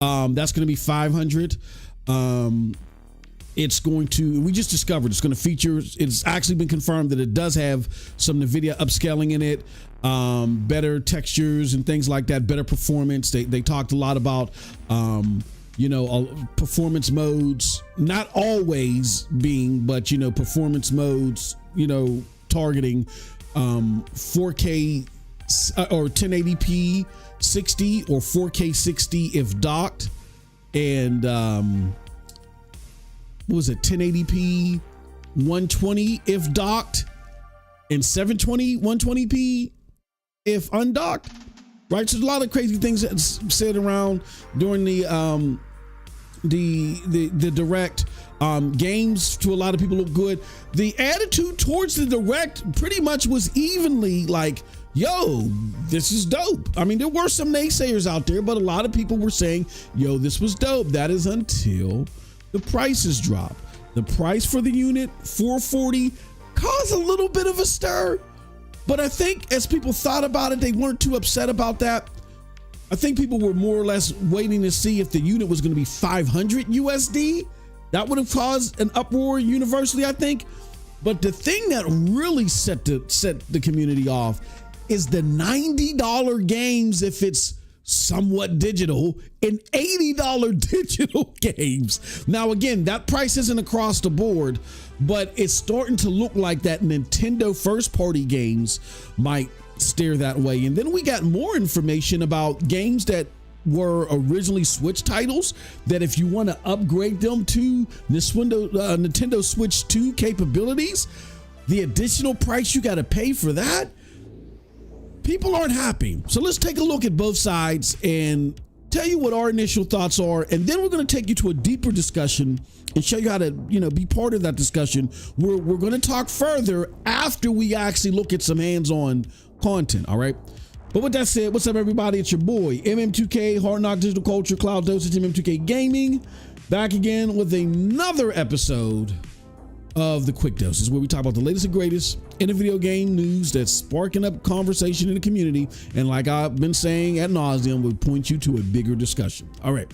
That's going to be 500. It's going to, we just discovered it's going to feature, it's actually been confirmed that it does have some NVIDIA upscaling in it, better textures and things like that, better performance. They talked a lot about, performance modes, not always being, but, performance modes, targeting 4K or 1080p 60 or 4K 60 if docked. And what was it, 1080p 120 if docked, and 720 120p if undocked, right? So there's a lot of crazy things that's said around during the direct. Games to a lot of people look good. The attitude towards the direct pretty much was evenly like, yo, this is dope. I mean, there were some naysayers out there, but a lot of people were saying, yo, this was dope. That is until the prices drop. The price for the unit, $440, caused a little bit of a stir. But I think as people thought about it, they weren't too upset about that. I think people were more or less waiting to see if the unit was going to be 500 USD. That would have caused an uproar universally, I think. But the thing that really set the community off is the $90 games if it's somewhat digital, and $80 digital games. Now, again, that price isn't across the board, but it's starting to look like that Nintendo first-party games might steer that way. And then we got more information about games that were originally Switch titles, that if you want to upgrade them to this Nintendo Switch 2 capabilities, the additional price you got to pay for that, people aren't happy. So let's take a look at both sides and tell you what our initial thoughts are, and then we're going to take you to a deeper discussion and show you how to, be part of that discussion. We're going to talk further after we actually look at some hands-on content. All right. But with that said, what's up, everybody? It's your boy, MM2K, Hard Knock Digital Culture, Cloud Dosage, MM2K Gaming, back again with another episode of the Quick Doses, where we talk about the latest and greatest in the video game news that's sparking up conversation in the community. And like I've been saying ad nauseum, we'll point you to a bigger discussion. All right.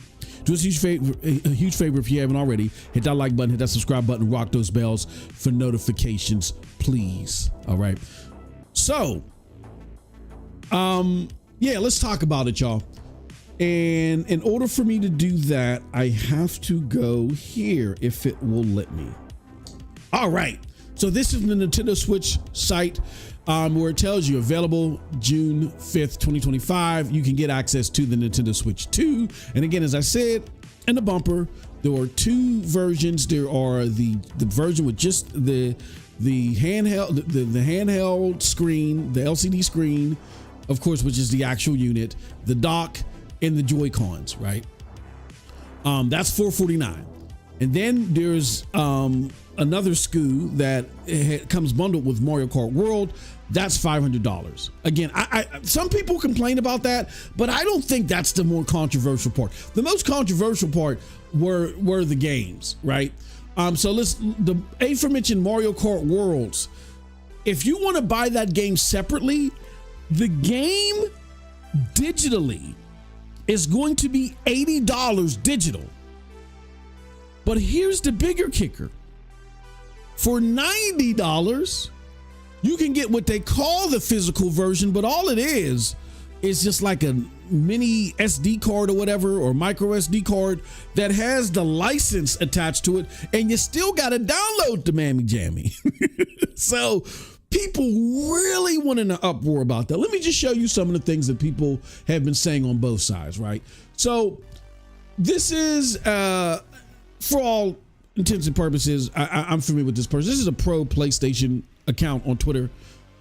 Do us a huge favor if you haven't already. Hit that like button, hit that subscribe button, rock those bells for notifications, please. All right. So, let's talk about it, y'all. And in order for me to do that, I have to go here if it will let me. All right. So this is the Nintendo Switch site where it tells you available June 5th, 2025. You can get access to the Nintendo Switch 2. And again, as I said in the bumper, there are two versions. There are the version with just the handheld, the handheld screen, the LCD screen, of course, which is the actual unit, the dock, and the Joy-Cons, right? That's $449. And then there's another SKU that comes bundled with Mario Kart World. That's $500. Again, I some people complain about that, but I don't think that's the more controversial part. The most controversial part were the games, right? So the aforementioned Mario Kart Worlds. If you want to buy that game separately, the game digitally is going to be $80 digital. But here's the bigger kicker. For $90, you can get what they call the physical version, but all it is just like a mini SD card or whatever, or micro SD card that has the license attached to it, and you still got to download the Mammy Jammy. So people really went in an uproar about that. Let me just show you some of the things that people have been saying on both sides, right? So this is, for all intents and purposes, I'm familiar with this person. This is a pro PlayStation account on Twitter.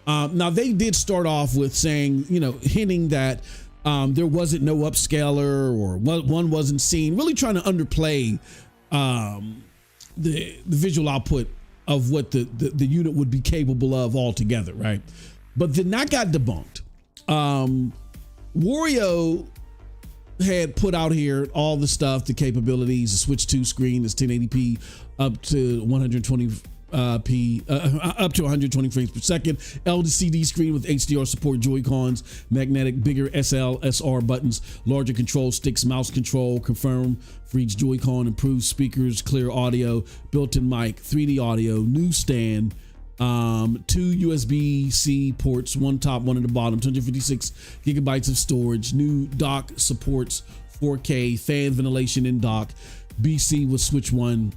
Now they did start off with saying, hinting that there wasn't no upscaler or one wasn't seen, really trying to underplay the visual output of what the unit would be capable of altogether, right? But then that got debunked. Wario had put out here all the stuff, the capabilities, the Switch 2 screen is 1080p up to 120 up to 120 frames per second, LCD screen with HDR support, Joy-Cons, magnetic, bigger SR buttons, larger control sticks, mouse control, confirm for each Joy-Con, improved speakers, clear audio, built-in mic, 3D audio, new stand, 2 USB-C ports, one top, one at the bottom, 256 gigabytes of storage, new dock supports 4K, fan ventilation in dock, BC with Switch 1,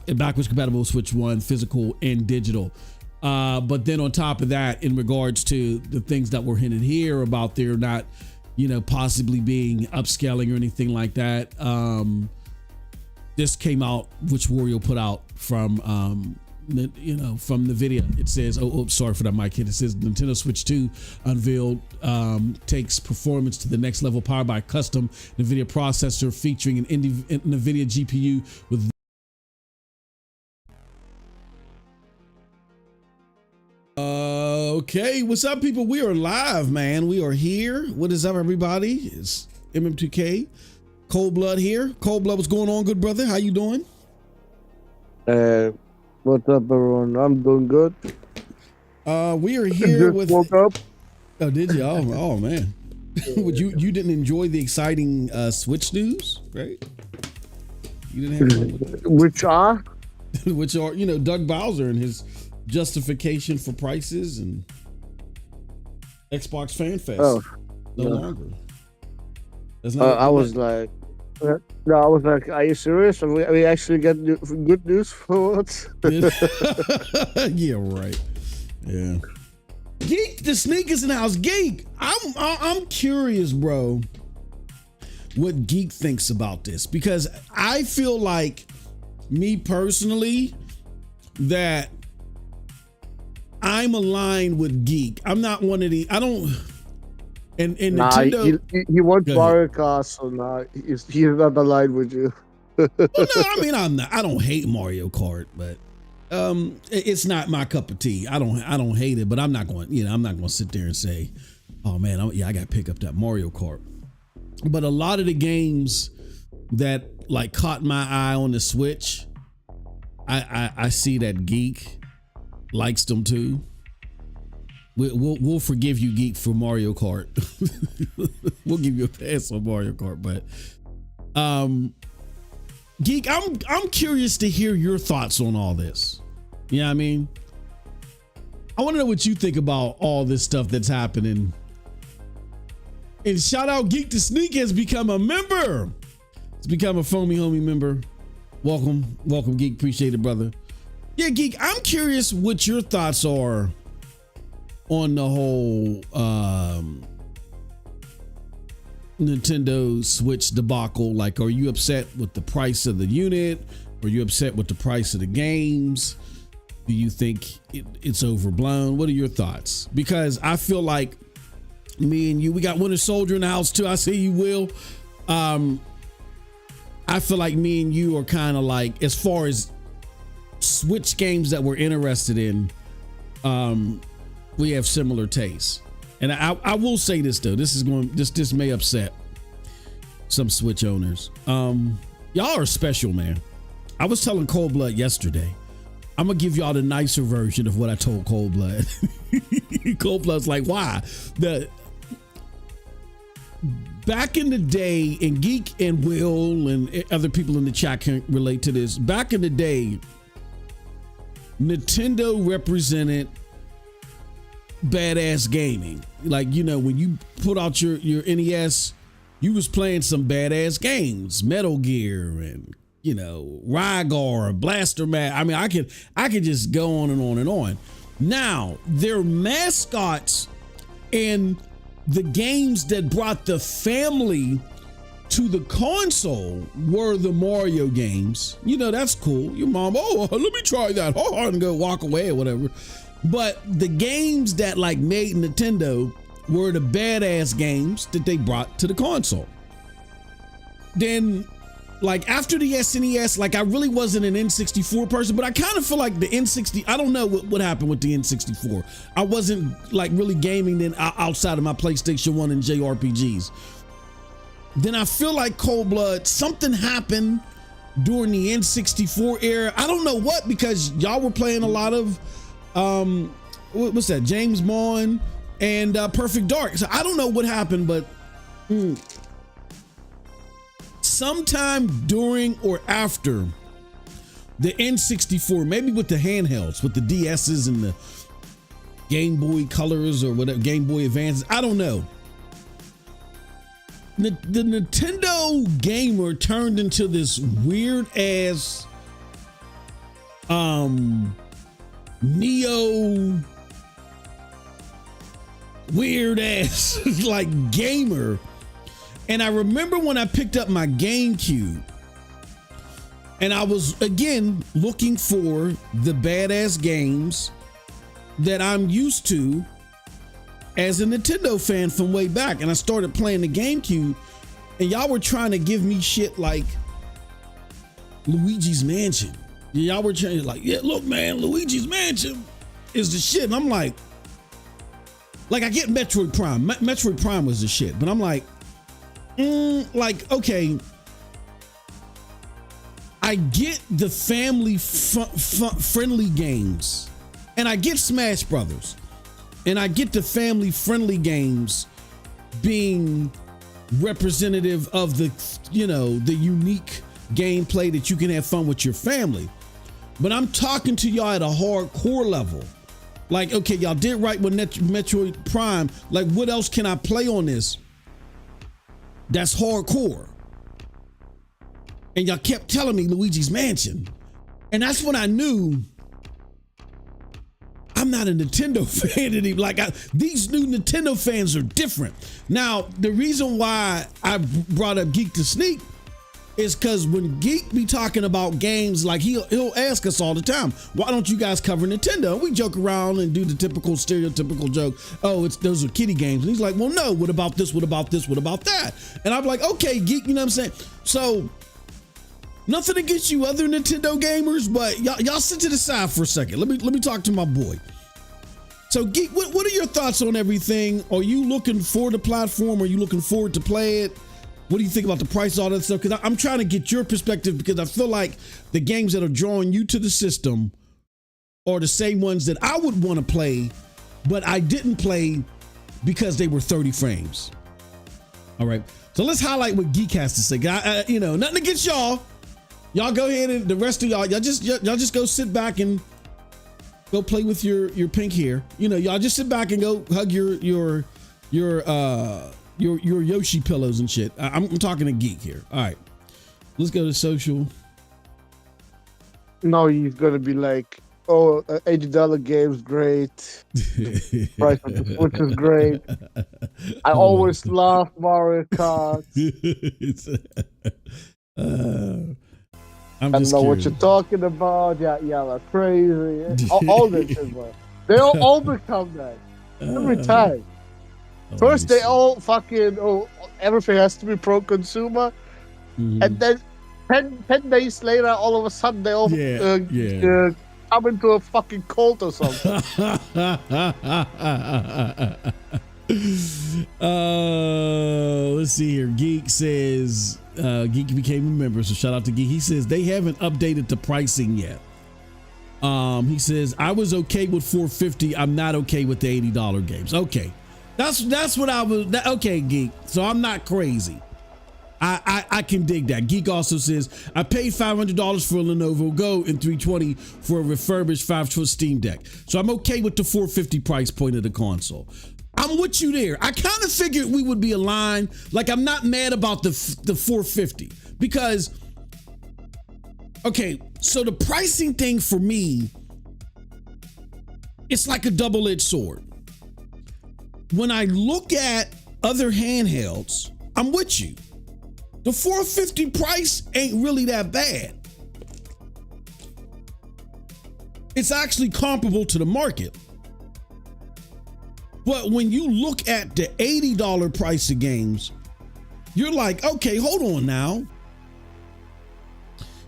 and backwards compatible with Switch 1, physical and digital. But then on top of that, in regards to the things that were hinted here about there not, possibly being upscaling or anything like that, this came out, which Wario put out from, from the video. It says, sorry for that mic hit. It says Nintendo Switch 2 unveiled, takes performance to the next level, powered by a custom NVIDIA processor featuring an NVIDIA GPU with okay, what's up, people? We are live, man. We are here. What is up, everybody? It's MM2K. Cold Blood here. Cold Blood, what's going on, good brother? How you doing? What's up, everyone? I'm doing good. We are here with. Woke up. Oh, did you? Oh man. Would you didn't enjoy the exciting Switch news, right? You didn't have which are Doug Bowser and his justification for prices and Xbox Fanfest. Oh, no longer. That's not I was like, are you serious? Are we actually get good news for once? Yeah, right. Yeah. Geek, the sneakers in the house. Geek, I'm curious, bro, what Geek thinks about this, because I feel like, me personally, that I'm aligned with Geek. I'm not one of the. I don't. And Nintendo. He wants Mario Kart, so now he's not aligned with you. Well, no, I mean I'm not. I don't hate Mario Kart, but it's not my cup of tea. I don't hate it, but I'm not going. I'm not going to sit there and say, oh man, I got to pick up that Mario Kart. But a lot of the games that like caught my eye on the Switch, I see that Geek likes them too. We'll forgive you, Geek, for Mario Kart. We'll give you a pass on Mario Kart, but Geek, I'm curious to hear your thoughts on all this. You know what I mean? I want to know what you think about all this stuff that's happening. And shout out, Geek the Sneak has become a member. It's become a Foamy Homie member. Welcome, Geek. Appreciate it, brother. Yeah, Geek, I'm curious what your thoughts are on the whole Nintendo Switch debacle. Like, are you upset with the price of the unit? Are you upset with the price of the games? Do you think it's overblown? What are your thoughts? Because I feel like me and you, we got Winter Soldier in the house too. I see you, Will. I feel like me and you are kind of like, as far as Switch games that we're interested in, we have similar tastes. And I will say this though, this may upset some Switch owners. Y'all are special, man. I was telling Cold Blood yesterday, I'm gonna give y'all the nicer version of what I told Cold Blood. Cold Blood's like, why? Back in the day, and Geek and Will and other people in the chat can relate to this. Back in the day, Nintendo represented badass gaming. Like, when you put out your NES, you was playing some badass games, Metal Gear and Rygar, Blaster Man. I mean, I could just go on and on and on. Now, their mascots and the games that brought the family to the console were the Mario games. That's cool. Your mom, let me try that, and go walk away or whatever. But the games that like made Nintendo were the badass games that they brought to the console. Then, like, after the SNES, like, I really wasn't an N64 person, but I kind of feel like the N60, I don't know what happened with the N64. I wasn't like really gaming then outside of my PlayStation 1 and JRPGs. Then I feel like Cold Blood, something happened during the N64 era. I don't know what, because y'all were playing a lot of what's that, James Bond and Perfect Dark. So I don't know what happened, but sometime during or after the N64, maybe with the handhelds, with the DS's and the Game Boy Colors or whatever, Game Boy Advances, I don't know. The Nintendo gamer turned into this weird ass neo weird ass like gamer. And I remember when I picked up my GameCube and I was again looking for the badass games that I'm used to as a Nintendo fan from way back, and I started playing the GameCube, and y'all were trying to give me shit like Luigi's Mansion. Y'all were trying to like, yeah, look, man, Luigi's Mansion is the shit. And I'm like I get Metroid Prime. Metroid Prime was the shit, but I'm like, okay, I get the family friendly games, and I get Smash Brothers, and I get the family friendly games being representative of the, the unique gameplay that you can have fun with your family. But I'm talking to y'all at a hardcore level. Like, okay, y'all did right with Metroid Prime. Like, what else can I play on this that's hardcore? And y'all kept telling me Luigi's Mansion. And that's when I knew I'm not a Nintendo fan anymore. Like, these new Nintendo fans are different. Now, the reason why I brought up Geek to Sneak is because when Geek be talking about games, like he'll ask us all the time, why don't you guys cover Nintendo? We joke around and do the typical stereotypical joke, oh, those are kiddie games. And he's like, well, no, what about this? What about this? What about that? And I'm like, okay, Geek, you know what I'm saying? So nothing against you other Nintendo gamers, but y'all sit to the side for a second. Let me talk to my boy. So Geek, what are your thoughts on everything? Are you looking for the platform? Are you looking forward to play it? What do you think about the price, all that stuff? Because I'm trying to get your perspective, because I feel like the games that are drawing you to the system are the same ones that I would want to play, but I didn't play because they were 30 frames. All right. So let's highlight what Geek has to say. Nothing against y'all. Y'all go ahead, and the rest of y'all just go sit back and go play with your pink hair. Y'all just sit back and go hug your Yoshi pillows and shit. I'm talking to Geek here. All right, let's go to social. No, he's gonna be like, oh, $80 game's great. The price of the Switch is great. I always love Mario Kart. I don't know what you're talking about. Yeah, that's crazy. all this shit, man. They all become that every time. First, they all fucking, everything has to be pro-consumer. Mm-hmm. And then 10 days later, all of a sudden, they all come into a fucking cult or something. Let's see here. Geek says, Geek became a member, so shout out to Geek. He says they haven't updated the pricing yet. He says, I was okay with $450. I'm not okay with the $80 games. Okay. That's what I was. Okay, Geek. So I'm not crazy. I can dig that. Geek also says, I paid $500 for a Lenovo Go and $320 for a refurbished 5-foot Steam Deck. So I'm okay with the $450 price point of the console. I'm with you there. I kind of figured we would be aligned. Like, I'm not mad about the $450 because, okay, so the pricing thing for me, it's like a double-edged sword. When I look at other handhelds, I'm with you. The $450 price ain't really that bad. It's actually comparable to the market. But when you look at the $80 price of games, you're like, okay, hold on now.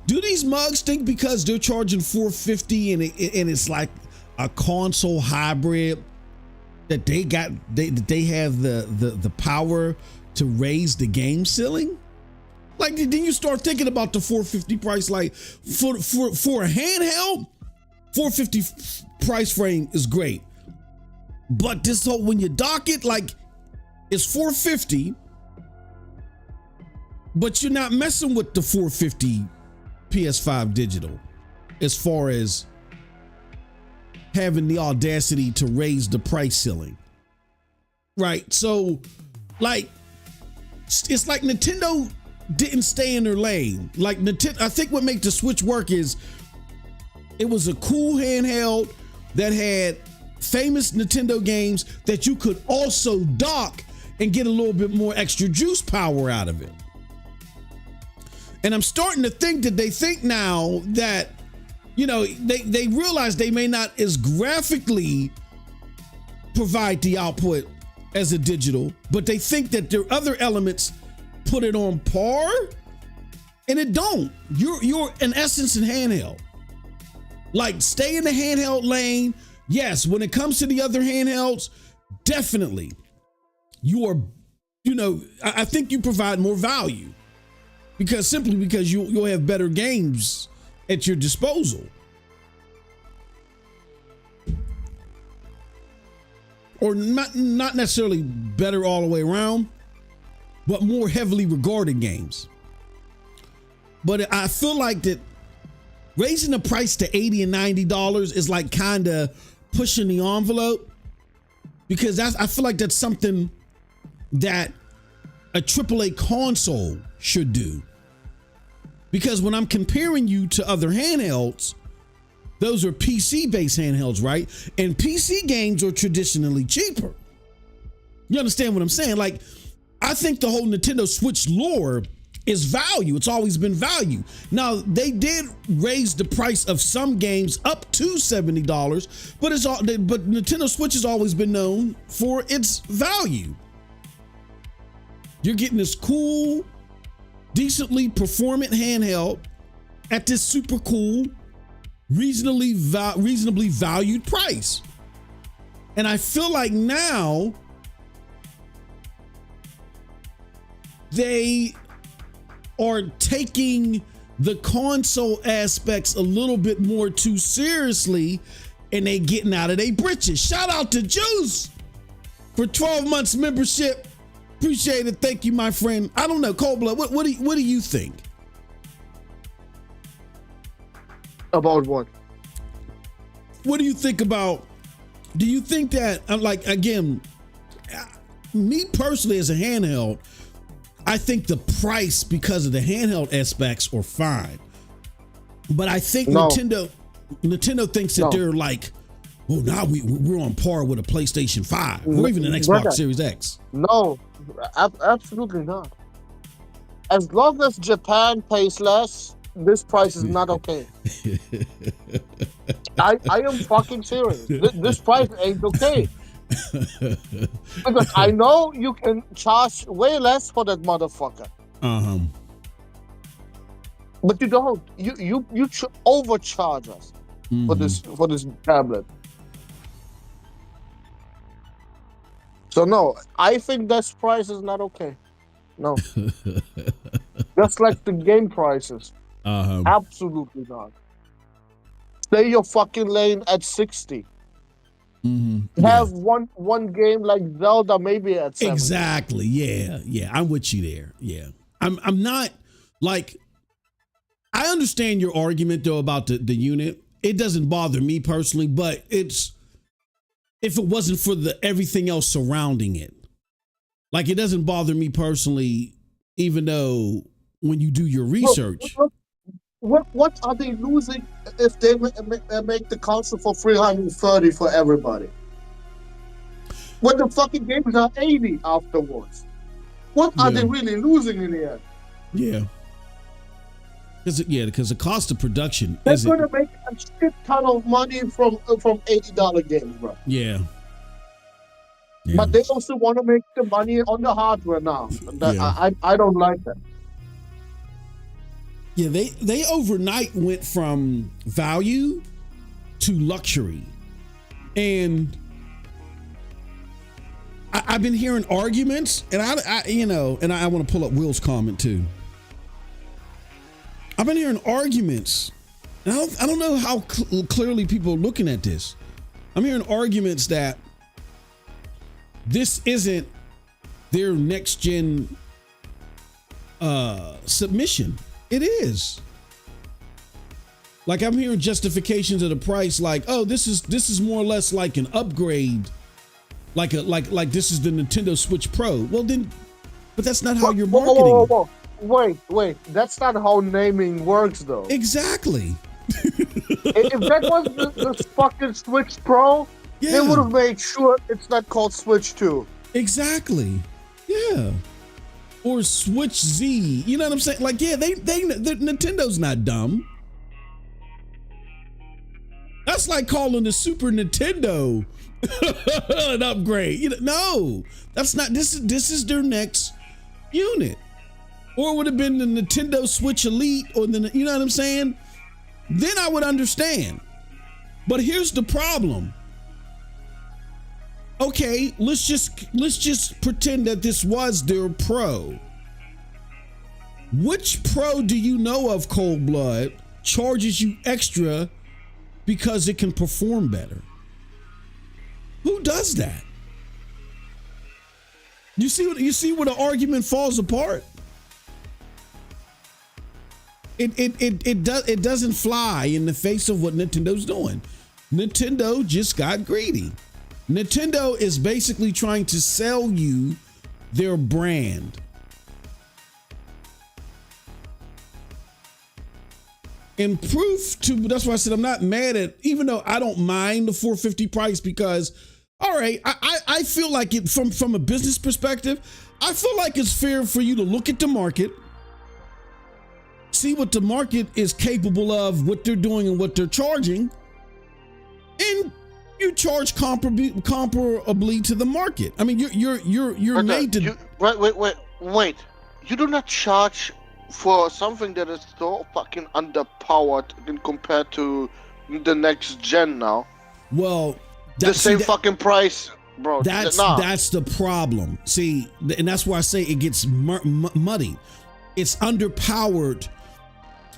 Do these mugs think because they're charging $450 and it's like a console hybrid that they have the power to raise the game ceiling? Like then you start thinking about the 450 price. Like for a handheld, 450 price frame is great. But this whole when you dock it, like it's 450, but you're not messing with the 450 PS5 digital as far as having the audacity to raise the price ceiling. Right. So like it's like Nintendo didn't stay in their lane. Like Nintendo, I think what made the Switch work is it was a cool handheld that had famous Nintendo games that you could also dock and get a little bit more extra juice power out of it. And I'm starting to think that they think now that, you know, they realize they may not as graphically provide the output as a digital, but they think that there are other elements put it on par, and it don't. You're in essence in handheld. Like stay in the handheld lane. Yes, when it comes to the other handhelds, definitely you are, you know, I think you provide more value because you'll have better games at your disposal. Or not necessarily better all the way around, but more heavily regarded games. But I feel like that raising the price to $80 and $90 is like kind of pushing the envelope, because I feel like that's something that a AAA console should do. Because when I'm comparing you to other handhelds, those are PC-based handhelds, right? And PC games are traditionally cheaper. You understand what I'm saying? Like, I think the whole Nintendo Switch lore is value. It's always been value. Now, they did raise the price of some games up to $70, but Nintendo Switch has always been known for its value. You're getting this cool, decently performant handheld at this super cool, reasonably valued price. And I feel like now they are taking the console aspects a little bit more too seriously, and they getting out of their britches. Shout out to Juice for 12 months membership. Appreciate it. Thank you, my friend. I don't know, Cold Blood, what do you think? About what? What do you think about, do you think that, like, again, me personally as a handheld, I think the price because of the handheld aspects are fine. But I think Nintendo thinks that they're like, oh, now we're on par with a PlayStation 5 or even an Xbox Series X. No, absolutely not. As long as Japan pays less, this price is not okay. I am fucking serious. This price ain't okay. Because I know you can charge way less for that motherfucker. But you don't. You overcharge us for this tablet. So no, I think this price is not okay. No. Just like the game prices. Absolutely not. Stay your fucking lane at 60. Have one game like Zelda maybe at 70. Exactly. Yeah. I'm with you there. Yeah. I'm not like, I understand your argument though about the unit. It doesn't bother me personally, but it's, if it wasn't for the everything else surrounding it, like it doesn't bother me personally, even though when you do your research. What are they losing if they make the console for $330 for everybody? When the fucking games are $80 afterwards, what are they really losing in the end? Yeah. Because the cost of production they're going to make a shit ton of money from $80 games, bro. Yeah. But they also want to make the money on the hardware now. I don't like that. Yeah, they overnight went from value to luxury. And I've been hearing arguments, and I want to pull up Will's comment too. I've been hearing arguments. And I don't know how clearly people are looking at this. I'm hearing arguments that this isn't their next gen submission. It is. Like I'm hearing justifications of the price, like, oh, this is more or less like an upgrade, like this is the Nintendo Switch Pro. Well then, but that's not how you're marketing. Whoa. Wait, that's not how naming works though. Exactly. If that was the fucking Switch Pro, they would have made sure it's not called Switch 2. Exactly. Yeah. Or Switch Z. You know what I'm saying? Like, yeah, Nintendo's not dumb. That's like calling the Super Nintendo an upgrade. You know, no, that's not. This is their next unit. Or it would have been the Nintendo Switch Elite, or the, you know what I'm saying? Then I would understand. But here's the problem. Okay, let's just pretend that this was their Pro. Which Pro do you know of, Cold Blood, charges you extra because it can perform better? Who does that? You see where the argument falls apart? It doesn't fly in the face of what Nintendo's doing. Nintendo just got greedy. Nintendo is basically trying to sell you their brand. And that's why I said I'm not mad at, even though I don't mind the $450 price, because, all right, I feel like it from a business perspective, I feel like it's fair for you to look at the market, see what the market is capable of, what they're doing and what they're charging, and you charge comparably to the market. I mean, you're made to. Wait. You do not charge for something that is so fucking underpowered compared to the next gen now. Well, the same fucking price, bro. That's the problem. See, and that's why I say it gets muddy. It's underpowered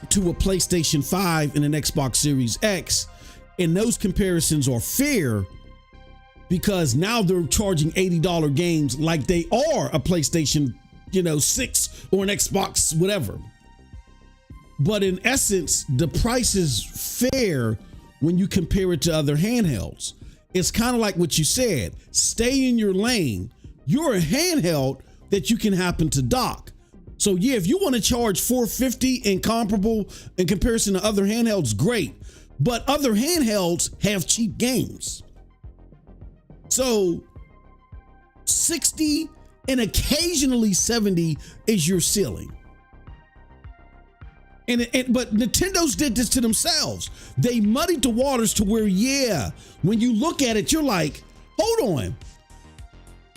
to a PlayStation 5 and an Xbox Series X. And those comparisons are fair because now they're charging $80 games like they are a PlayStation, 6 or an Xbox, whatever. But in essence, the price is fair when you compare it to other handhelds. It's kind of like what you said, stay in your lane. You're a handheld that you can happen to dock. So yeah, if you want to charge $450 and comparable in comparison to other handhelds, great. But other handhelds have cheap games. So 60 and occasionally 70 is your ceiling. But Nintendo's did this to themselves. They muddied the waters to where, when you look at it, you're like, hold on.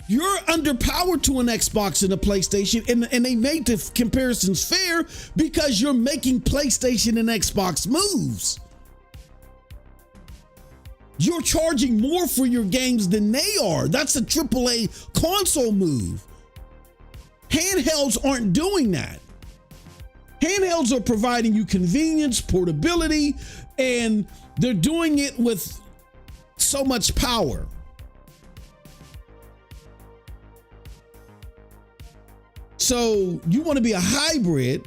You're underpowered to an Xbox and a PlayStation, and they made the comparisons fair because you're making PlayStation and Xbox moves. You're charging more for your games than they are. That's a AAA console move. Handhelds aren't doing that. Handhelds are providing you convenience, portability, and they're doing it with so much power. So you want to be a hybrid.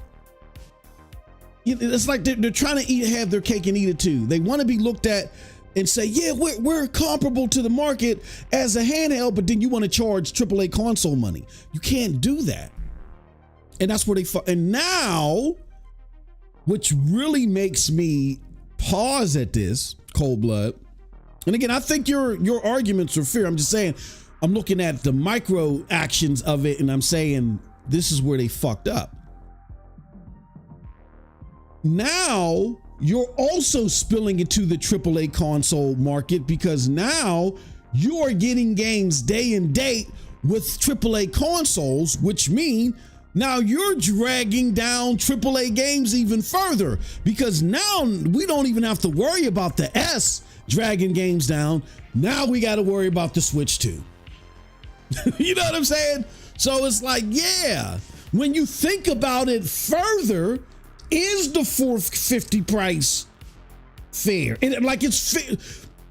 It's like they're trying to have their cake and eat it too. They want to be looked at and say, yeah, we're comparable to the market as a handheld, but then you want to charge AAA console money. You can't do that. And that's where and now, which really makes me pause at this, Cold Blood. And again, I think your arguments are fair. I'm just saying, I'm looking at the micro actions of it and I'm saying, this is where they fucked up. Now, you're also spilling into the AAA console market because now you are getting games day and date with AAA consoles, which mean now you're dragging down AAA games even further because now we don't even have to worry about the S dragging games down. Now we got to worry about the Switch 2. You know what I'm saying? So it's like, when you think about it further, is the 450 price fair? It's fair.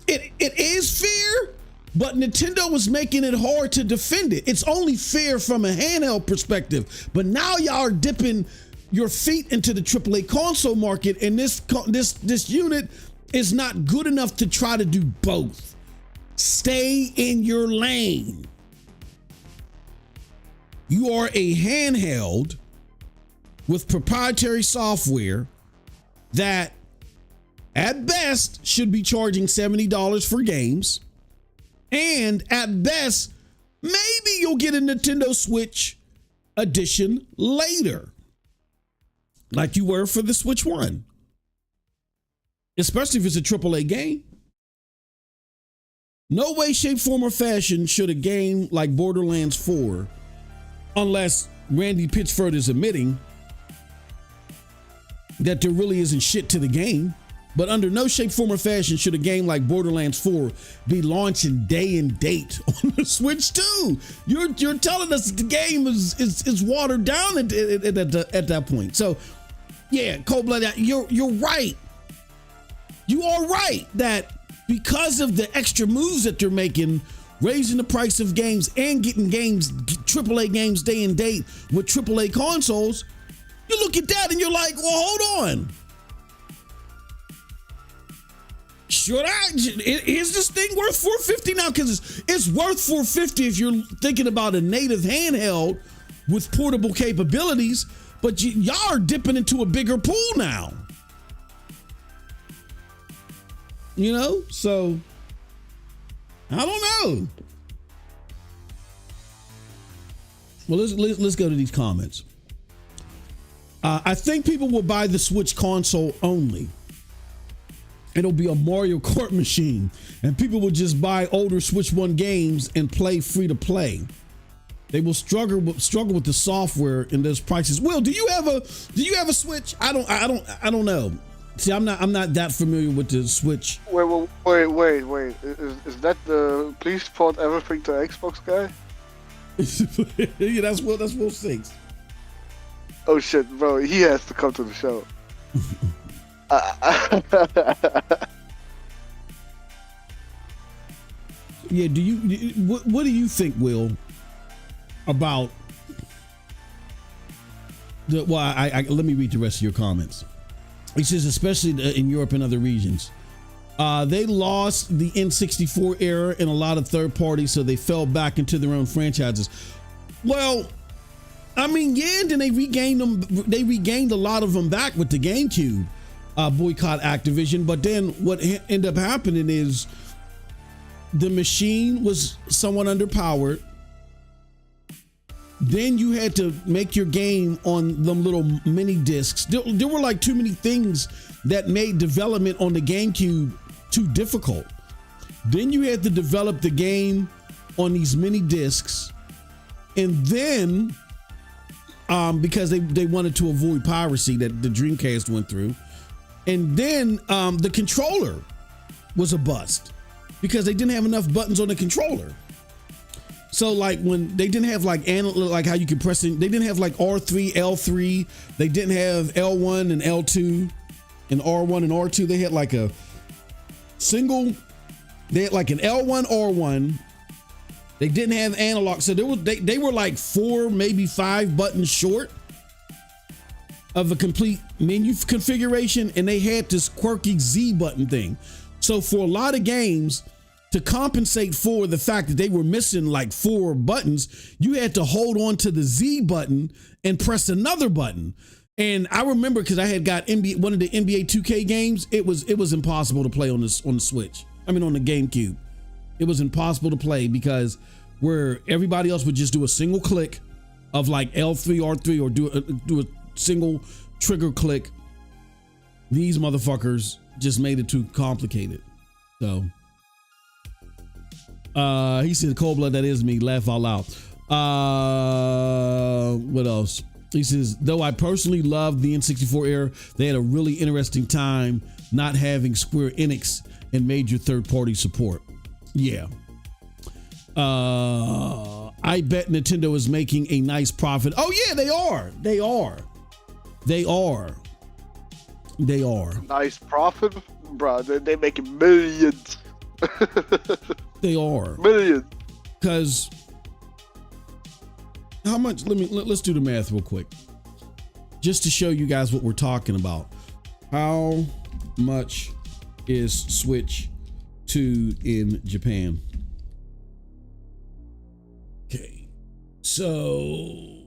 It is fair, but Nintendo was making it hard to defend it. It's only fair from a handheld perspective, but now y'all are dipping your feet into the AAA console market, and this unit is not good enough to try to do both. Stay in your lane. You are a handheld with proprietary software that at best should be charging $70 for games. And at best, maybe you'll get a Nintendo Switch edition later, like you were for the Switch 1. Especially if it's a AAA game. No way, shape, form, or fashion should a game like Borderlands 4, unless Randy Pitchford is admitting that there really isn't shit to the game. But under no shape, form, or fashion should a game like Borderlands 4 be launching day and date on the Switch 2. You're telling us that the game is watered down at that point. So, yeah, Cold-Blooded, you're right. You are right that because of the extra moves that they're making, raising the price of games and getting games, AAA games day and date with AAA consoles, you look at that and you're like, well, hold on. Is this thing worth $450 now? Because it's worth $450 if you're thinking about a native handheld with portable capabilities, but y'all are dipping into a bigger pool now. You know, so I don't know. Well, let's go to these comments. I think people will buy the Switch console only. It'll be a Mario Kart machine, and people will just buy older Switch 1 games and play free to play. They will struggle with the software and those prices. Will, do you have a Switch? I don't know. See, I'm not that familiar with the Switch. Wait. Is that the please port everything to Xbox guy? Yeah, that's Will 6. Oh shit, bro, he has to come to the show. Yeah, what do you think, Will, about the? Well, I let me read the rest of your comments. He says, especially in Europe and other regions, they lost the N64 era in a lot of third parties, so they fell back into their own franchises. Well, I mean, yeah, then they regained them. They regained a lot of them back with the GameCube boycott Activision. But then what ended up happening is the machine was somewhat underpowered. Then you had to make your game on them little mini discs. There were like too many things that made development on the GameCube too difficult. Then you had to develop the game on these mini discs. And then, because they wanted to avoid piracy that the Dreamcast went through. And then the controller was a bust because they didn't have enough buttons on the controller. So like when they didn't have like how you could press in, they didn't have like R3, L3. They didn't have L1 and L2 and R1 and R2. They had like a single, they had like an L1, R1. They didn't have analog. So they were like 4, maybe 5 buttons short of a complete menu configuration. And they had this quirky Z button thing. So for a lot of games, to compensate for the fact that they were missing like 4 buttons, you had to hold on to the Z button and press another button. And I remember because I had got one of the NBA 2K games, it was impossible to play on the Switch. I mean on the GameCube. It was impossible to play because where everybody else would just do a single click of like L3, R3 or do a single trigger click, these motherfuckers just made it too complicated. So he said, Cold Blood, that is me. Laugh out loud. What else? He says, though I personally loved the N64 era, they had a really interesting time not having Square Enix and major third-party support. Yeah. I bet Nintendo is making a nice profit. Oh, yeah, they are. They are. Nice profit, bro. They making millions. They are. Millions. Because how much? Let's do the math real quick, just to show you guys what we're talking about. How much is Switch 2 in Japan? Okay, so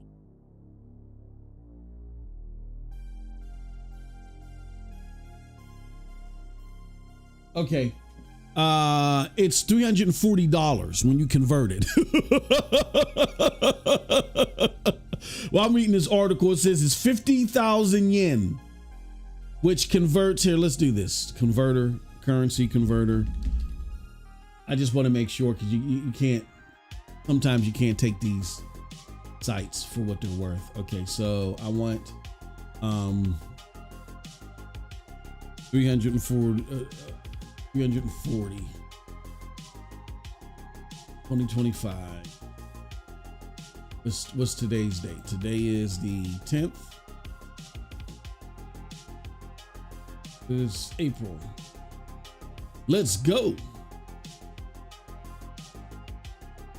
okay, it's $340 when you convert it. Well, I'm reading this article. It says it's 50,000 yen, which converts here. Let's do this converter, currency converter. I just want to make sure, because you can't, sometimes you can't take these sites for what they're worth. Okay, so I want 340 2025. What's today's date? Today is the 10th. It's April. Let's go.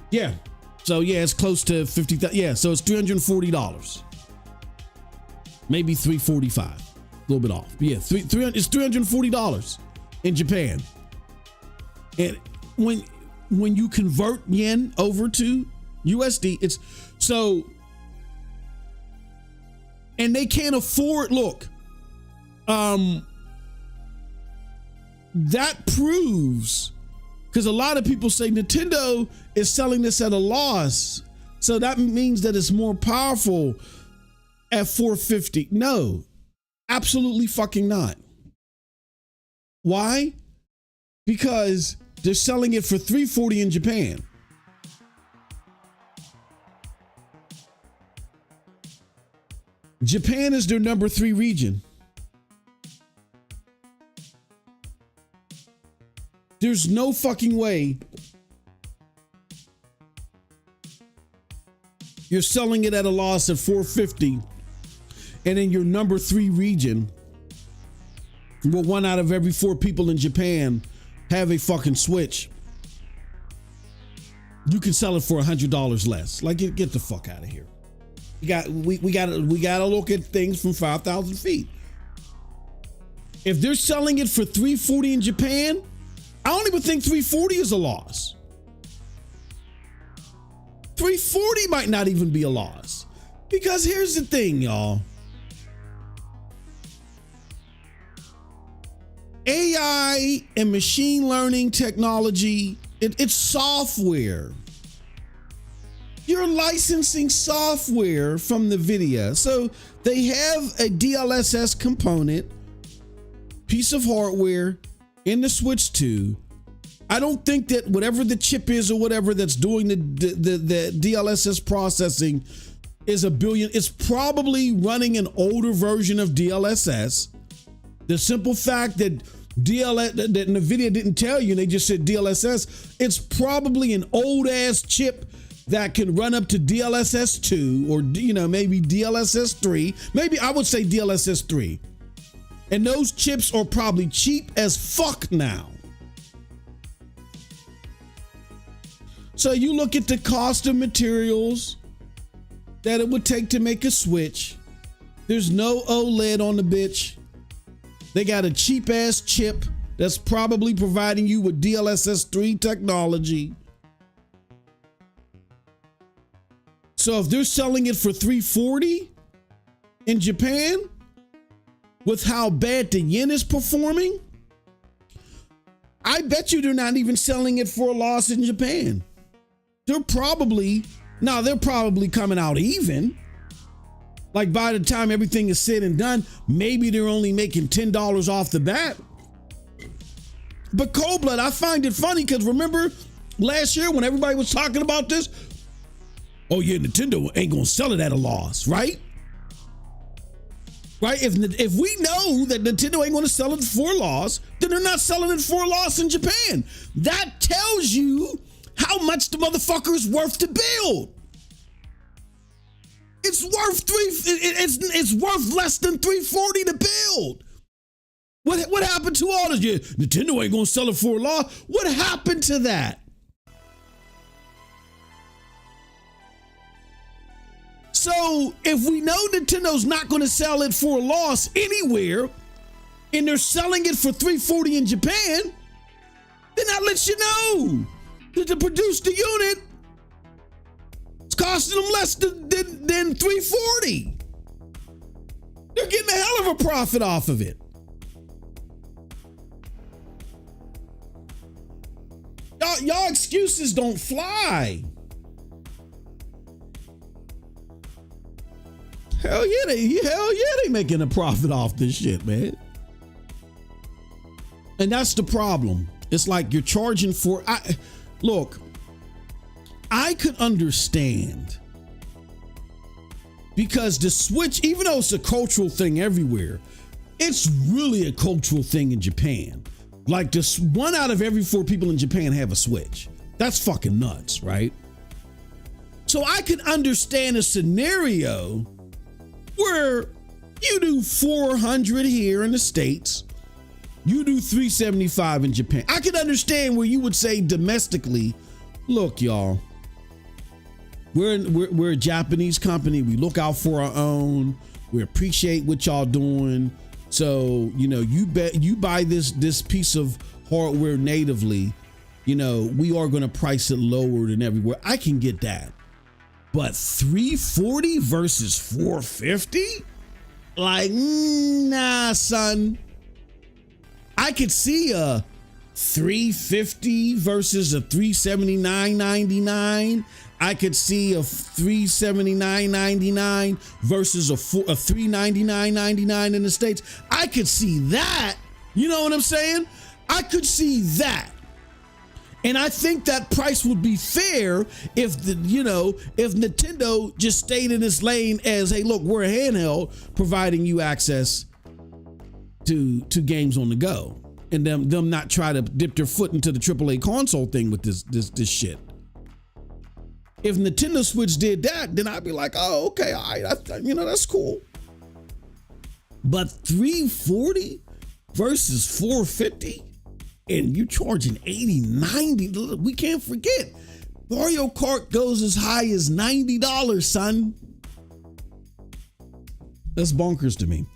Yeah. So yeah, it's close to 50,000. Yeah, so it's $340. Maybe 345. A little bit off. But yeah, it's $340 in Japan. And when you convert yen over to USD, it's so, and they can't afford, look, that proves, because a lot of people say Nintendo is selling this at a loss, so that means that it's more powerful at 450. No, absolutely fucking not. Why? Because they're selling it for 340 in Japan. Japan is their number 3 region. There's no fucking way you're selling it at a loss of 450, and in your number 3 region, where 1 out of every 4 people in Japan have a fucking Switch, you can sell it for $100 less. Like, get the fuck out of here. We gotta look at things from 5,000 feet. If they're selling it for 340 in Japan, I don't even think 340 is a loss. 340 might not even be a loss. Because here's the thing, y'all. AI and machine learning technology, it's software. You're licensing software from the video. So they have a DLSS component, piece of hardware in the Switch 2. I don't think that whatever the chip is or whatever that's doing the DLSS processing is a billion. It's probably running an older version of DLSS. The simple fact that that NVIDIA didn't tell you and they just said DLSS, it's probably an old ass chip that can run up to DLSS 2 or, maybe DLSS 3. Maybe I would say DLSS 3. And those chips are probably cheap as fuck now. So you look at the cost of materials that it would take to make a Switch. There's no OLED on the bitch. They got a cheap ass chip that's probably providing you with DLSS 3 technology. So if they're selling it for 340 in Japan, with how bad the yen is performing, I bet you they're not even selling it for a loss in Japan. They're probably coming out even. Like by the time everything is said and done, maybe they're only making $10 off the bat. But Cold Blood, I find it funny because remember last year when everybody was talking about this? Oh yeah, Nintendo ain't gonna sell it at a loss, right? Right? If we know that Nintendo ain't gonna sell it for a loss, then they're not selling it for a loss in Japan. That tells you how much the motherfucker is worth to build. It's worth it's worth less than $340 to build. What happened to all this? Yeah, Nintendo ain't gonna sell it for a loss. What happened to that? So if we know Nintendo's not gonna sell it for a loss anywhere, and they're selling it for $340 in Japan, then that lets you know that to produce the unit, it's costing them less than $340. They're getting a hell of a profit off of it. Y'all excuses don't fly. Hell yeah, they making a profit off this shit, man. And that's the problem. It's like you're charging for. Look, I could understand because the Switch, even though it's a cultural thing everywhere, it's really a cultural thing in Japan. Like this, 1 out of every 4 people in Japan have a Switch. That's fucking nuts, right? So I can understand a scenario where you do 400 here in the States, you do 375 in Japan. I can understand where you would say domestically, look, y'all, we're a Japanese company. We look out for our own. We appreciate what y'all doing. So, you know, you buy this piece of hardware natively, you know, we are going to price it lower than everywhere. I can get that. But 340 versus 450? Like, nah, son. I could see a 350 versus a 379.99. I could see a 379.99 versus a 399.99 in the States. I could see that. You know what I'm saying? I could see that. And I think that price would be fair if if Nintendo just stayed in its lane as, hey, look, we're a handheld providing you access to games on the go, and them not try to dip their foot into the AAA console thing with this shit. If Nintendo Switch did that, then I'd be like, oh, okay, all right, that's cool. But 340 versus 450, and you charging 80, 90, we can't forget, Mario Kart goes as high as $90, son. That's bonkers to me.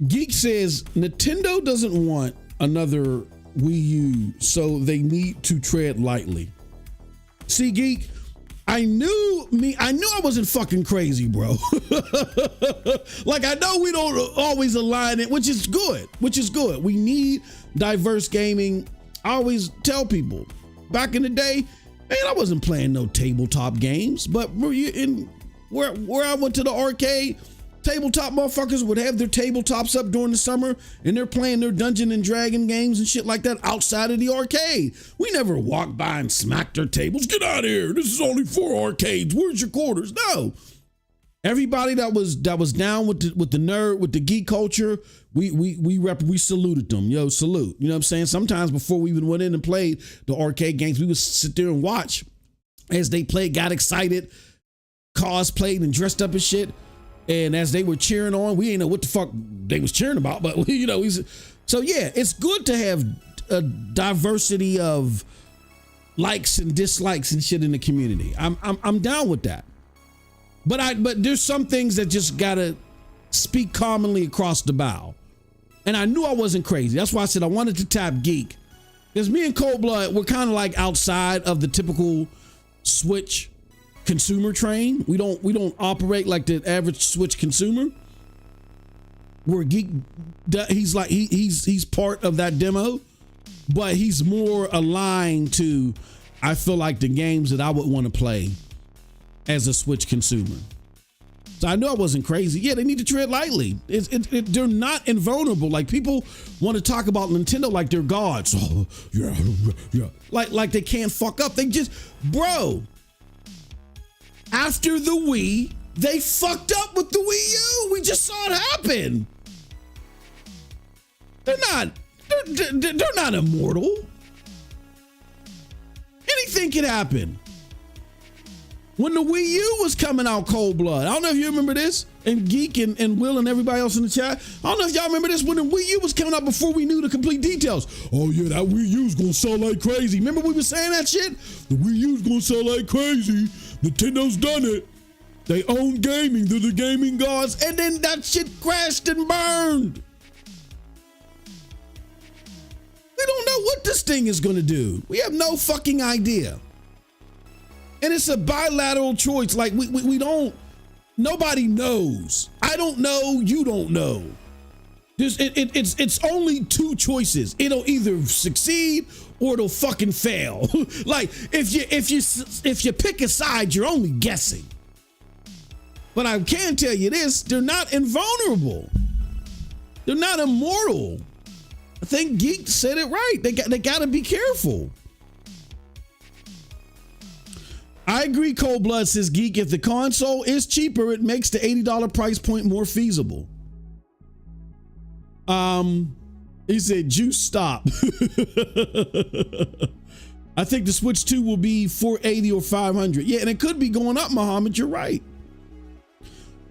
Geek says Nintendo doesn't want another Wii U, so they need to tread lightly. See, Geek, I knew I wasn't fucking crazy, bro. Like, I know we don't always align it, which is good. We need diverse gaming. I always tell people, back in the day, man, I wasn't playing no tabletop games, but where I went to the arcade, tabletop motherfuckers would have their tabletops up during the summer, and they're playing their Dungeon and Dragon games and shit like that outside of the arcade. We never walked by and smacked their tables. Get out of here. This is only 4 arcades. Where's your quarters? No. Everybody that was down with the nerd, with the geek culture, we saluted them. Yo, salute. You know what I'm saying? Sometimes before we even went in and played the arcade games, we would sit there and watch as they played, got excited, cosplayed and dressed up and shit. And as they were cheering on, we didn't know what the fuck they was cheering about, but so yeah, it's good to have a diversity of likes and dislikes and shit in the community. I'm down with that. But there's some things that just gotta speak commonly across the bow. And I knew I wasn't crazy. That's why I said I wanted to tap Geek. Because me and Cold Blood, we're kind of like outside of the typical Switch consumer train. We don't operate like the average Switch consumer. Where Geek, he's part of that demo, but he's more aligned to, I feel like, the games that I would want to play as a Switch consumer. So I knew I wasn't crazy. Yeah, they need to tread lightly. They're not invulnerable. Like, people want to talk about Nintendo like they're gods. Oh, yeah. Like they can't fuck up. They just, bro. After the Wii, they fucked up with the Wii U. We just saw it happen. They're not immortal. Anything can happen. When the Wii U was coming out cold blood. I don't know if you remember this, and Geek and Will and everybody else in the chat. I don't know if y'all remember this when the Wii U was coming out before we knew the complete details. Oh yeah, that Wii U's gonna sell like crazy. Remember we were saying that shit? The Wii U's gonna sell like crazy. Nintendo's done it. They own gaming. They're the gaming gods. And then that shit crashed and burned. We don't know what this thing is gonna do. We have no fucking idea. And it's a bilateral choice. Like we don't, nobody knows. I don't know, you don't know. It's only two choices. It'll either succeed or it'll fucking fail. Like if you pick a side, you're only guessing. But I can tell you this, they're not invulnerable. They're not immortal. I think Geek said it right. They gotta be careful. I agree, Cold Blood, says Geek. If the console is cheaper, it makes the $80 price point more feasible. He said, juice stop. I think the Switch 2 will be $480 or $500. Yeah, and it could be going up, Muhammad. You're right.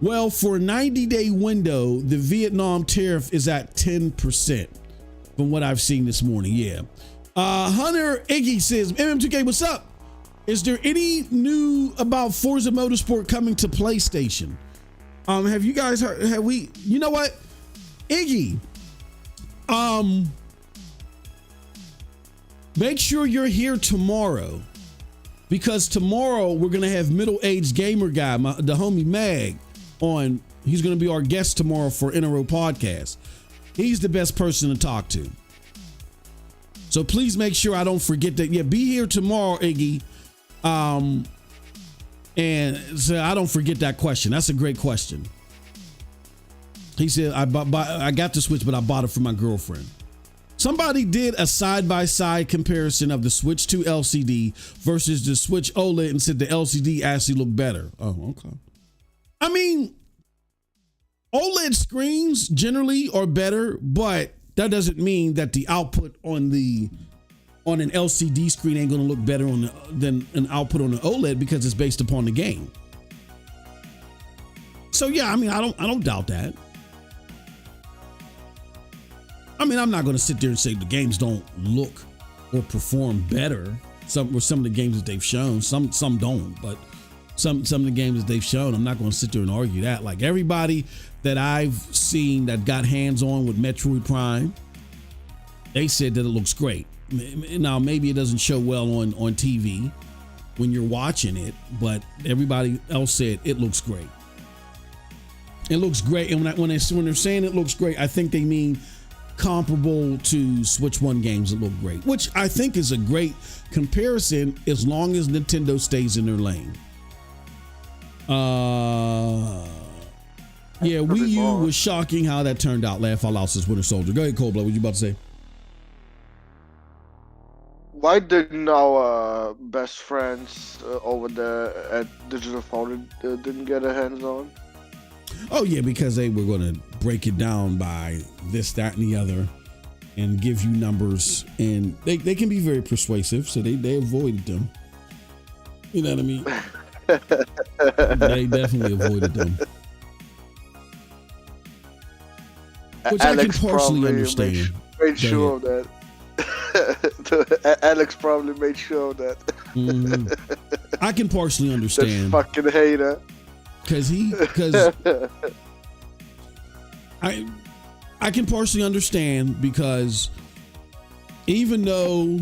Well, for a 90-day window, the Vietnam tariff is at 10% from what I've seen this morning. Yeah. Hunter Iggy says, MM2K, what's up? Is there any new about Forza Motorsport coming to PlayStation? Have you guys heard? Have we? You know what, Iggy? Make sure you're here tomorrow, because tomorrow we're gonna have middle-aged gamer guy, the homie Mag, on. He's gonna be our guest tomorrow for NRO podcast. He's the best person to talk to. So please make sure I don't forget that. Yeah, be here tomorrow, Iggy. And so I don't forget that question. That's a great question. He said, I got the Switch, but I bought it for my girlfriend. Somebody did a side-by-side comparison of the Switch 2 LCD versus the Switch OLED and said the LCD actually looked better. Oh, okay. I mean, OLED screens generally are better, but that doesn't mean that the output on an LCD screen ain't gonna look better than an output on an OLED, because it's based upon the game. So yeah, I mean, I don't doubt that. I mean, I'm not gonna sit there and say the games don't look or perform better. Some of the games that they've shown, some don't, but some of the games that they've shown, I'm not gonna sit there and argue that. Like everybody that I've seen that got hands on with Metroid Prime, they said that it looks great. Now, maybe it doesn't show well on TV when you're watching it, but everybody else said it looks great. It looks great. And when they're saying it looks great, I think they mean comparable to Switch 1 games that look great, which I think is a great comparison as long as Nintendo stays in their lane. Yeah, Wii U was shocking how that turned out. Laugh out loud, says Winter Soldier. Go ahead, Cold Blood. What you about to say? Why didn't our best friends over there at Digital Foundry didn't get a hands on? Oh yeah, because they were going to break it down by this, that, and the other, and give you numbers, and they can be very persuasive, so they avoided them. You know what I mean? They definitely avoided them. Which Alex I can partially understand. Made sure of that. Alex probably made sure of that. Mm-hmm. I can partially understand. That fucking hater. Because I can partially understand, because even though,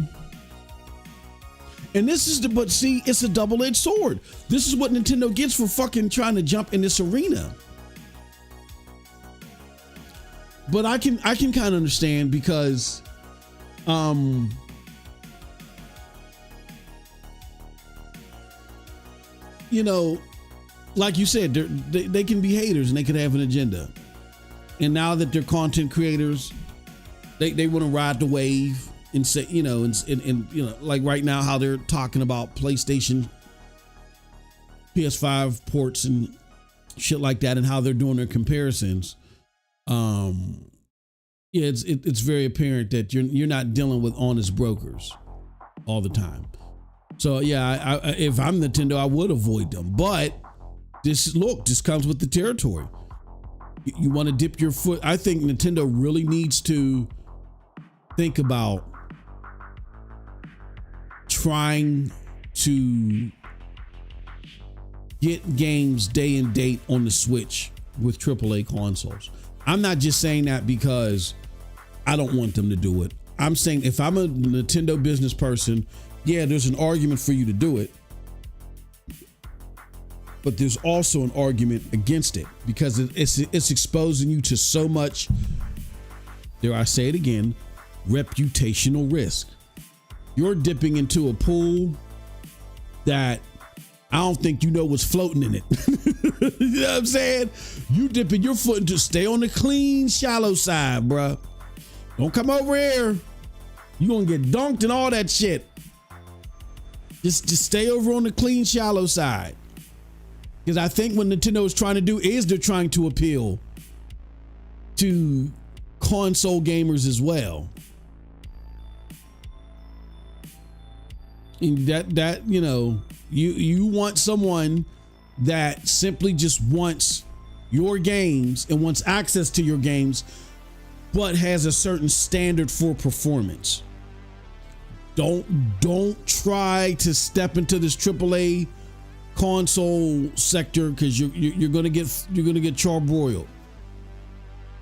and this is but see, it's a double-edged sword. This is what Nintendo gets for fucking trying to jump in this arena. But I can kind of understand, because you know, like you said, they can be haters and they can have an agenda. And now that they're content creators, they want to ride the wave and say, you know, and you know, like right now how they're talking about PlayStation, PS5 ports and shit like that, and how they're doing their comparisons. Yeah, it's very apparent that you're not dealing with honest brokers all the time. So yeah, if I'm Nintendo, I would avoid them. But this comes with the territory. You want to dip your foot. I think Nintendo really needs to think about trying to get games day and date on the Switch with AAA consoles. I'm not just saying that because I don't want them to do it. I'm saying if I'm a Nintendo business person, yeah, there's an argument for you to do it, but there's also an argument against it because it's exposing you to so much, dare I say it again, reputational risk. You're dipping into a pool that I don't think you know what's floating in it. You know what I'm saying? You dipping your foot into, stay on the clean, shallow side, bruh. Don't come over here. You're gonna get dunked and all that shit. Just stay over on the clean, shallow side. Because I think what Nintendo is trying to do is they're trying to appeal to console gamers as well. And that you know, you want someone that simply just wants your games and wants access to your games, but has a certain standard for performance. Don't try to step into this AAA console sector because you're gonna get charbroiled.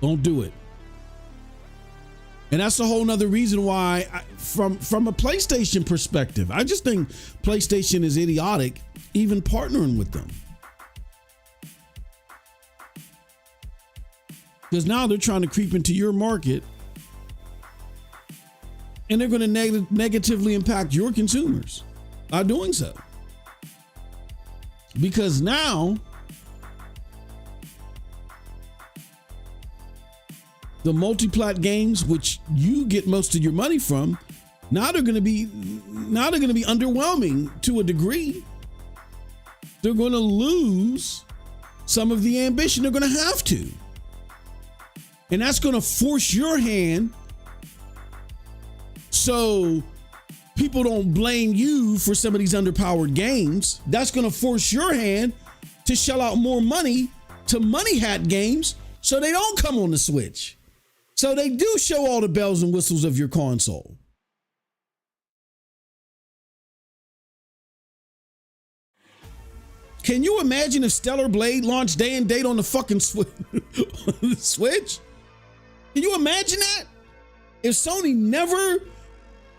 Don't do it. And that's a whole nother reason why, from a PlayStation perspective, I just think PlayStation is idiotic even partnering with them. Because now they're trying to creep into your market and they're going to negatively impact your consumers by doing so. Because now the multi-plat games, which you get most of your money from, now they're going to be underwhelming to a degree. They're going to lose some of the ambition. They're going to have to. And that's going to force your hand so people don't blame you for some of these underpowered games. That's going to force your hand to shell out more money to money hat games so they don't come on the Switch. So they do show all the bells and whistles of your console. Can you imagine if Stellar Blade launched day and date on the fucking Switch? Can you imagine that? If Sony never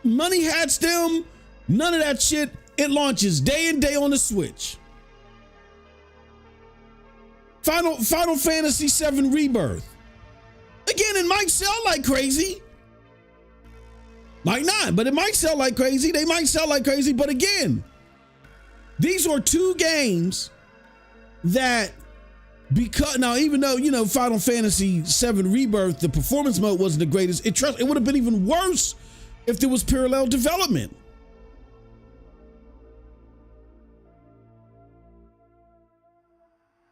money hats them, none of that shit, it launches day and day on the Switch. Final Fantasy VII Rebirth. Again, it might sell like crazy. Might not, but it might sell like crazy. They might sell like crazy, but again, these are two games that, because now, even though, you know, Final Fantasy VII Rebirth, the performance mode wasn't the greatest, it would have been even worse if there was parallel development.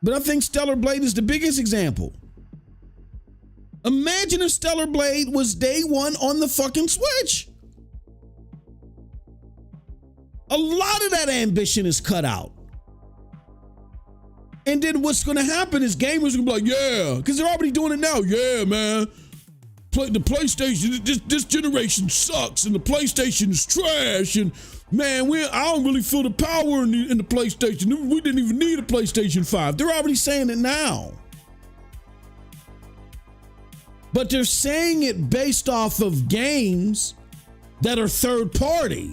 But I think Stellar Blade is the biggest example. Imagine if Stellar Blade was day one on the fucking Switch. A lot of that ambition is cut out. And then what's going to happen is gamers are going to be like, yeah, because they're already doing it now. Yeah, man. The PlayStation, this generation sucks and the PlayStation is trash. And man, I don't really feel the power in the PlayStation. We didn't even need a PlayStation 5. They're already saying it now. But they're saying it based off of games that are third party.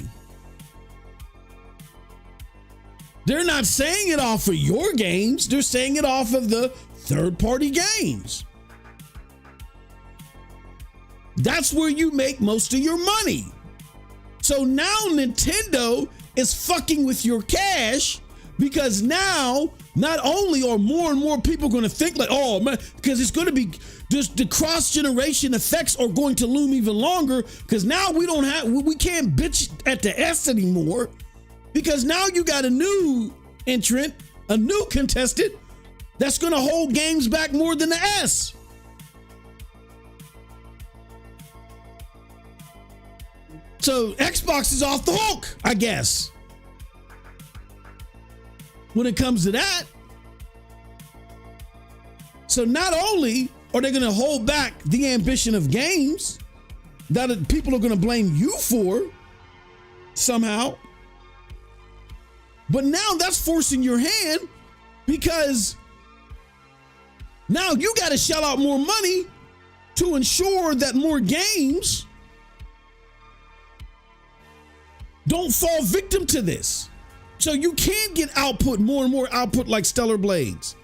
They're not saying it off of your games. They're saying it off of the third party games. That's where you make most of your money. So now Nintendo is fucking with your cash because now not only are more and more people going to think like, oh man, because it's going to be just the cross-generation effects are going to loom even longer because now we can't bitch at the S anymore because now you got a new entrant, a new contestant that's going to hold games back more than the S. So Xbox is off the hook, I guess. when it comes to that. So not only are they going to hold back the ambition of games that people are going to blame you for somehow, but now that's forcing your hand, because now you got to shell out more money to ensure that more games don't fall victim to this. So you can't get output, more and more output like Stellar Blades.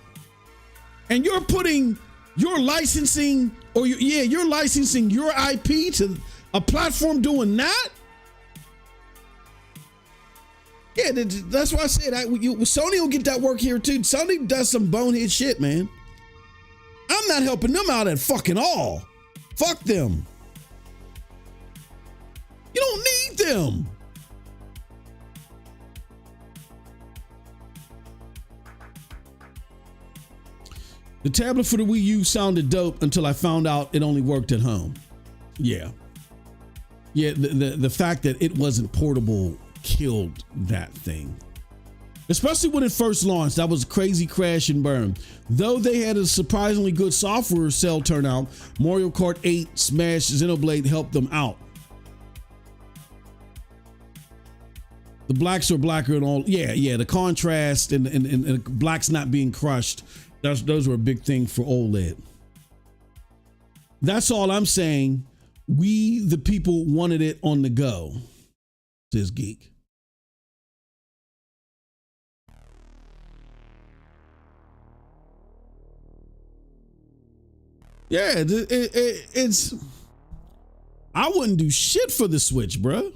And you're putting your licensing, or you're licensing your IP to a platform doing that. Yeah, that's why I said Sony will get that work here too. Sony does some bonehead shit, man. I'm not helping them out at fucking all. Fuck them. You don't need them. The tablet for the Wii U sounded dope until I found out it only worked at home. Yeah. Yeah, the fact that it wasn't portable killed that thing. Especially when it first launched. That was a crazy crash and burn. Though they had a surprisingly good software cell turnout, Mario Kart 8 Smash Xenoblade helped them out. The blacks are blacker and all. Yeah, the contrast and blacks not being crushed. Those were a big thing for OLED. That's all I'm saying. We, the people, wanted it on the go, says Geek. Yeah, it's. I wouldn't do shit for the Switch, bruh.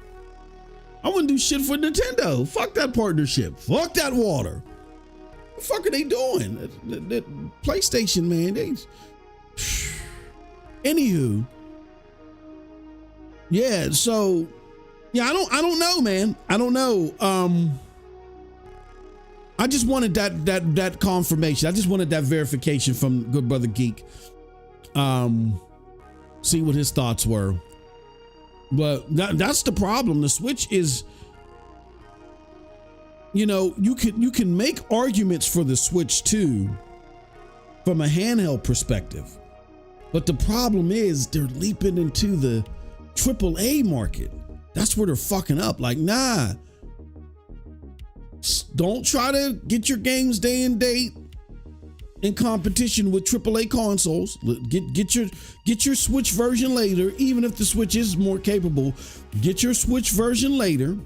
I wouldn't do shit for Nintendo. Fuck that partnership. Fuck that water. What the fuck are they doing? That PlayStation, man. Anywho. Yeah, so yeah, I don't know, man. I don't know. I just wanted that confirmation. I just wanted that verification from good brother Geek. See what his thoughts were. But that's the problem. The Switch is, you know, you can make arguments for the Switch 2 from a handheld perspective. But the problem is they're leaping into the AAA market. That's where they're fucking up. Like, nah, don't try to get your games day and date in competition with AAA consoles. Get your Switch version later, even if the Switch is more capable. Get your Switch version later.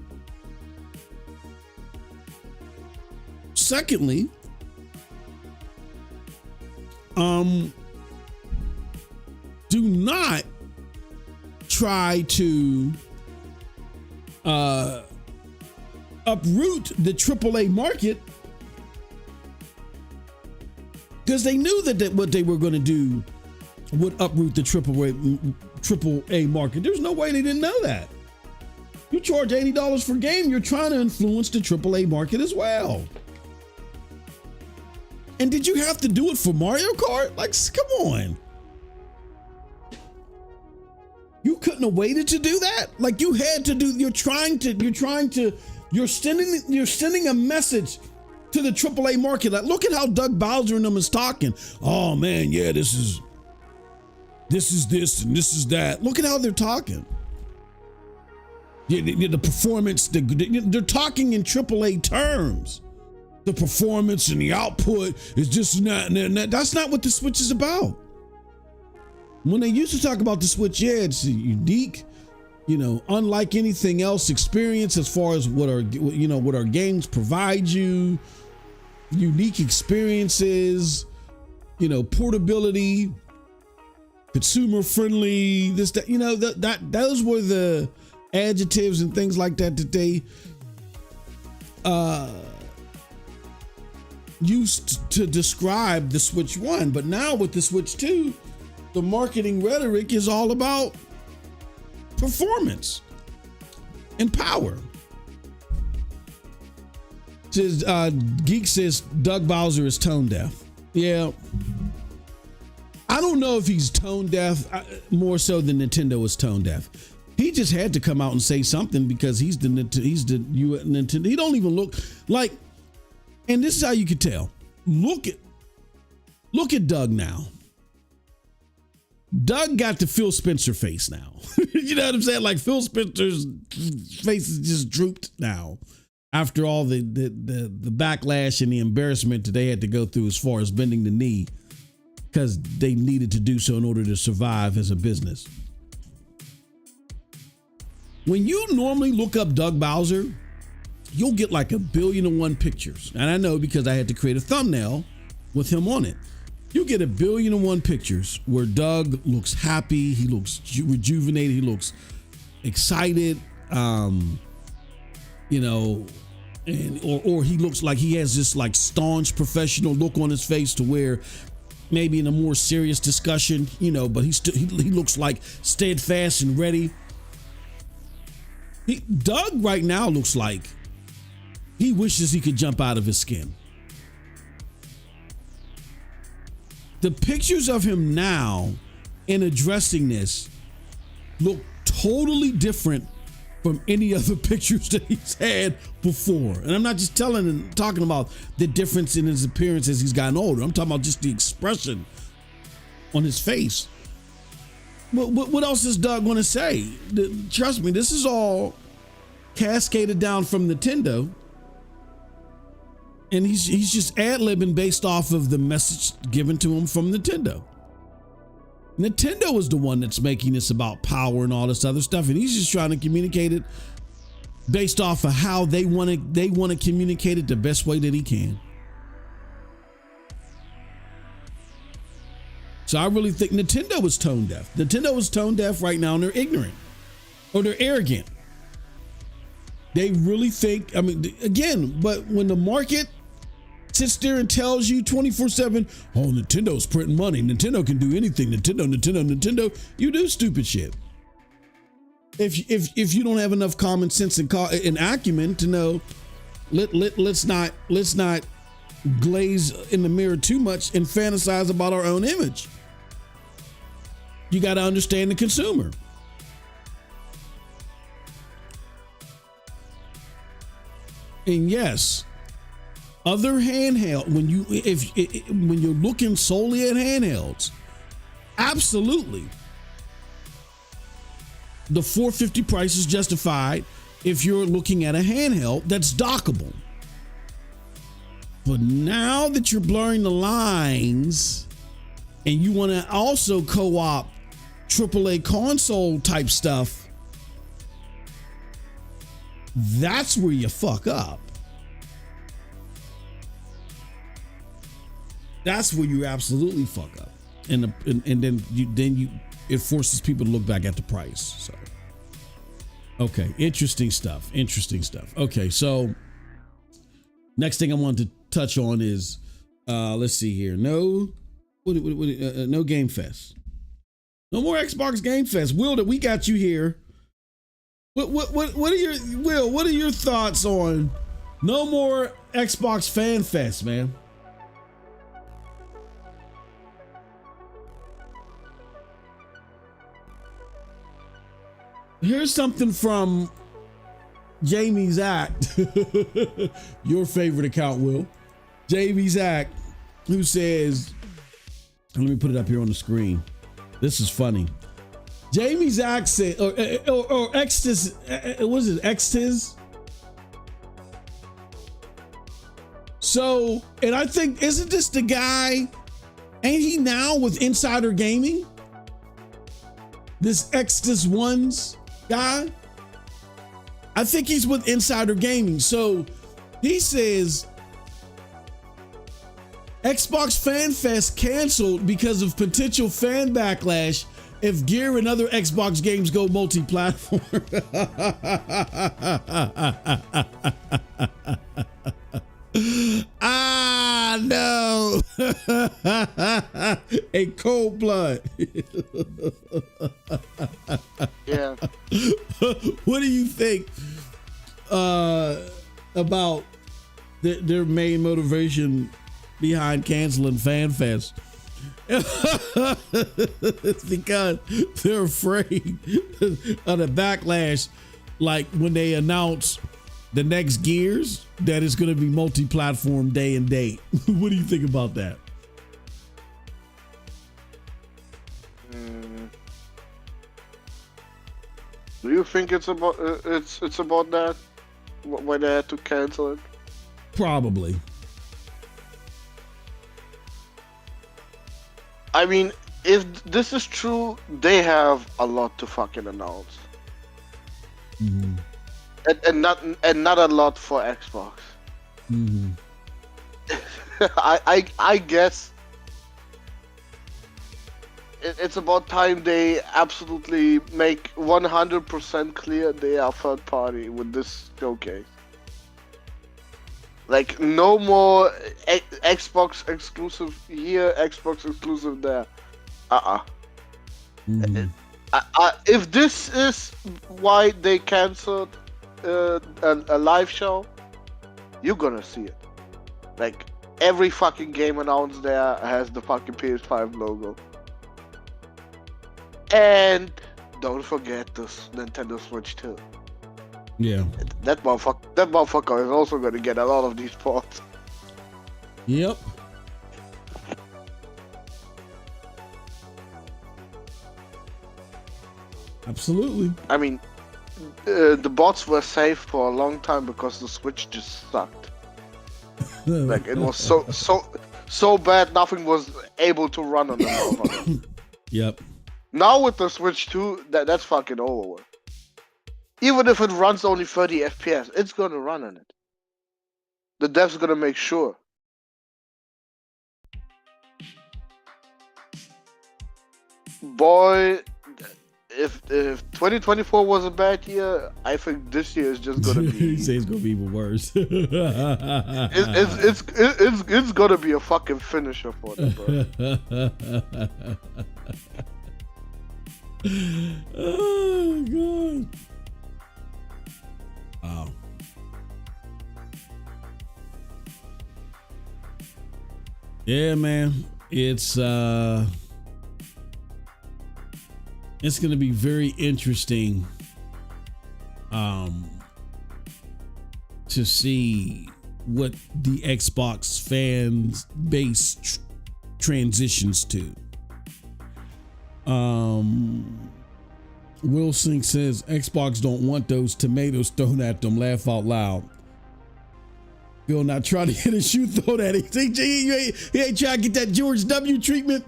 Secondly, do not try to uproot the AAA market, because they knew that what they were going to do would uproot the AAA market. There's no way they didn't know that. You charge $80 for a game, you're trying to influence the AAA market as well. And did you have to do it for Mario Kart? Like, come on. You couldn't have waited to do that? Like, you had to do, you're sending a message to the AAA market. Like, look at how Doug Bowser and them is talking. Oh man, yeah, this is this and this is that. Look at how they're talking. Yeah, the performance, they're talking in AAA terms. The performance and the output is just not, that's not what the Switch is about. When they used to talk about the Switch, yeah, it's a unique, you know, unlike anything else experience as far as what our games provide you, unique experiences, you know, portability, consumer friendly, this, that, you know, those were the adjectives and things like that they used to describe the Switch 1. But now with the Switch 2, the marketing rhetoric is all about performance and power. Says Geek says Doug Bowser is tone deaf. Yeah, I don't know if he's tone deaf more so than Nintendo is tone deaf. He just had to come out and say something because he's the Nintendo. He don't even look like And this is how you could tell. Look at Doug now. Doug got the Phil Spencer face now. You know what I'm saying? Like Phil Spencer's face is just drooped now after all the backlash and the embarrassment that they had to go through as far as bending the knee because they needed to do so in order to survive as a business. When you normally look up Doug Bowser, you'll get like 1,000,000,001 pictures. And I know because I had to create a thumbnail with him on it. You get 1,000,000,001 pictures where Doug looks happy, he looks rejuvenated, he looks excited, you know, and or he looks like he has this like staunch professional look on his face to where maybe in a more serious discussion, you know, but he looks like steadfast and ready. Doug right now looks like he wishes he could jump out of his skin. The pictures of him now in addressing this look totally different from any other pictures that he's had before. And I'm not just talking about the difference in his appearance as he's gotten older. I'm talking about just the expression on his face. What else is Doug going to say? Trust me, this is all cascaded down from Nintendo. And he's just ad-libbing based off of the message given to him from Nintendo. Nintendo is the one that's making this about power and all this other stuff, and he's just trying to communicate it based off of how they want to communicate it the best way that he can. So I really think Nintendo is tone deaf. Nintendo is tone deaf right now, and they're ignorant or they're arrogant. They really think, I mean, again, but when the market sits there and tells you 24/7, oh, Nintendo's printing money, Nintendo can do anything, Nintendo, you do stupid shit. If you don't have enough common sense and acumen to know, let's not glaze in the mirror too much and fantasize about our own image. You got to understand the consumer. And yes, other handheld, when you're looking solely at handhelds, absolutely, the $450 price is justified if you're looking at a handheld that's dockable. But now that you're blurring the lines and you want to also co-op AAA console type stuff, that's where you fuck up. That's where you absolutely fuck up, and then it forces people to look back at the price. So, okay, interesting stuff. Okay, so next thing I wanted to touch on is, let's see here. No Game Fest. No more Xbox Game Fest. Will, that we got you here. What are your thoughts on no more Xbox Fan Fest, man? Here's something from Jamie's Act, your favorite account, Will. Jamie's Act, who says, let me put it up here on the screen. This is funny. Jamie's accent, or Xtiz, what is it, Xtiz? So, and I think, isn't this the guy, ain't he now with Insider Gaming? This Xtiz Ones guy? I think he's with Insider Gaming. So, he says, Xbox Fan Fest canceled because of potential fan backlash if Gear and other Xbox games go multi-platform. Ah, no. A cold blood. Yeah. What do you think about their main motivation behind canceling FanFest? It's because they're afraid of the backlash, like when they announce the next Gears, that is going to be multi-platform day and date. What do you think about that? Do you think it's about it's about that? Why they had to cancel it? Probably. I mean, if this is true, they have a lot to fucking announce. Mm-hmm. And not a lot for Xbox. Mm-hmm. I guess it's about time they absolutely make 100% clear they are third party with this showcase. Like, no more Xbox exclusive here, Xbox exclusive there. Mm-hmm. If this is why they canceled a live show, you're gonna see it. Like, every fucking game announced there has the fucking PS5 logo. And don't forget this Nintendo Switch 2. Yeah. That motherfucker is also gonna get a lot of these ports. Yep. Absolutely. I mean, the bots were safe for a long time because the Switch just sucked. Like, it was so bad, nothing was able to run on the motherfucker. Yep. Now with the Switch 2, that's fucking over with. Even if it runs only 30 FPS, it's gonna run on it. The devs gonna make sure. Boy, if 2024 was a bad year, I think this year is just gonna be. He says it's gonna be even worse. It's gonna be a fucking finisher for them, bro. Oh god. Wow. Yeah, man. It's gonna be very interesting to see what the Xbox fans base transitions to. Will Sink says Xbox don't want those tomatoes thrown at them. Laugh out loud. Bill not trying to get a shoe thrown at him. He ain't trying to get that George W treatment.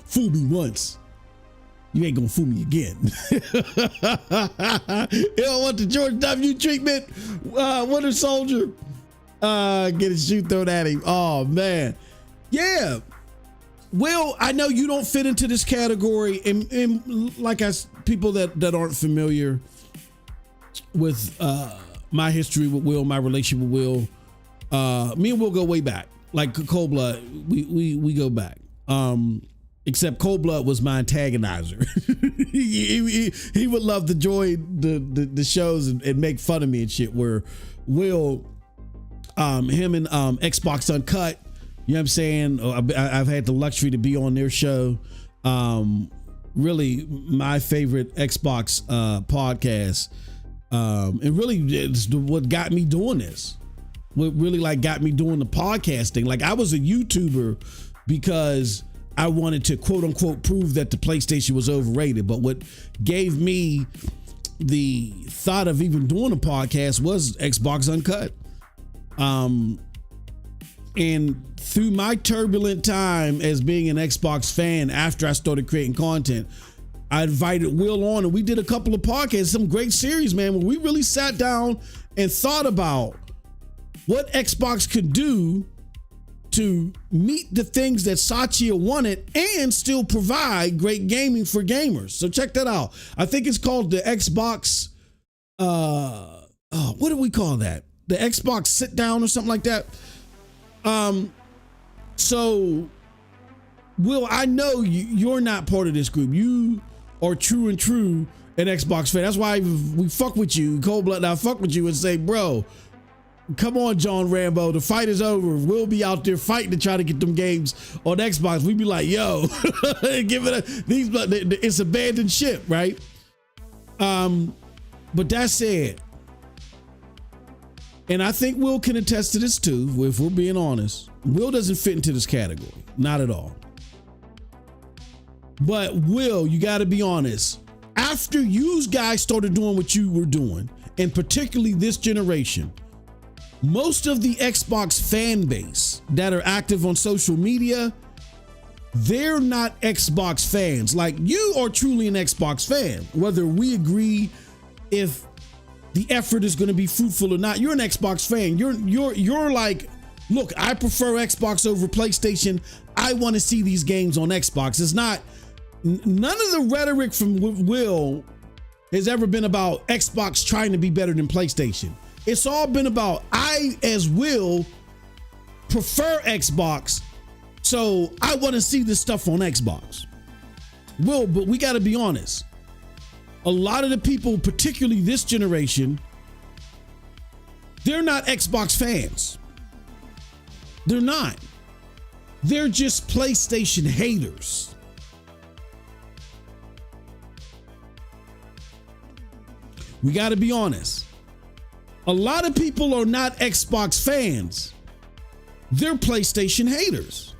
Fool me once. You ain't gonna fool me again. You don't want the George W treatment? Winter Soldier. Get a shoe thrown at him. Oh man. Yeah. Will, I know you don't fit into this category, and like people that aren't familiar with my history with Will, my relationship with Will, me and Will go way back. Like Cold Blood, we go back. Except Cold Blood was my antagonizer. he would love to join the shows and make fun of me and shit. Where Will, him and Xbox Uncut. You know what I'm saying? I've had the luxury to be on their show. Really, my favorite Xbox podcast. And really, it's what got me doing this. What really got me doing the podcasting. Like, I was a YouTuber because I wanted to quote unquote prove that the PlayStation was overrated. But what gave me the thought of even doing a podcast was Xbox Uncut. And through my turbulent time as being an Xbox fan, after I started creating content, I invited Will on and we did a couple of podcasts, some great series, man, where we really sat down and thought about what Xbox could do to meet the things that Satya wanted and still provide great gaming for gamers. So check that out. I think it's called the Xbox, what do we call that? The Xbox sit down or something like that. So Will, I know you're not part of this group. You are true an Xbox fan. That's why we fuck with you. Cold Blood, I fuck with you and say, bro, come on, John Rambo. The fight is over. We'll be out there fighting to try to get them games on Xbox. We be like, yo, give it it's abandoned ship, right? But that said, and I think Will can attest to this too, if we're being honest. Will doesn't fit into this category, not at all. But Will, you got to be honest. After you guys started doing what you were doing, and particularly this generation, most of the Xbox fan base that are active on social media, they're not Xbox fans. Like, you are truly an Xbox fan, whether we agree if the effort is going to be fruitful or not. You're an Xbox fan. You're like, look, I prefer Xbox over PlayStation. I want to see these games on Xbox. It's not, none of the rhetoric from Will has ever been about Xbox trying to be better than PlayStation. It's all been about, I, as Will, prefer Xbox, so I want to see this stuff on Xbox. Will, but we got to be honest. A lot of the people, particularly this generation, they're not Xbox fans. They're not. They're just PlayStation haters. We got to be honest. A lot of people are not Xbox fans. They're PlayStation haters.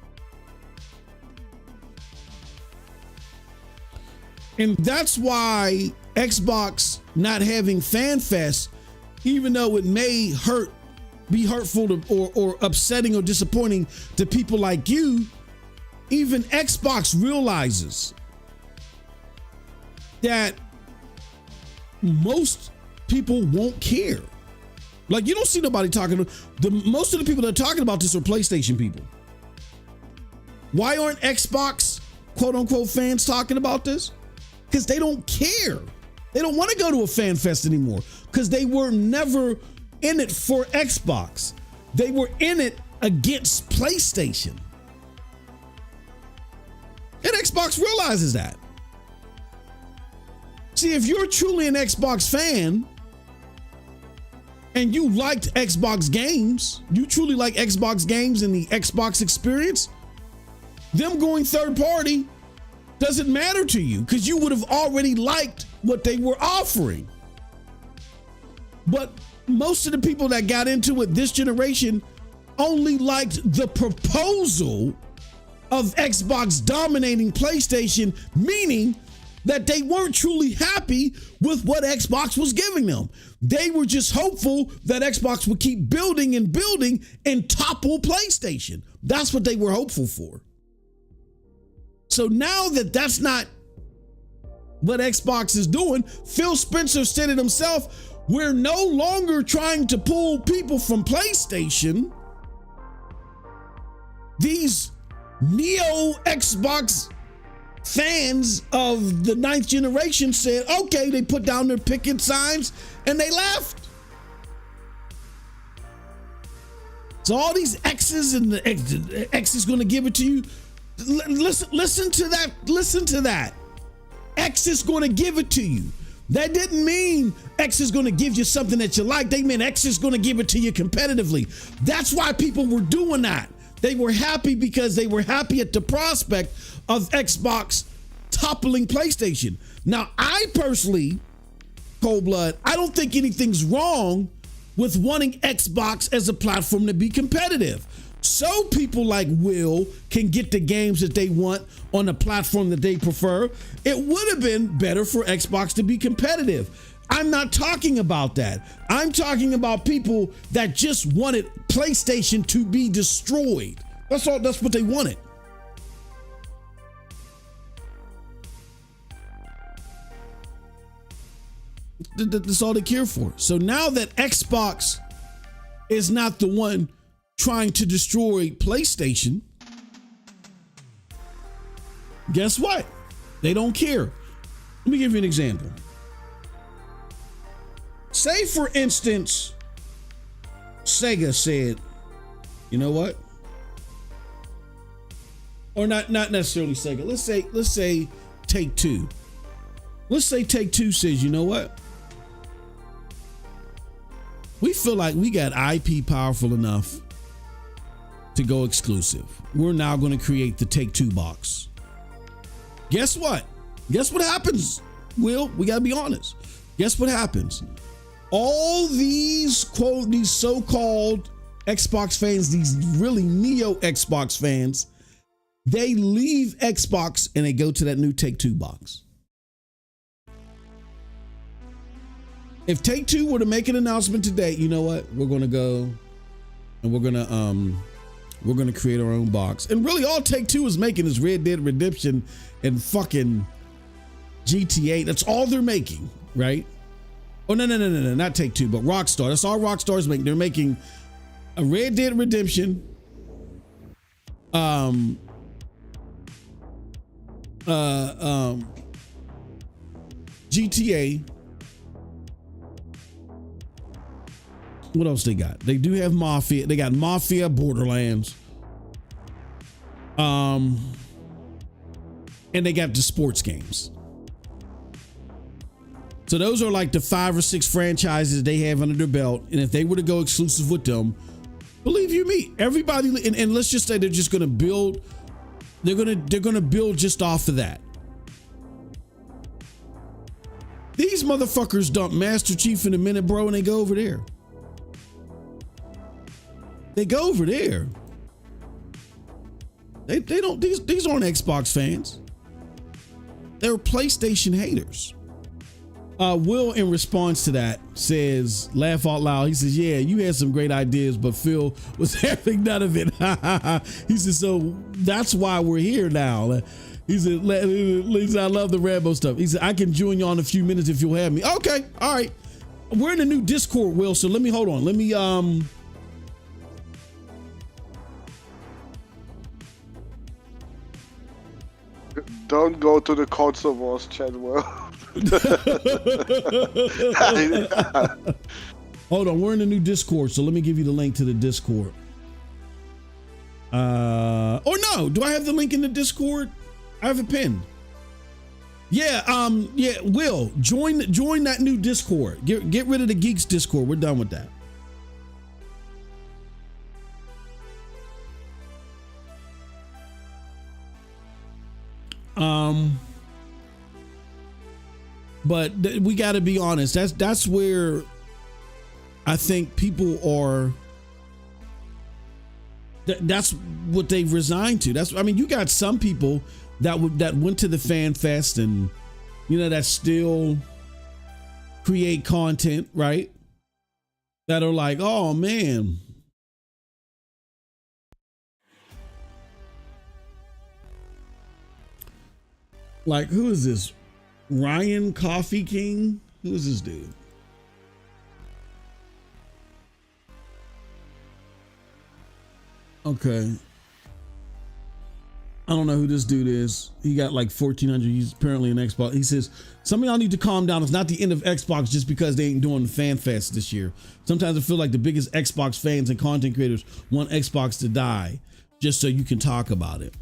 And that's why Xbox not having Fanfest, even though it may be hurtful to, or upsetting or disappointing to people like you, even Xbox realizes that most people won't care. Like, you don't see nobody talking. Most of the people that are talking about this are PlayStation people. Why aren't Xbox quote unquote fans talking about this? Because they don't care. They don't want to go to a fan fest anymore because they were never in it for Xbox. They were in it against PlayStation. And Xbox realizes that. See, if you're truly an Xbox fan and you liked Xbox games, you truly like Xbox games and the Xbox experience, them going third party doesn't matter to you because you would have already liked what they were offering. But most of the people that got into it this generation only liked the proposal of Xbox dominating PlayStation, meaning that they weren't truly happy with what Xbox was giving them. They were just hopeful that Xbox would keep building and topple PlayStation. That's what they were hopeful for. So now that that's not what Xbox is doing, Phil Spencer said it himself, we're no longer trying to pull people from PlayStation. These neo Xbox fans of the 9th generation said, okay, they put down their picket signs and they left. So all these X's and the X is going to give it to you. Listen to that. X is going to give it to you. That didn't mean X is going to give you something that you like. They meant X is going to give it to you competitively. That's why people were doing that. They were happy because they were happy at the prospect of Xbox toppling PlayStation. Now, I personally, Cold Blood, I don't think anything's wrong with wanting Xbox as a platform to be competitive. So people like Will can get the games that they want on the platform that they prefer. It would have been better for Xbox to be competitive. I'm not talking about that. I'm talking about people that just wanted PlayStation to be destroyed. That's all. That's what they wanted. That's all they care for. So now that Xbox is not the one trying to destroy PlayStation, guess what? They don't care. Let me give you an example. Say, for instance, Sega said, you know what? Or not necessarily Sega. Let's say Take-Two. Let's say Take-Two says, you know what? We feel like we got IP powerful enough to go exclusive. We're now going to create the Take-Two box. Guess what? Guess what happens, Will? We got to be honest. Guess what happens? all these these so-called Xbox fans, these really neo Xbox fans, they leave Xbox and they go to that new Take-Two box. If Take-Two were to make an announcement today, you know what? We're going to go and we're going to create our own box. And really all Take-Two is making is Red Dead Redemption and fucking GTA. That's all they're making, right? Oh, no, not Take-Two, but Rockstar. That's all Rockstar's making. They're making a Red Dead Redemption, GTA. What else they got? They do have Mafia. They got Mafia, Borderlands. And they got the sports games. So those are like the 5 or 6 franchises they have under their belt. And if they were to go exclusive with them, believe you me, everybody, and let's just say they're just going to build, they're going to build just off of that. These motherfuckers dump Master Chief in a minute, bro, and they go over there. They go over there. They don't, these aren't Xbox fans. They're PlayStation haters. Will, in response to that, says, laugh out loud. He says, yeah, you had some great ideas, but Phil was having none of it. He says, so that's why we're here now. He said, I love the Rambo stuff. He said, I can join you on in a few minutes if you'll have me. Okay, all right. We're in a new Discord, Will, so let me, hold on. Let me, Don't go to the console wars chat, Will. Hold on, we're in the new Discord, so let me give you the link to the Discord. Or no, do I have the link in the Discord? I have it pinned. Yeah, yeah, Will, join that new Discord. Get rid of the Geeks Discord. We're done with that. But we got to be honest. That's where I think people are. That's what they've resigned to. I mean, you got some people that went to the Fanfest and, you know, that still create content, right? That are like, oh man. Like, who is this? Ryan Coffee King? Who is this dude? Okay. I don't know who this dude is. He got like 1,400. He's apparently an Xbox. He says, some of y'all need to calm down. It's not the end of Xbox just because they ain't doing the Fan Fest this year. Sometimes I feel like the biggest Xbox fans and content creators want Xbox to die just so you can talk about it.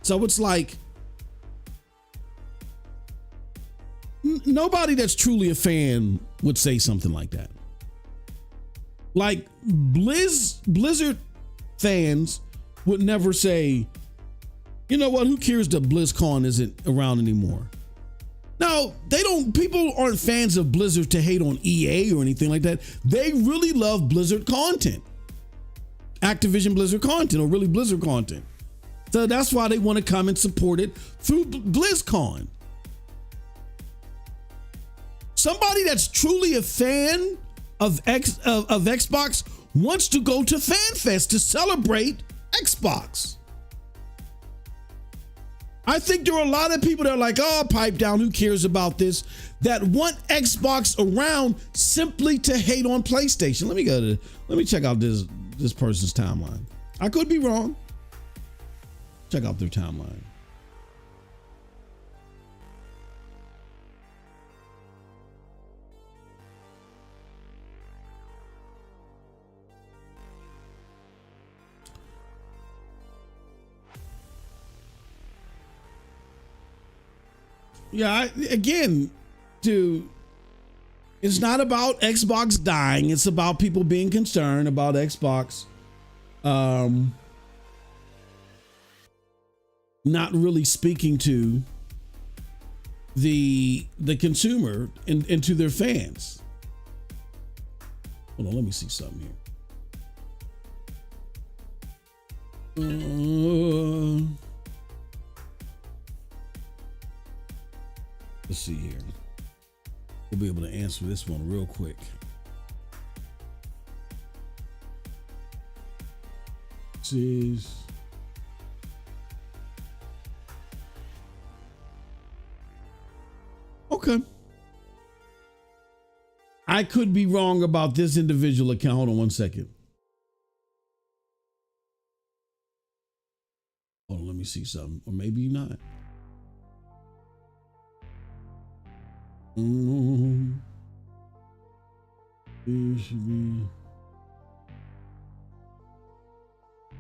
So it's like, nobody that's truly a fan would say something like that. Like Blizzard fans would never say, you know what, who cares that BlizzCon isn't around anymore? Now, people aren't fans of Blizzard to hate on EA or anything like that. They really love Blizzard content. Activision Blizzard content, or really Blizzard content. So that's why they want to come and support it through BlizzCon. Somebody that's truly a fan of Xbox wants to go to FanFest to celebrate Xbox. I think there are a lot of people that are like, oh, pipe down, who cares about this? That want Xbox around simply to hate on PlayStation. Let me check out this person's timeline. I could be wrong. Check out their timeline. Yeah, again, dude, it's not about Xbox dying. It's about people being concerned about Xbox not really speaking to the consumer and to their fans. Hold on, let me see something here. Let's see here. We'll be able to answer this one real quick. Okay. I could be wrong about this individual account. Hold on one second. Hold on, let me see something. Or maybe not.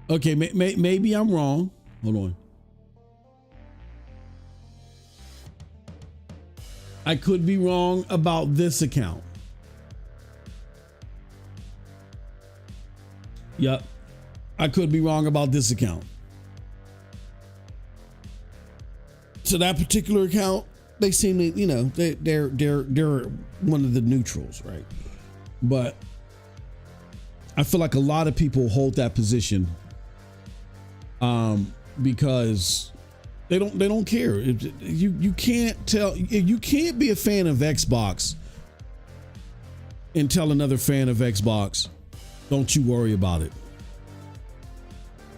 Okay, maybe I'm wrong. Hold on. I could be wrong about this account. Yep. I could be wrong about this account. So that particular account, they seem to, you know, they're one of the neutrals, right? But I feel like a lot of people hold that position because they don't care. You can't tell, you can't be a fan of Xbox and tell another fan of Xbox, don't you worry about it.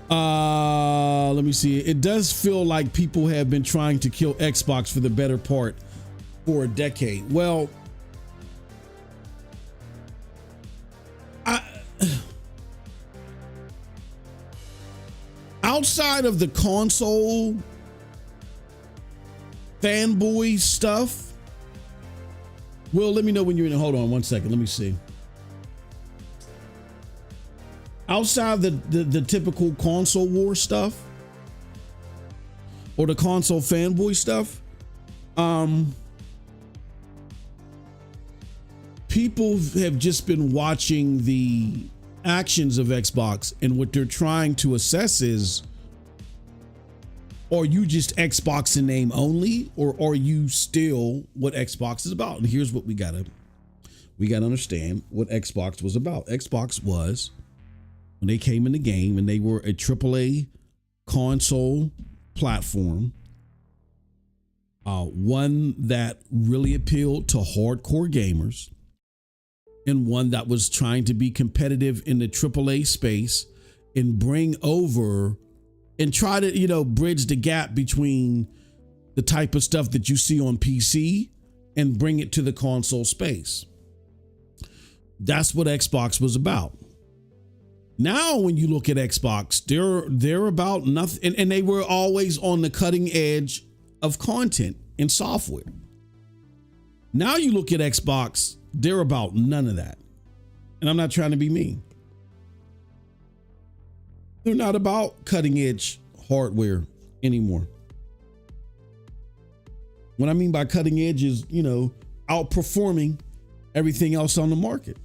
Let me see. It does feel like people have been trying to kill Xbox for the better part for a decade. Well, outside of the console fanboy stuff, Will, let me know when you're in. Hold on one second. Let me see. Outside the typical console war stuff or the console fanboy stuff, people have just been watching the actions of Xbox, and what they're trying to assess is, are you just Xbox in name only, or are you still what Xbox is about? And here's what we gotta understand what Xbox was about. Xbox was, when they came in the game and they were a AAA console platform, one that really appealed to hardcore gamers, and one that was trying to be competitive in the AAA space and bring over and try to, you know, bridge the gap between the type of stuff that you see on PC and bring it to the console space. That's what Xbox was about. Now, when you look at Xbox, they're about nothing, and they were always on the cutting edge of content and software. Now you look at Xbox, they're about none of that. And I'm not trying to be mean. They're not about cutting edge hardware anymore. What I mean by cutting edge is, you know, outperforming everything else on the market.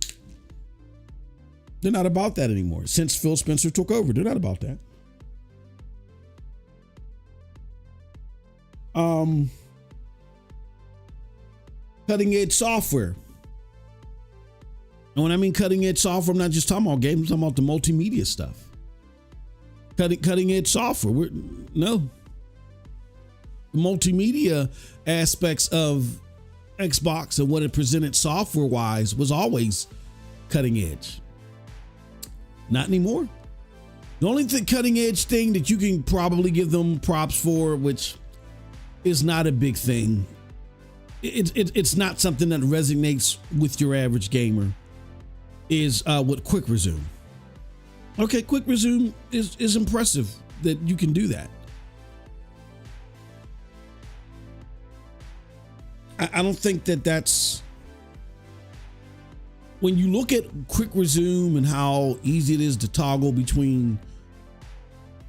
They're not about that anymore. Since Phil Spencer took over, they're not about that. Cutting edge software. And when I mean cutting edge software, I'm not just talking about games, I'm talking about the multimedia stuff. Cutting edge software. No. The multimedia aspects of Xbox and what it presented software wise was always cutting edge. Not anymore. The only cutting edge thing that you can probably give them props for, which is not a big thing, it's not something that resonates with your average gamer, is with quick resume. Okay, quick resume is impressive that you can do that. I don't think that's, when you look at quick resume and how easy it is to toggle between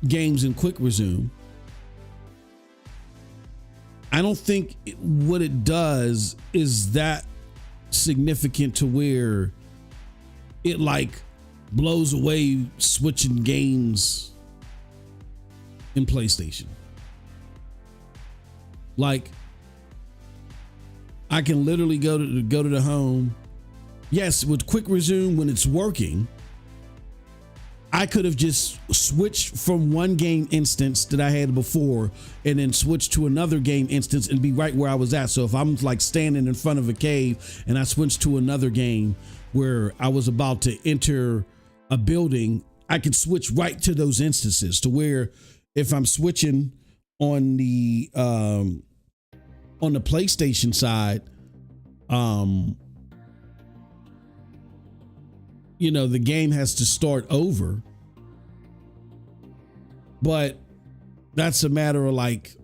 games and quick resume, I don't think what it does is that significant to where it like blows away switching games in PlayStation. Like, I can literally go to the home yes, with quick resume when it's working, I could have just switched from one game instance that I had before and then switched to another game instance and be right where I was at. So if I'm like standing in front of a cave and I switched to another game where I was about to enter a building, I could switch right to those instances, to where if I'm switching on the PlayStation side, you know, the game has to start over, but that's a matter of like,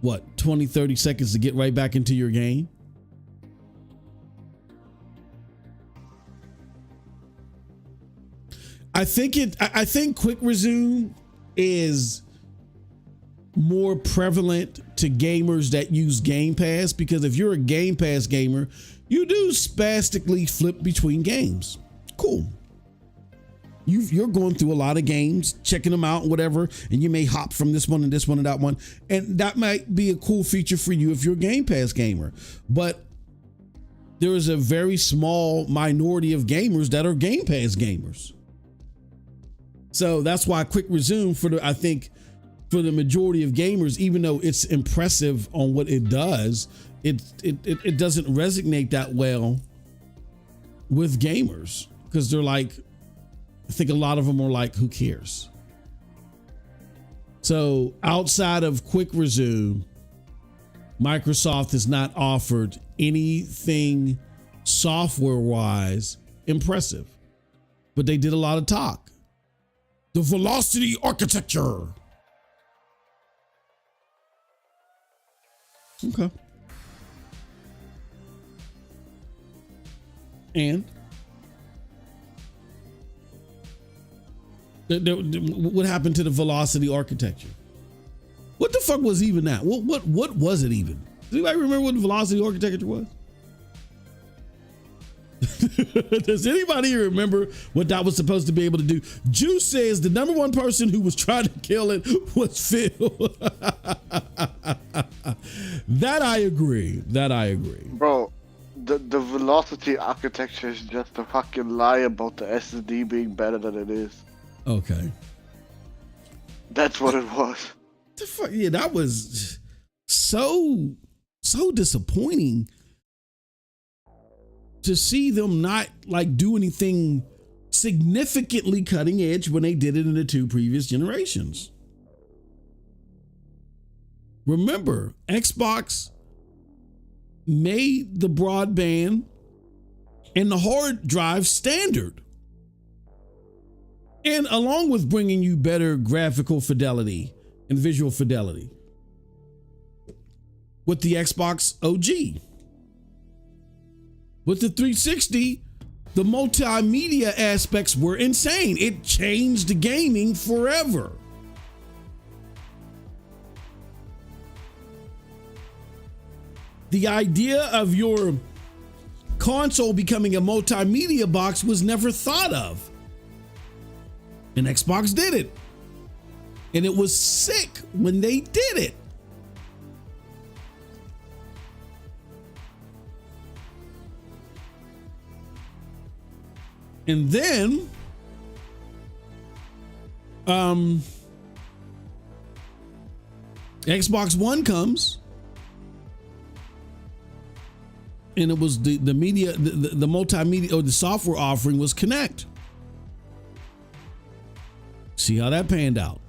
what, 20, 30 seconds to get right back into your game. I think quick resume is more prevalent to gamers that use Game Pass, because if you're a Game Pass gamer, you do spastically flip between games. Cool. You're going through a lot of games, checking them out, whatever, and you may hop from this one and this one and that one, and that might be a cool feature for you if you're a Game Pass gamer. But there is a very small minority of gamers that are Game Pass gamers. So that's why quick resume I think for the majority of gamers, even though it's impressive on what it does, it doesn't resonate that well with gamers, because they're like, I think a lot of them are like, who cares? So outside of quick resume, Microsoft has not offered anything software wise impressive, but they did a lot of talk. The velocity architecture. Okay. And what happened to the velocity architecture? What the fuck was even that? What was it even? Does anybody remember what the velocity architecture was? Does anybody remember what that was supposed to be able to do? Juice says the number one person who was trying to kill it was Phil. That I agree. Bro, the velocity architecture is just a fucking lie about the SSD being better than it is. Okay. That's what it was. The fuck? Yeah, that was so disappointing to see them not like do anything significantly cutting edge when they did it in the two previous generations. Remember, Xbox made the broadband and the hard drive standard. And along with bringing you better graphical fidelity and visual fidelity with the Xbox OG. With the 360, the multimedia aspects were insane. It changed gaming forever. The idea of your console becoming a multimedia box was never thought of. And Xbox did it. And it was sick when they did it. And then Xbox One comes, and it was the media, the multimedia, or the software offering was Kinect. See how that panned out.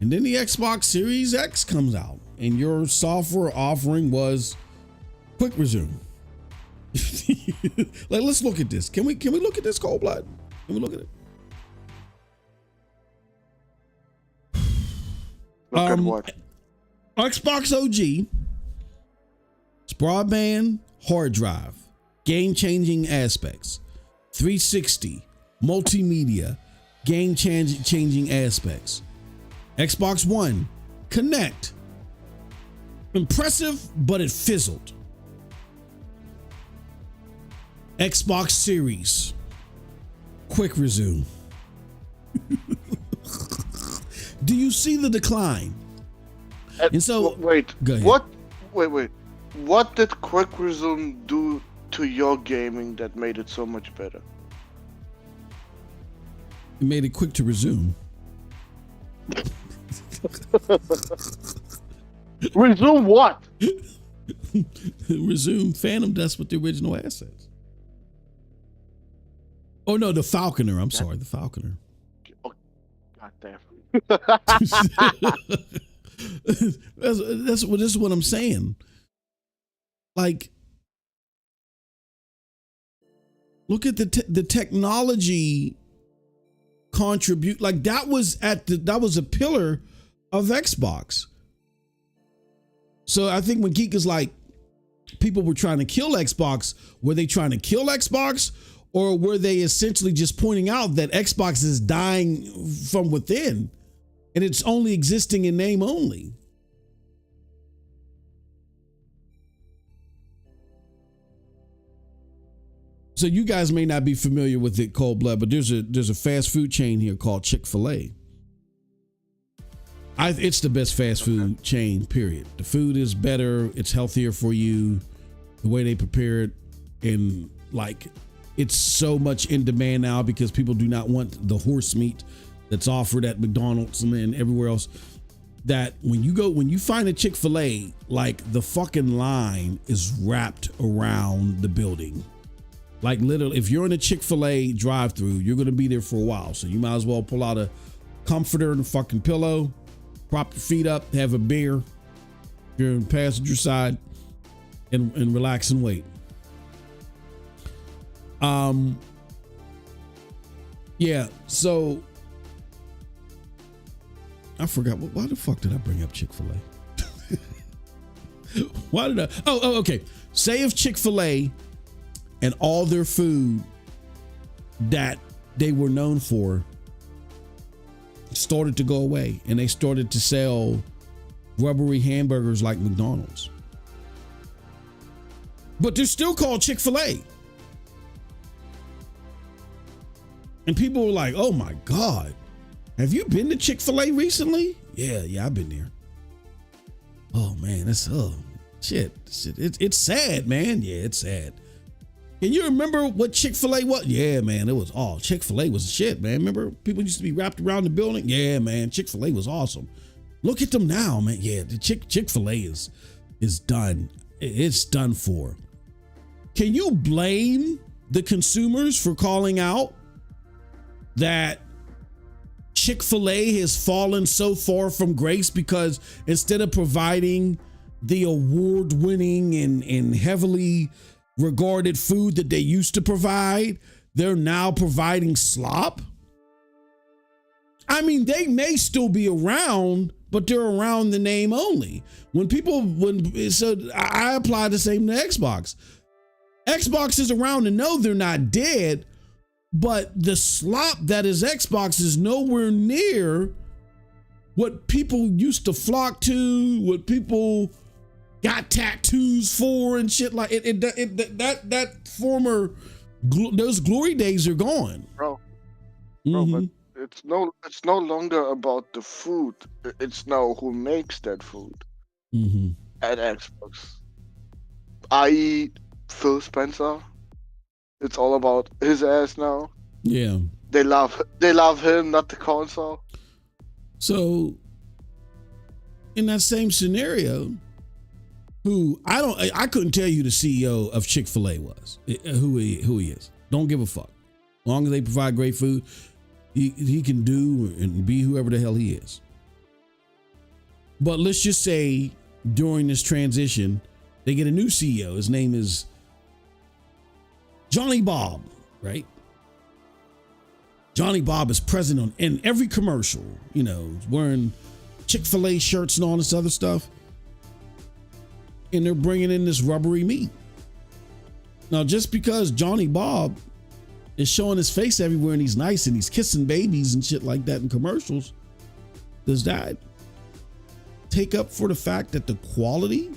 And then the Xbox Series X comes out, and your software offering was Quick Resume. Like, let's look at this. Can we look at this, Cold Blood? Can we look at it? Look at what? Xbox OG, it's broadband, hard drive, game-changing aspects, 360, multimedia, game-changing aspects. Xbox One, Kinect, impressive, but it fizzled. Xbox Series, Quick Resume. Do you see the decline? And so, wait, go ahead. What did Quick Resume do to your gaming that made it so much better? It made it quick to resume. Resume what? Resume Phantom Dust with the original assets. Oh no, the Falconer. I'm sorry, the Falconer. Oh, God damn. This is what I'm saying. Like, look at the technology contribute. Like that was a pillar of Xbox. So I think when Geek is like, people were trying to kill Xbox, were they trying to kill Xbox, or were they essentially just pointing out that Xbox is dying from within and it's only existing in name only? So you guys may not be familiar with it, Cold Blood, but there's a fast food chain here called Chick-fil-A. It's the best fast food chain, period. The food is better. It's healthier for you. The way they prepare it, and like, it's so much in demand now because people do not want the horse meat that's offered at McDonald's and everywhere else. That when you find a Chick-fil-A, like the fucking line is wrapped around the building. Like literally, if you're in a Chick-fil-A drive-through, you're going to be there for a while. So you might as well pull out a comforter and a fucking pillow, prop your feet up, have a beer. You're on the passenger side and relax and wait. Yeah, so I forgot. Why the fuck did I bring up Chick-fil-A? Why did I? Oh, okay. Say if Chick-fil-A and all their food that they were known for started to go away and they started to sell rubbery hamburgers like McDonald's. But they're still called Chick-fil-A. And people were like, oh my God, have you been to Chick-fil-A recently? Yeah, I've been there. Oh man, that's, shit. It's sad, man. Yeah, it's sad. Can you remember what Chick-fil-A was? Yeah, man, it was all Chick-fil-A was shit, man. Remember people used to be wrapped around the building? Yeah, man, Chick-fil-A was awesome. Look at them now, man. Yeah, the Chick-fil-A is done. It's done for. Can you blame the consumers for calling out that Chick-fil-A has fallen so far from grace because instead of providing the award-winning and heavily regarded food that they used to provide, they're now providing slop? I mean, they may still be around, but they're around the name only. So I apply the same to Xbox. Xbox is around and no, they're not dead, but the slop that is Xbox is nowhere near what people used to flock to, what people got tattoos for and shit like it. That former, those glory days are gone, bro. Mm-hmm. But it's no longer about the food. It's now who makes that food at Xbox. I.e. Phil Spencer. It's all about his ass now. Yeah. They love him, not the console. So in that same scenario, I couldn't tell you the CEO of Chick-fil-A was, who he is. Don't give a fuck. As long as they provide great food, he can do and be whoever the hell he is. But let's just say during this transition, they get a new CEO. His name is Johnny Bob, right? Johnny Bob is present in every commercial, wearing Chick-fil-A shirts and all this other stuff. And they're bringing in this rubbery meat. Now, just because Johnny Bob is showing his face everywhere and he's nice and he's kissing babies and shit like that in commercials, does that take up for the fact that the quality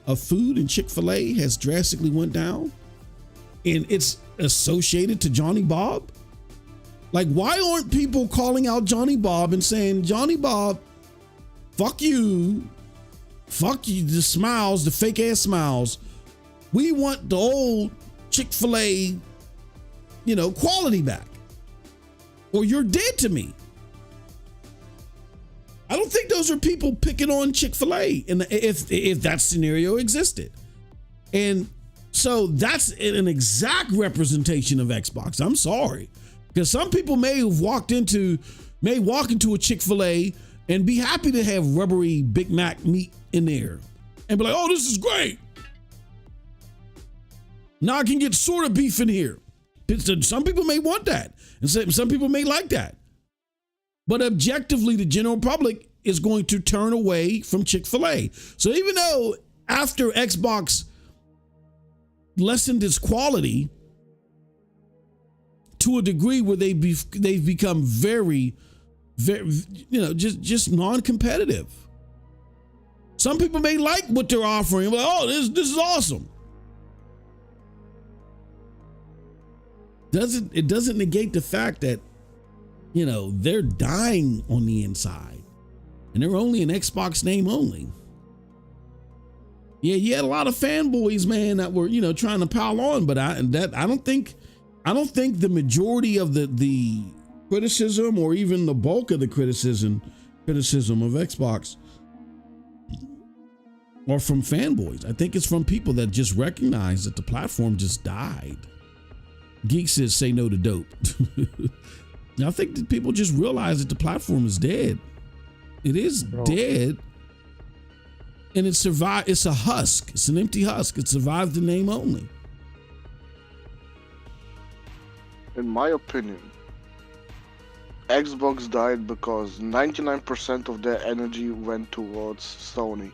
of food in Chick-fil-A has drastically went down and it's associated to Johnny Bob? Like, why aren't people calling out Johnny Bob and saying, Johnny Bob, fuck you, the smiles, the fake ass smiles. We want the old Chick-fil-A, quality back, or you're dead to me. I don't think those are people picking on Chick-fil-A, and if that scenario existed. And so that's an exact representation of Xbox. I'm sorry, because some people may walk into a Chick-fil-A and be happy to have rubbery Big Mac meat in there and be like, oh, this is great. Now I can get sort of beef in here. Some people may want that, and some people may like that. But objectively, the general public is going to turn away from Chick-fil-A. So even though after Xbox lessened its quality to a degree where they've become very, very, just non-competitive. Some people may like what they're offering. Like, oh, this is awesome. It doesn't negate the fact that, they're dying on the inside, and they're only an Xbox name only. Yeah, you had a lot of fanboys, man, that were, trying to pile on, but I don't think the majority of the criticism, or even the bulk of the criticism of Xbox, are from fanboys. I think it's from people that just recognize that the platform just died. Geek says, say no to dope. I think that people just realize that the platform is dead. It is dead. And it survived. It's a husk. It's an empty husk. It survived the name only. In my opinion, Xbox died because 99% of their energy went towards Sony,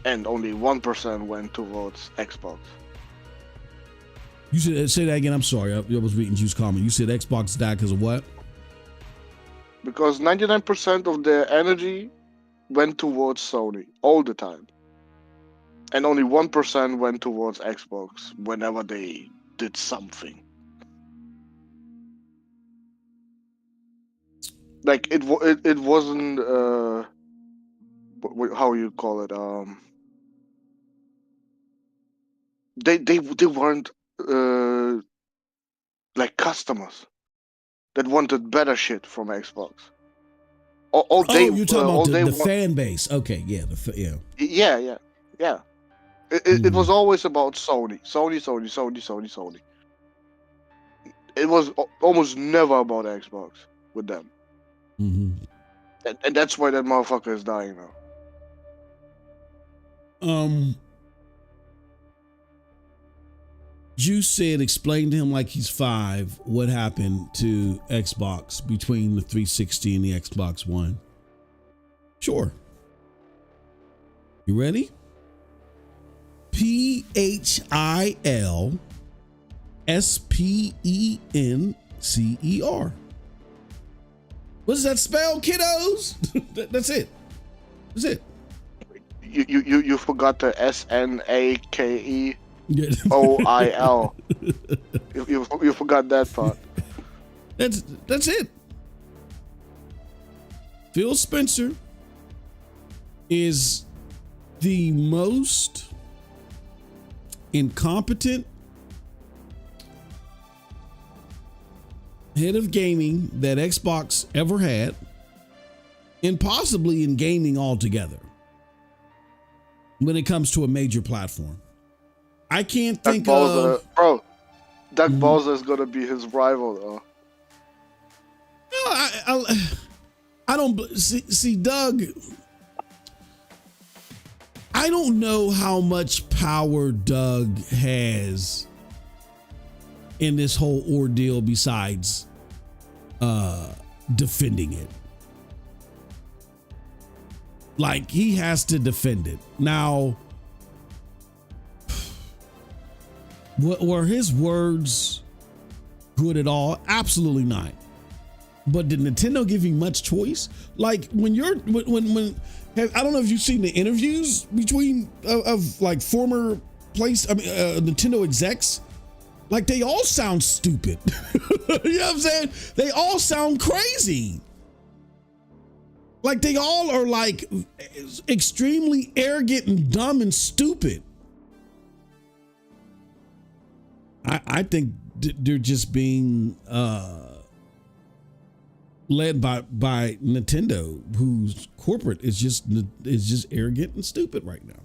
and only 1% went towards Xbox. You said, say that again. I'm sorry. I was reading Juice comment. You said Xbox died because of what? Because 99% of their energy went towards Sony all the time. And only 1% went towards Xbox whenever they did something. Like it wasn't how you call it, they weren't like customers that wanted better shit from Xbox. All day, you're talking about the want... fan base. Okay, yeah, yeah. It was always about Sony. It was almost never about Xbox with them. Mm-hmm. And that's why that motherfucker is dying now. Juice said, explain to him like he's 5 what happened to Xbox between the 360 and the Xbox One. Sure. You ready? PHILSPENCER. What does that spell, kiddos? That's it. That's it. You forgot the SNAKE. OIL. You forgot that part. That's it. Phil Spencer is the most incompetent head of gaming that Xbox ever had, and possibly in gaming altogether when it comes to a major platform. I can't think of... Bro, Doug Bowser is going to be his rival, though. No, I don't... See, Doug... I don't know how much power Doug has in this whole ordeal besides defending it. Like, he has to defend it. Now... Were his words good at all? Absolutely not. But did Nintendo give you much choice? Like when I don't know if you've seen the interviews between of like former Nintendo execs. Like they all sound stupid. You know what I'm saying? They all sound crazy. Like they all are like extremely arrogant and dumb and stupid. I think they're just being led by Nintendo, whose corporate is just arrogant and stupid right now.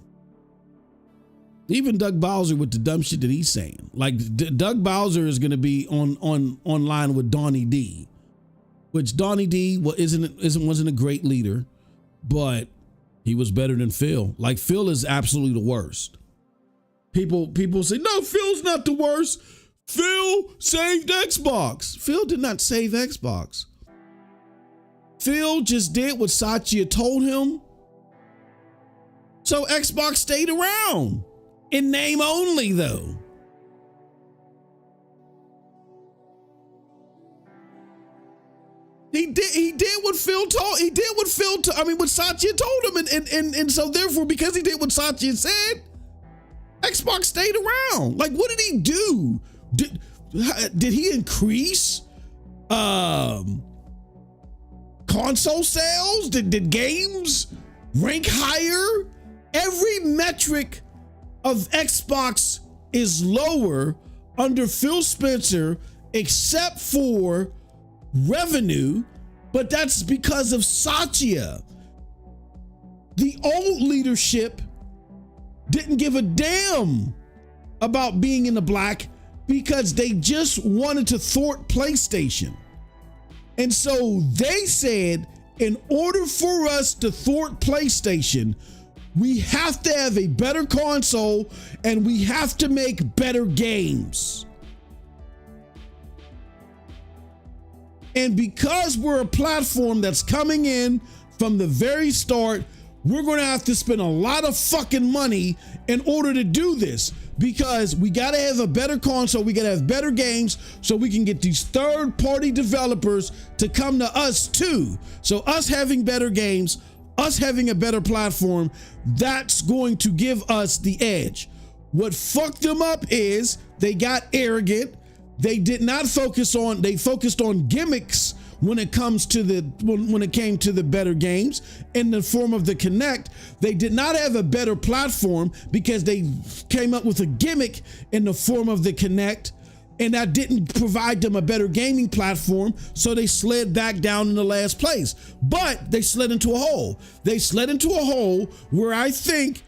Even Doug Bowser with the dumb shit that he's saying. Like Doug Bowser is going to be online with Donnie D, which Donnie D wasn't a great leader, but he was better than Phil. Like Phil is absolutely the worst. People say, no, Phil's not the worst. Phil saved Xbox. Phil did not save Xbox. Phil just did what Satya told him. So Xbox stayed around. In name only, though. He did what Phil told. He did what what Satya told him, and so therefore, because he did what Satya said, Xbox stayed around. Like, what did he do? Did he increase console sales? Did games rank higher? Every metric of Xbox is lower under Phil Spencer, except for revenue, but that's because of Satya. The old leadership didn't give a damn about being in the black because they just wanted to thwart PlayStation. And so they said, in order for us to thwart PlayStation, we have to have a better console and we have to make better games. And because we're a platform that's coming in from the very start, we're going to have to spend a lot of fucking money in order to do this, because we got to have a better console. We got to have better games so we can get these third-party developers to come to us too. So us having better games, us having a better platform, that's going to give us the edge. What fucked them up is they got arrogant. They did not focus on, they focused on gimmicks when it came to the better games in the form of the Kinect. They did not have a better platform because they came up with a gimmick in the form of the Kinect, and that didn't provide them a better gaming platform, so they slid back down in the last place. But they slid into a hole. They slid into a hole where I think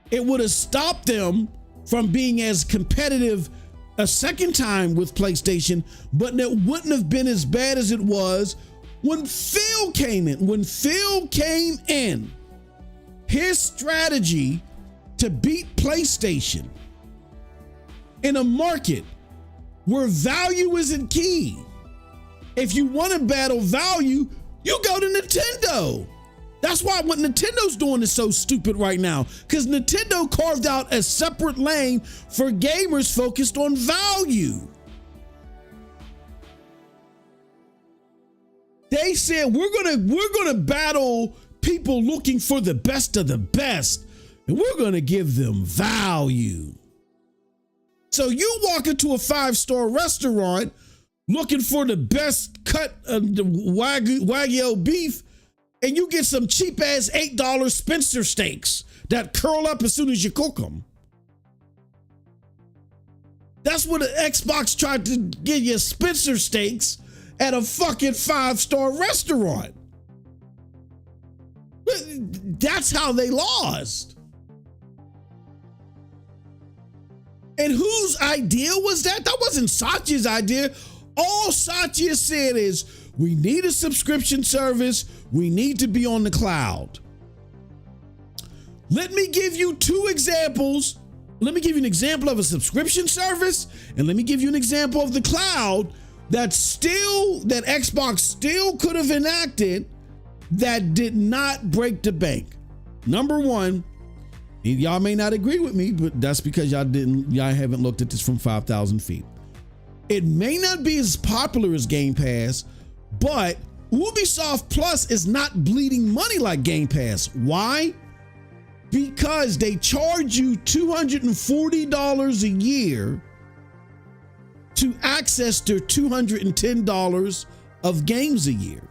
it would have stopped them from being as competitive a second time with PlayStation, but it wouldn't have been as bad as it was when Phil came in. When Phil came in, his strategy to beat PlayStation in a market where value isn't key. If you want to battle value, you go to Nintendo. That's why what Nintendo's doing is so stupid right now, because Nintendo carved out a separate lane for gamers focused on value. They said we're gonna battle people looking for the best of the best, and we're gonna give them value. So you walk into a 5-star restaurant looking for the best cut of the Wagyu beef, and you get some cheap ass $8 Spencer steaks that curl up as soon as you cook them. That's what an Xbox tried to give you, Spencer steaks at a fucking 5-star restaurant. That's how they lost. And whose idea was that? That wasn't Satya's idea. All Satya said is, we need a subscription service. We need to be on the cloud. Let me give you two examples. Let me give you an example of a subscription service, and let me give you an example of the cloud that Xbox still could have enacted that did not break the bank. Number one, y'all may not agree with me, but that's because y'all haven't looked at this from 5,000 feet. It may not be as popular as Game Pass, but Ubisoft Plus is not bleeding money like Game Pass. Why? Because they charge you $240 a year to access their $210 of games a year.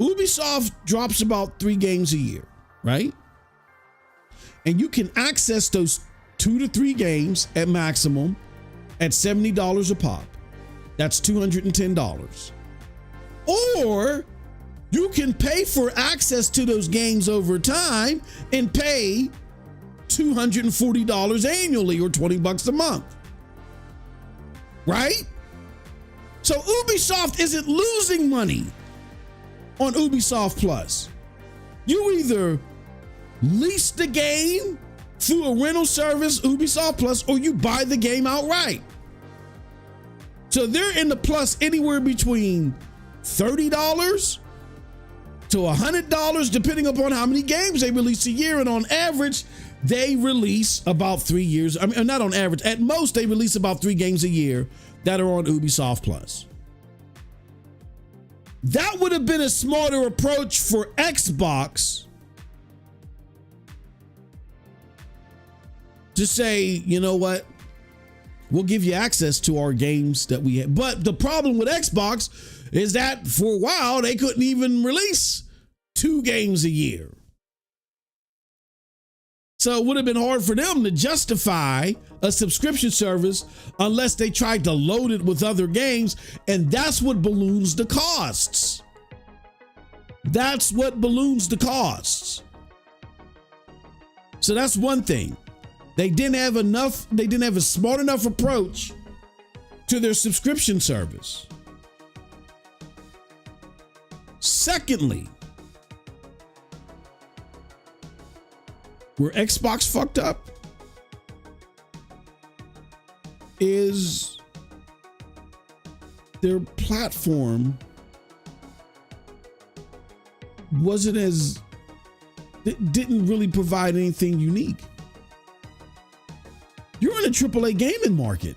Ubisoft drops about 3 games a year, right? And you can access those 2 to 3 games at maximum at $70 a pop. That's $210. Or you can pay for access to those games over time and pay $240 annually or $20 a month. Right? So Ubisoft isn't losing money on Ubisoft Plus. You either lease the game through a rental service, Ubisoft Plus, or you buy the game outright. So they're in the plus anywhere between $30 to $100, depending upon how many games they release a year. And on average, they release about 3 years. I mean, not on average. At most, they release about 3 games a year that are on Ubisoft Plus. That would have been a smarter approach for Xbox to say, you know what? We'll give you access to our games that we have. But the problem with Xbox is that for a while, they couldn't even release 2 games a year. So it would have been hard for them to justify a subscription service unless they tried to load it with other games. And that's what balloons the costs. That's what balloons the costs. So that's one thing. They didn't have a smart enough approach to their subscription service. Secondly, where Xbox fucked up is their platform didn't really provide anything unique. You're in a AAA gaming market.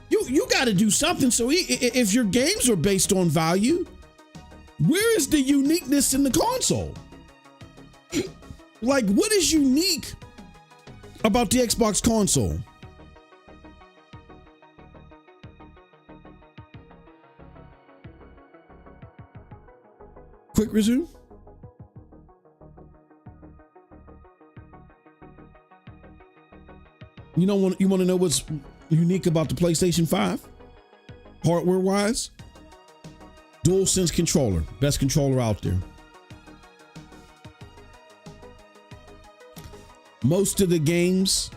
You got to do something. So if your games are based on value, where is the uniqueness in the console? Like, what is unique about the Xbox console? Quick resume. You want to know what's unique about the PlayStation 5? Hardware wise? DualSense controller. Best controller out there. Most of the games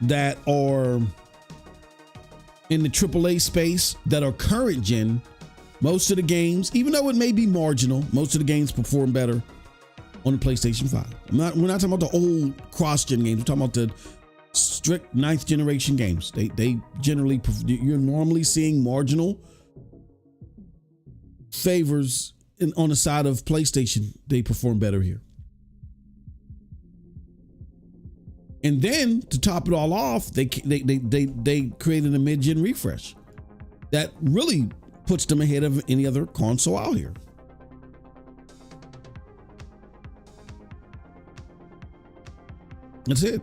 that are in the AAA space that are current gen, most of the games, even though it may be marginal, most of the games perform better on the PlayStation 5. We're not talking about the old cross-gen games. We're talking about the strict 9th generation games. They generally, you're normally seeing marginal favors on the side of PlayStation. They perform better here. And then to top it all off, they created a mid-gen refresh that really puts them ahead of any other console out here. That's it.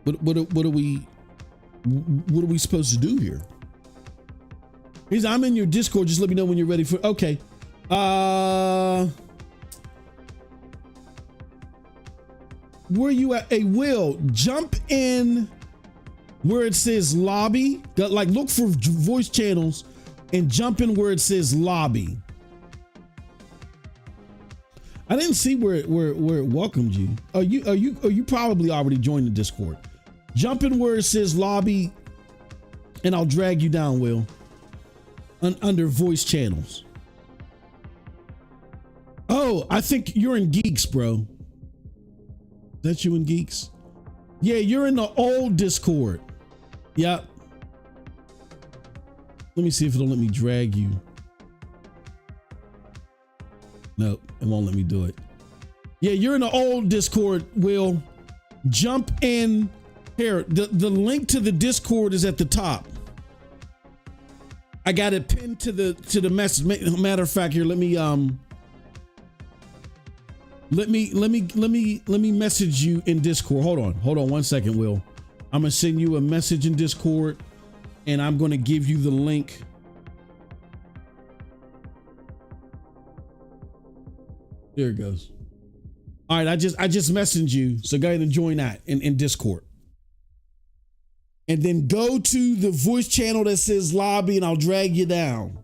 What are we supposed to do here? I'm in your Discord. Just let me know when you're ready for. Okay. Where you at? Hey, Will, jump in where it says lobby. Like, look for voice channels and jump in where it says lobby. I didn't see where it welcomed you. You probably already joined the Discord. Jump in where it says lobby, and I'll drag you down, Will. Under voice channels. Oh, I think you're in Geeks, bro. That you in Geeks? Yeah, you're in the old Discord. Yep. Let me see if it'll let me drag you. No, it won't let me do it. Yeah, you're in the old Discord, Will. Jump in here. The link to the Discord is at the top. I got it pinned to the message. Matter of fact, here, let me message you in Discord. Hold on 1 second, Will. I'm gonna send you a message in Discord, and I'm gonna give you the link. There it goes. All right, I just messaged you, so go ahead and join that in Discord. And then go to the voice channel that says lobby and I'll drag you down.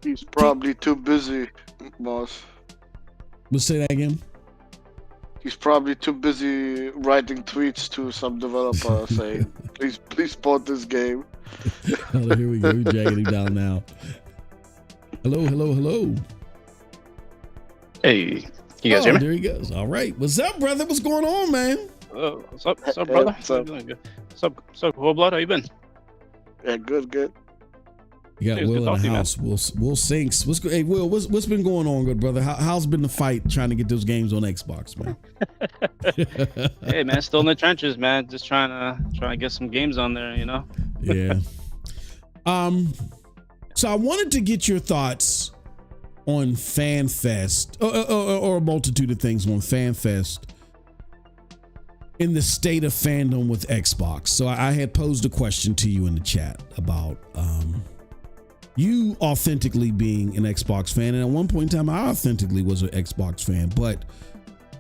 He's probably too busy, boss. Let's say that again. He's probably too busy writing tweets to some developer saying, please port this game. Oh, here we go. We're dragging him down now. Hello. Hey, you guys hear me? There he goes. All right. What's up, brother? What's going on, man? What's up, brother? What's up? What's up, Whole Blood? How you been? Yeah, good. You got It's Will good in the talking, house. Will Sinks. Hey, Will, what's been going on, good brother? How's been the fight trying to get those games on Xbox, man? Hey, man, still in the trenches, man. Just trying to get some games on there, you know. Yeah. So I wanted to get your thoughts on Fanfest, or a multitude of things on Fanfest in the state of fandom with Xbox. So I had posed a question to you in the chat about you authentically being an Xbox fan, and at one point in time I authentically was an Xbox fan, but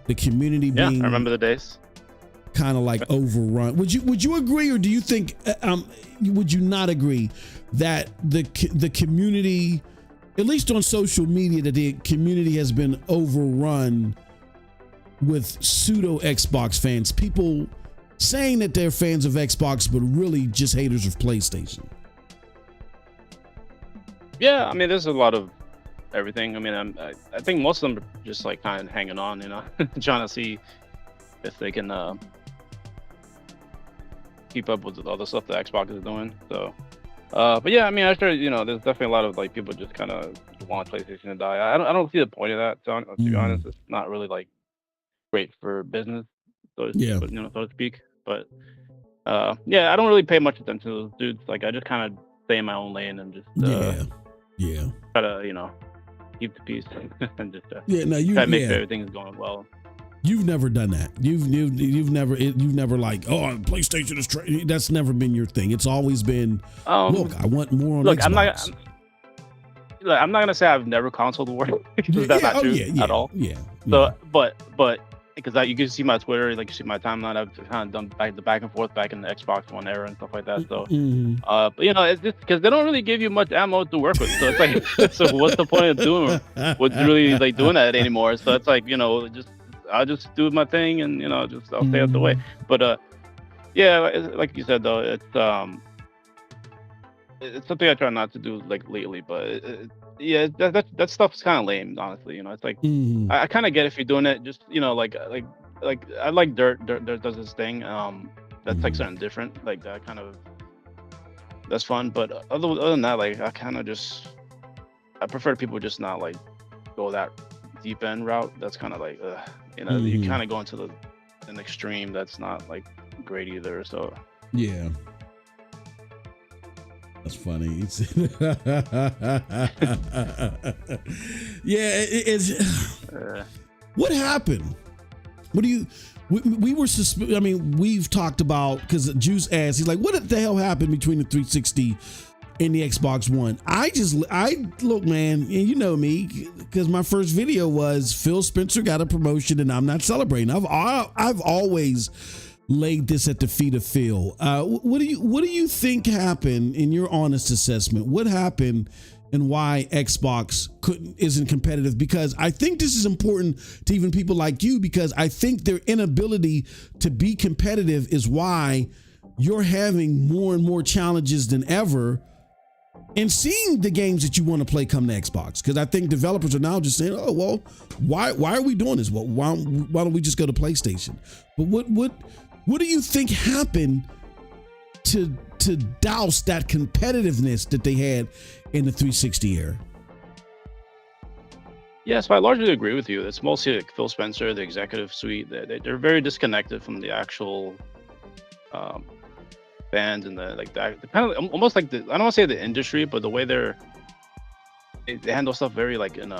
the community being I remember the days. kind of like overrun. Would you agree, or do you think would you not agree that the community, at least on social media, that the community has been overrun with pseudo Xbox fans, people saying that they're fans of Xbox but really just haters of PlayStation? Yeah, I mean, there's a lot of everything. I mean, I think most of them are just like kind of hanging on, you know, trying to see if they can keep up with all the stuff that Xbox is doing. So, but yeah, I mean, after, you know, there's definitely a lot of like people just kind of want PlayStation to die. I don't see the point of that. To be honest, it's not really like great for business, so to speak. But yeah, I don't really pay much attention to those dudes. Like, I just kind of stay in my own lane and just try to, you know, keep the peace and just try to make sure everything's going well. You've never done that. You've never like, oh, PlayStation is that's never been your thing. It's always been, look, I want more on Xbox. I'm not gonna say I've never console warred because that's not true at all. So, but because you can see my Twitter, like you see my timeline, I've kind of done back and forth back in the Xbox One era and stuff like that. So, but you know, it's just because they don't really give you much ammo to work with. So it's like, so what's the point of doing what's really like doing that anymore? So it's like, you know, I'll just do my thing and, you know, I'll stay out the way. But yeah, like you said though, it's something I try not to do like lately. But yeah, that stuff's kind of lame, honestly. You know, it's like I kind of get if you're doing it, just, you know, like I like Dirt does this thing. That's like something different, like that kind of, that's fun. But other than that, like I prefer people just not like go that deep end route. That's kind of like you know, you kind of go into an extreme that's not like great either. So yeah, that's funny. What happened? What do you? We were I mean, we've talked about, because Juice asked, he's like, what the hell happened between the 360 and the Xbox One? I look, man, and you know me, because my first video was Phil Spencer got a promotion and I'm not celebrating. I've always laid this at the feet of Phil. What do you think happened, in your honest assessment? What happened and why Xbox isn't competitive? Because I think this is important to even people like you, because I think their inability to be competitive is why you're having more and more challenges than ever and seeing the games that you want to play come to Xbox. Because I think developers are now just saying, oh, well, why are we doing this? Well, why don't we just go to PlayStation? But what do you think happened to douse that competitiveness that they had in the 360 era? Yeah, so I largely agree with you. It's mostly like Phil Spencer, the executive suite. They're very disconnected from the actual fans and the like that kind of almost like the I don't want to say the industry, but the way they handle stuff very like in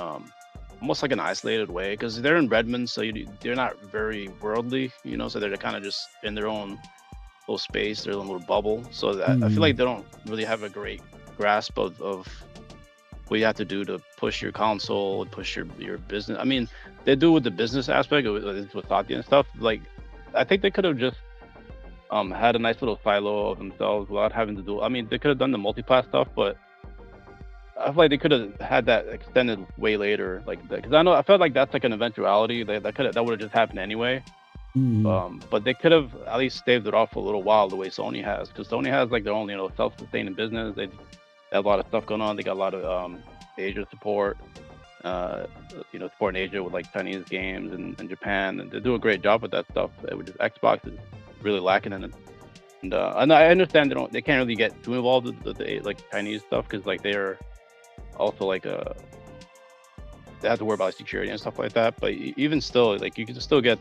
almost like an isolated way, because they're in Redmond, so they're not very worldly, you know, so they're kind of just in their own little space, their own little bubble. So that, I feel like they don't really have a great grasp of what you have to do to push your console and push your business. I mean, they do with the business aspect with Satya and stuff. Like, I think they could have just had a nice little silo of themselves without having to do. I mean, they could have done the multiplayer stuff, but I feel like they could have had that extended way later, like because I felt like that's like an eventuality that would have just happened anyway. But they could have at least staved it off for a little while the way Sony has, because Sony has like their own, you know, self-sustaining business. They have a lot of stuff going on. They got a lot of Asia support, you know, support in Asia with like Chinese games and Japan, and they do a great job with that stuff. Which is Xbox is really lacking in it. And I understand they can't really get too involved with the like Chinese stuff, because like they're also like they have to worry about security and stuff like that. But even still, like you can still get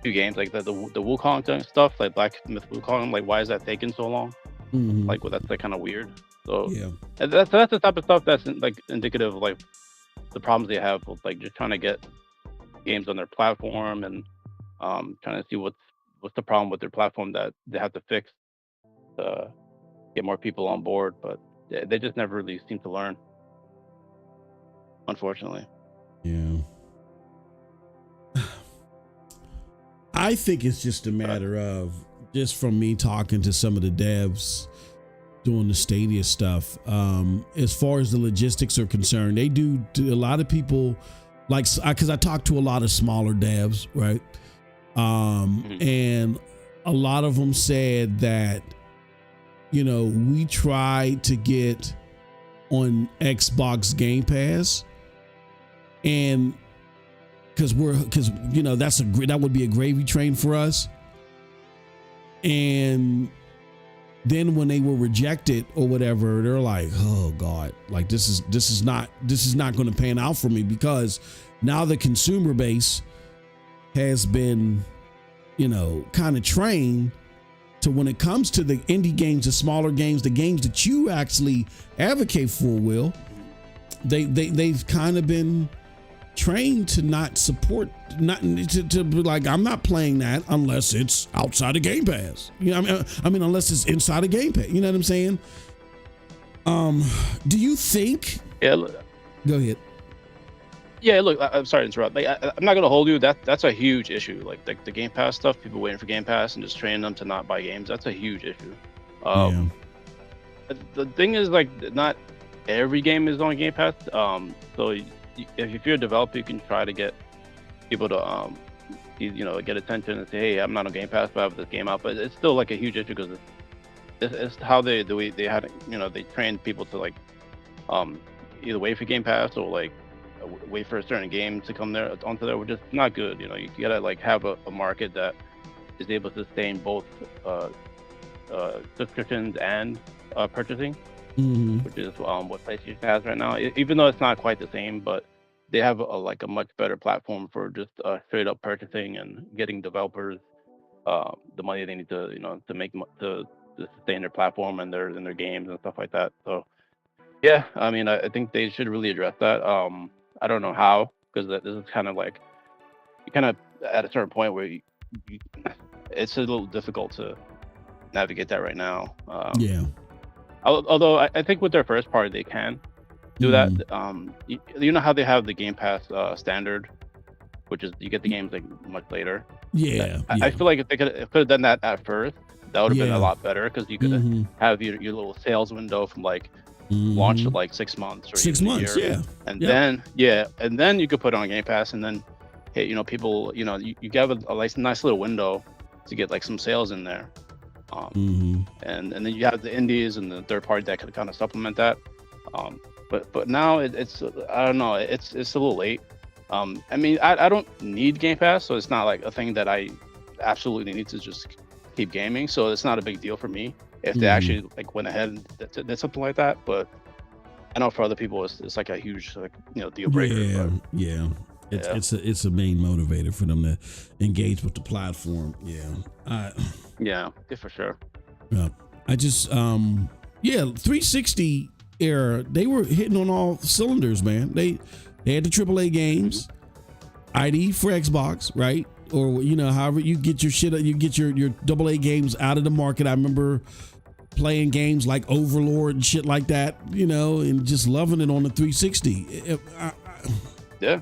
few games like the Wukong stuff, like Black Myth Wukong. Like, why is that taking so long? Like, well, that's like kind of weird. So yeah, that's the type of stuff that's like indicative of like the problems they have with like just trying to get games on their platform, and trying to see what's the problem with their platform that they have to fix to get more people on board. But they just never really seem to learn, unfortunately. Yeah. I think it's just a matter of, just from me talking to some of the devs doing the Stadia stuff, as far as the logistics are concerned, they do a lot of people, like, because I talk to a lot of smaller devs, right? And a lot of them said that, you know, we tried to get on Xbox Game Pass, and because you know, that would be a gravy train for us. And then when they were rejected or whatever, they're like, oh God, like this is not going to pan out for me, because now the consumer base has been, you know, kind of trained to, when it comes to the indie games, the smaller games, the games that you actually advocate for, Will, they've kind of been trained to not support, not to be like, I'm not playing that unless it's outside of Game Pass. You know, I mean, unless it's inside of Game Pass. You know what I'm saying? Do you think? Yeah. Go ahead. Yeah, look, I'm sorry to interrupt. Like, I'm not gonna hold you. That's a huge issue. Like the Game Pass stuff, people waiting for Game Pass and just training them to not buy games. That's a huge issue. The thing is, like, not every game is on Game Pass. So if you're a developer, you can try to get people to you know, get attention and say, hey, I'm not on Game Pass, but I have this game out. But it's still like a huge issue, because it's how they had, you know, they trained people to like either wait for Game Pass or like wait for a certain game to come there onto there, which is not good. You know, you gotta like have a market that is able to sustain both subscriptions and purchasing. Which is what PlayStation has right now. Even though it's not quite the same, but they have like a much better platform for just straight up purchasing and getting developers the money they need to, you know, to make to sustain their platform and their games and stuff like that. So yeah, I mean, I think they should really address that. I don't know how, because this is kind of like, you kind of at a certain point where it's a little difficult to navigate that right now. Yeah. Although I think with their first party they can do that. You know how they have the Game Pass standard, which is you get the games like much later. Yeah. I feel like if they could have done that at first, that would have been a lot better, because you could have your little sales window from like launch to like 6 months or 6 months, and then you could put it on Game Pass, and then hey, you know, people, you know, you have a nice little window to get like some sales in there. And then you have the indies and the third party that could kind of supplement that. But now it's I don't know, it's a little late. I mean, I don't need Game Pass, so it's not like a thing that I absolutely need to just keep gaming. So it's not a big deal for me if they actually like went ahead and did something like that. But I know for other people, it's like a huge, like, you know, deal breaker. It's a main motivator for them to engage with the platform. Yeah, yeah, for sure. Yeah. I just, 360 era, they were hitting on all cylinders, man. They had the AAA games, ID for Xbox, right? Or, however you get your shit, you get your AA games out of the market. I remember playing games like Overlord and shit like that, and just loving it on the 360. Yeah.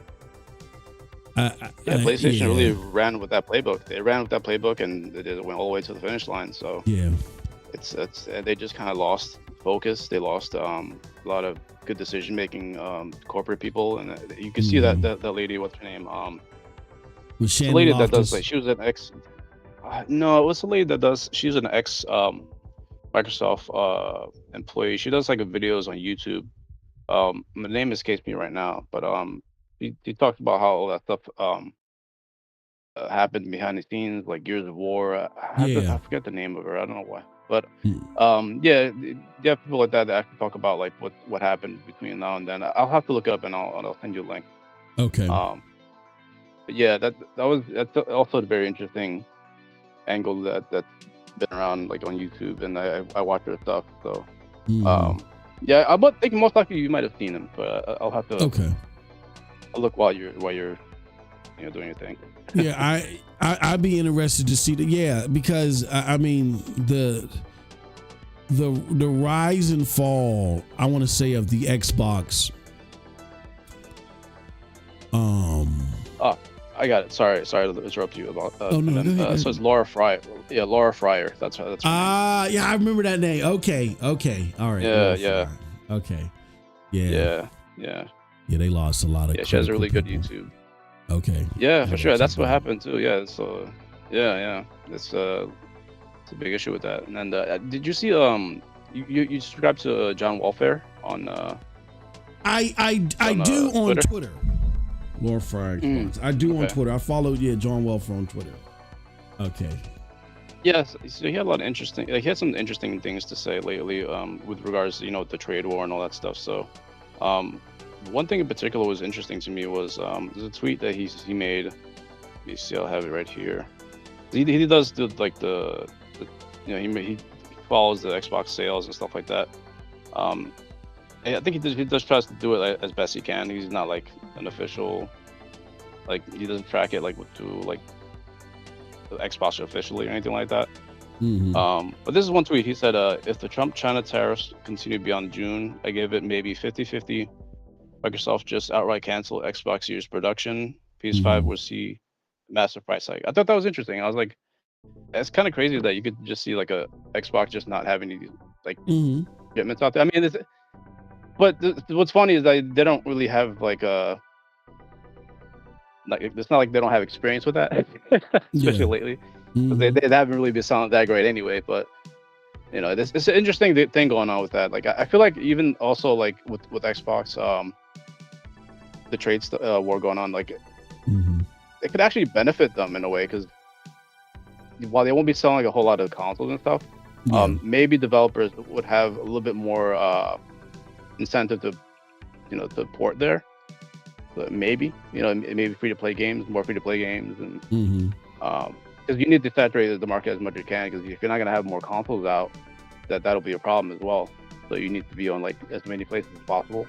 PlayStation really ran with that playbook. They ran with that playbook, and it went all the way to the finish line. So yeah, it's they just kind of lost focus. They lost a lot of good decision making, corporate people, and you could see that lady, what's her name? Was the lady that does she was an ex. No, it was the lady that does. She's an ex Microsoft employee. She does like videos on YouTube. My name escapes me right now, but he talked about how all that stuff happened behind the scenes, like Gears of War. I forget the name of her. I don't know why, but yeah, people like that actually talk about like what happened between now and then. I'll have to look up and I'll send you a link. Okay. But yeah, that's also a very interesting angle that's been around like on YouTube, and I watch her stuff. So yeah, I think most likely you might have seen him, but I'll have to. Okay. I'll look while you're doing your thing. Yeah, I'd be interested to see that. Yeah, because I mean the rise and fall, I want to say, of the Xbox. Oh, I got it. Sorry to interrupt you about. Oh no, go ahead. So it's Laura Fryer. Yeah, Laura Fryer. That's her name. Yeah, I remember that name. Okay, all right. Yeah. Okay. Yeah. Yeah, they lost a lot of. Yeah, she has a really people. good YouTube. Okay. Yeah, for sure. That's what happened too. Yeah. So, yeah. It's a big issue with that. And then, did you see? You subscribe to John Welfare on? I do on Twitter. Laura Fryer. I do on Twitter. I followed John Welfare on Twitter. Okay. Yes, so he had a lot of interesting. He had some interesting things to say lately, with regards to the trade war and all that stuff. So, one thing in particular was interesting to me was there's a tweet that he made. Let me see, I'll have it right here. He does do like the he follows the Xbox sales and stuff like that. I think he does tries to do it as best he can. He's not like an official, like he doesn't track it like to like the Xbox officially or anything like that. But this is one tweet. He said, if the Trump-China tariffs continue beyond June, I give it maybe 50-50. Microsoft just outright cancel Xbox Series production. PS5 will see massive price hike. I thought that was interesting. I was like, it's kind of crazy that you could just see like a Xbox just not having any like shipments out there. I mean, what's funny is that they don't really have like it's not like they don't have experience with that, especially lately. They haven't really been selling that great anyway. But it's an interesting thing going on with that. Like I feel like even also like with Xbox, the trade war going on, like it could actually benefit them in a way, because while they won't be selling like a whole lot of consoles and stuff, maybe developers would have a little bit more incentive to port there. But maybe maybe more free to play games, and because you need to saturate the market as much as you can, because if you're not going to have more consoles out, that'll be a problem as well. So you need to be on like as many places as possible.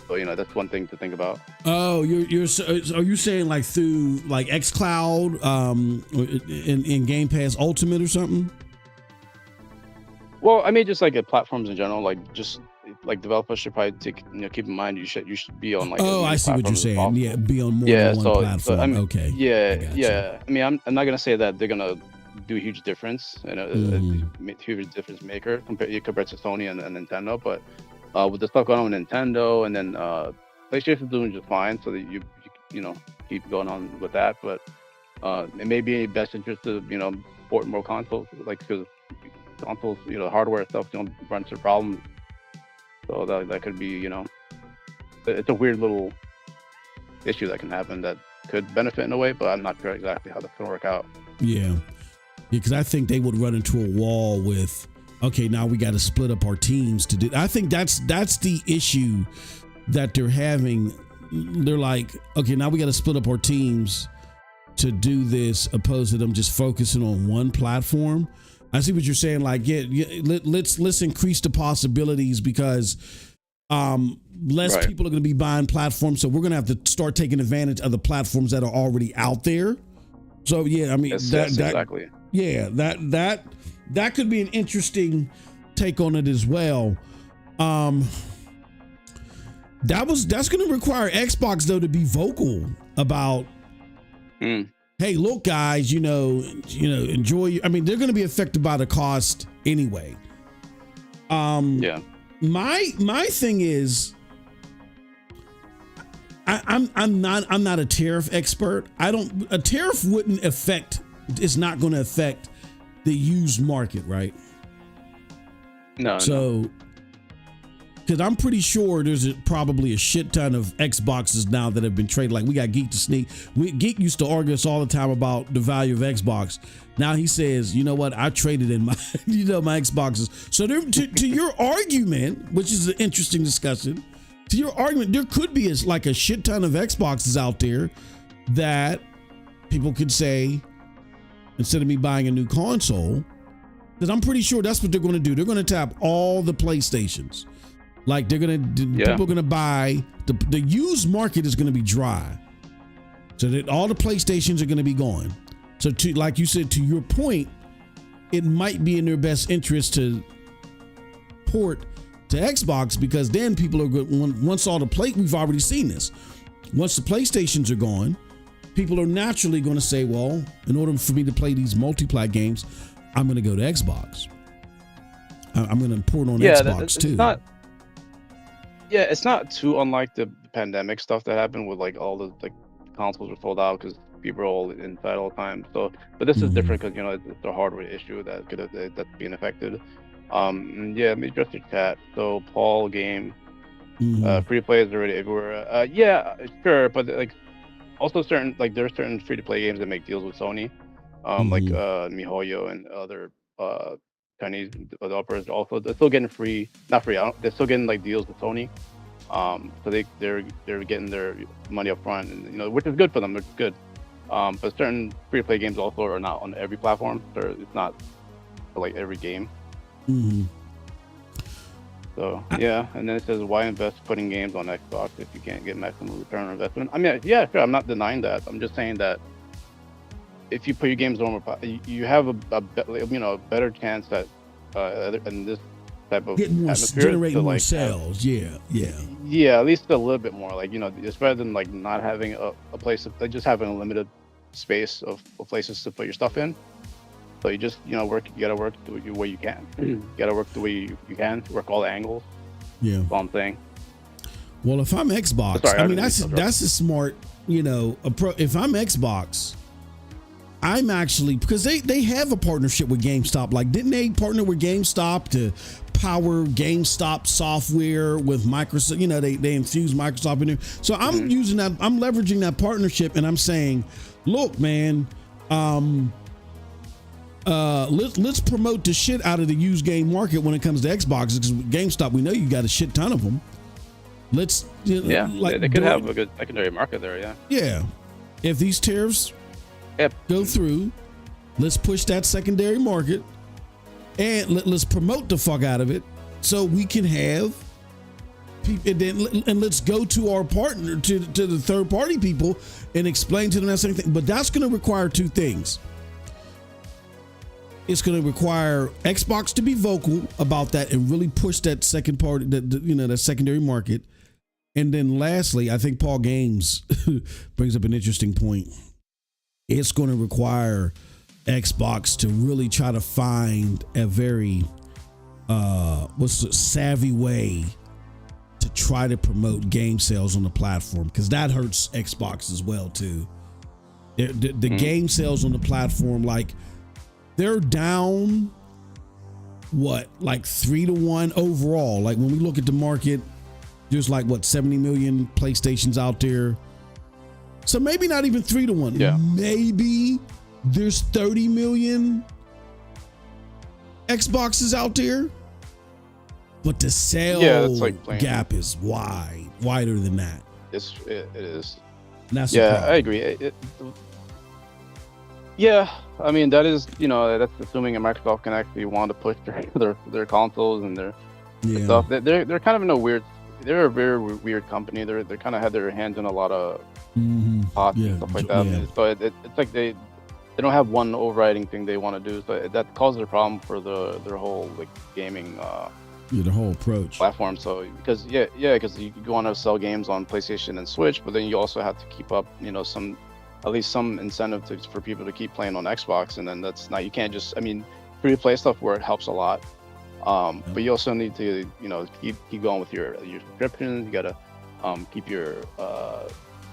So that's one thing to think about. Oh, are you saying like through like xCloud, in Game Pass Ultimate or something? Well, I mean, just like platforms in general, like just like developers should probably keep in mind you should be on like. Oh, I see what you're saying. Yeah, be on more than one platform. I mean, okay. Yeah. I mean, I'm not gonna say that they're gonna do a huge difference, a huge difference maker compared to Sony and Nintendo, but with the stuff going on with Nintendo, and then PlayStation's doing just fine, so that you keep going on with that. But it may be in best interest to port more consoles, like because consoles, hardware stuff run into problems. So that could be, it's a weird little issue that can happen that could benefit in a way, but I'm not sure exactly how that's gonna work out. Yeah, because I think they would run into a wall with, okay, now we got to split up our teams to do. I think that's the issue that they're having. They're like, okay, now we got to split up our teams to do this, opposed to them just focusing on one platform. I see what you're saying. Like, let's increase the possibilities because less Right. people are going to be buying platforms. So we're going to have to start taking advantage of the platforms that are already out there. So yeah, I mean Yes, that exactly. yeah, that could be an interesting take on it as well. That's going to require Xbox though to be vocal about. Hey, look, guys, you know, enjoy. I mean, they're going to be affected by the cost anyway. Yeah. My thing is, I'm not a tariff expert. A tariff wouldn't affect. It's not going to affect the used market, right? No. So, because I'm pretty sure there's probably a shit ton of Xboxes now that have been traded. Like we got Geek to Sneak. Geek used to argue us all the time about the value of Xbox. Now he says, you know what? I traded in my, my Xboxes. So to your argument, which is an interesting discussion, to your argument, there could be like a shit ton of Xboxes out there that people could say, instead of me buying a new console, because I'm pretty sure that's what they're going to do. They're going to tap all the PlayStations. Like people are gonna buy the used market is gonna be dry, so that all the PlayStations are gonna be gone. So like you said, to your point, it might be in their best interest to port to Xbox because then people are good. Once all the we've already seen this. Once the PlayStations are gone, people are naturally going to say, well, in order for me to play these multiplayer games, I'm going to go to Xbox. I'm going to port on Xbox too. It's not too unlike the pandemic stuff that happened with like all the like consoles were sold out because people were all inside all the time. So, but this is different because it's a hardware issue that's being affected. Let me address your chat. So Paul game, free to play is already everywhere. Sure, but like also there are certain free to play games that make deals with Sony, like MiHoYo and other Chinese developers. Also, they're still getting they're still getting like deals with Sony. So they're getting their money up front, and which is good for them. It's good. But certain free to play games also are not on every platform. So it's not for like every game. So and then it says, why invest putting games on Xbox if you can't get maximum return on investment? I mean, yeah, sure, I'm not denying that. I'm just saying that if you put your games on, you have a better chance that in this type of atmosphere generate to more like sales. Yeah, at least a little bit more. Like it's better than like not having a place like just having a limited space of places to put your stuff in. So you just work. You gotta work the way you can. You gotta work the way you can. Work all the angles. Yeah, that's all I'm saying. Well, if I'm Xbox, I mean that's a smart if I'm Xbox, I'm actually, because they have a partnership with GameStop. Like, didn't they partner with GameStop to power GameStop software with Microsoft? They infuse Microsoft in there. So I'm using that. I'm leveraging that partnership, and I'm saying, look, man, let's promote the shit out of the used game market when it comes to Xbox, because GameStop, we know you got a shit ton of them. Let's they could have a good secondary market there. Yeah, if these tariffs go through, let's push that secondary market and let's promote the fuck out of it so we can have people, and let's go to our partner, to the third party people, and explain to them that same thing. But that's going to require two things. It's going to require Xbox to be vocal about that and really push that second party, that secondary market. And then lastly, I think Paul Games brings up an interesting point. It's going to require Xbox to really try to find a very savvy way to try to promote game sales on the platform, because that hurts Xbox as well too. The game sales on the platform, like, they're down like 3-1 overall. Like, when we look at the market, there's like 70 million PlayStations out there. So maybe not even 3-1. Yeah. Maybe there's 30 million Xboxes out there, but the sales gap is wider than that. It is. And that's I agree. Yeah, I mean that is, that's assuming Microsoft can actually want to push their consoles and their stuff. They're kind of in a weird. They're a very weird company. They're kind of had their hands in a lot of pots and stuff like that. Yeah. So it's like they don't have one overriding thing they want to do. So that causes a problem for their whole like gaming. The whole approach platform. So because because you want to sell games on PlayStation and Switch, but then you also have to keep up, at least some incentive for people to keep playing on Xbox, and then that's not, you can't just, free to play stuff where it helps a lot, but you also need to keep going with your subscriptions. You gotta keep your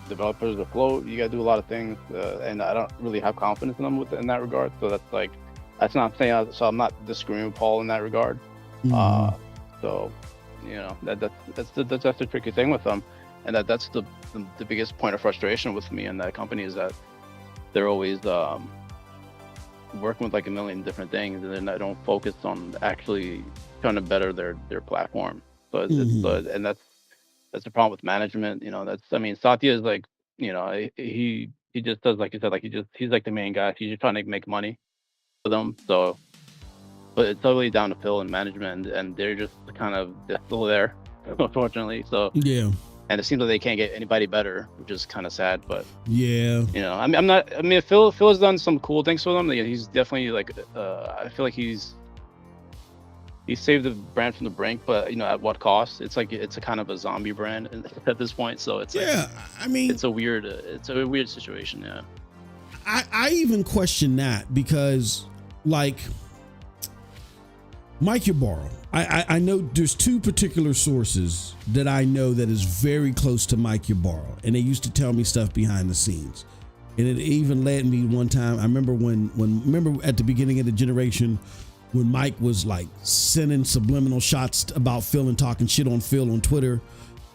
developers afloat. You gotta do a lot of things, and I don't really have confidence in them in that regard. So that's not saying, so I'm not disagreeing with Paul in that regard. So that's the tricky thing with them, and that's the biggest point of frustration with me and that company is that they're always working with like a million different things, and then I don't focus on actually trying to better their platform. So and that's the problem with management. Satya is like, he just does, like you said, like he's like the main guy. He's just trying to make money for them. So. But it's totally down to Phil and management, and they're just they're still there, unfortunately. So yeah, and it seems like they can't get anybody better, which is kind of sad. But yeah, I'm not. Phil has done some cool things for them. He's definitely like, I feel like he's saved the brand from the brink, but at what cost? It's like it's a kind of a zombie brand at this point. So it's it's a weird situation. Yeah, I even question that because like. Mike Ybarra, I know there's two particular sources that I know that is very close to Mike Ybarra, and they used to tell me stuff behind the scenes. And it even led me one time, I remember remember at the beginning of the generation when Mike was like sending subliminal shots about Phil and talking shit on Phil on Twitter.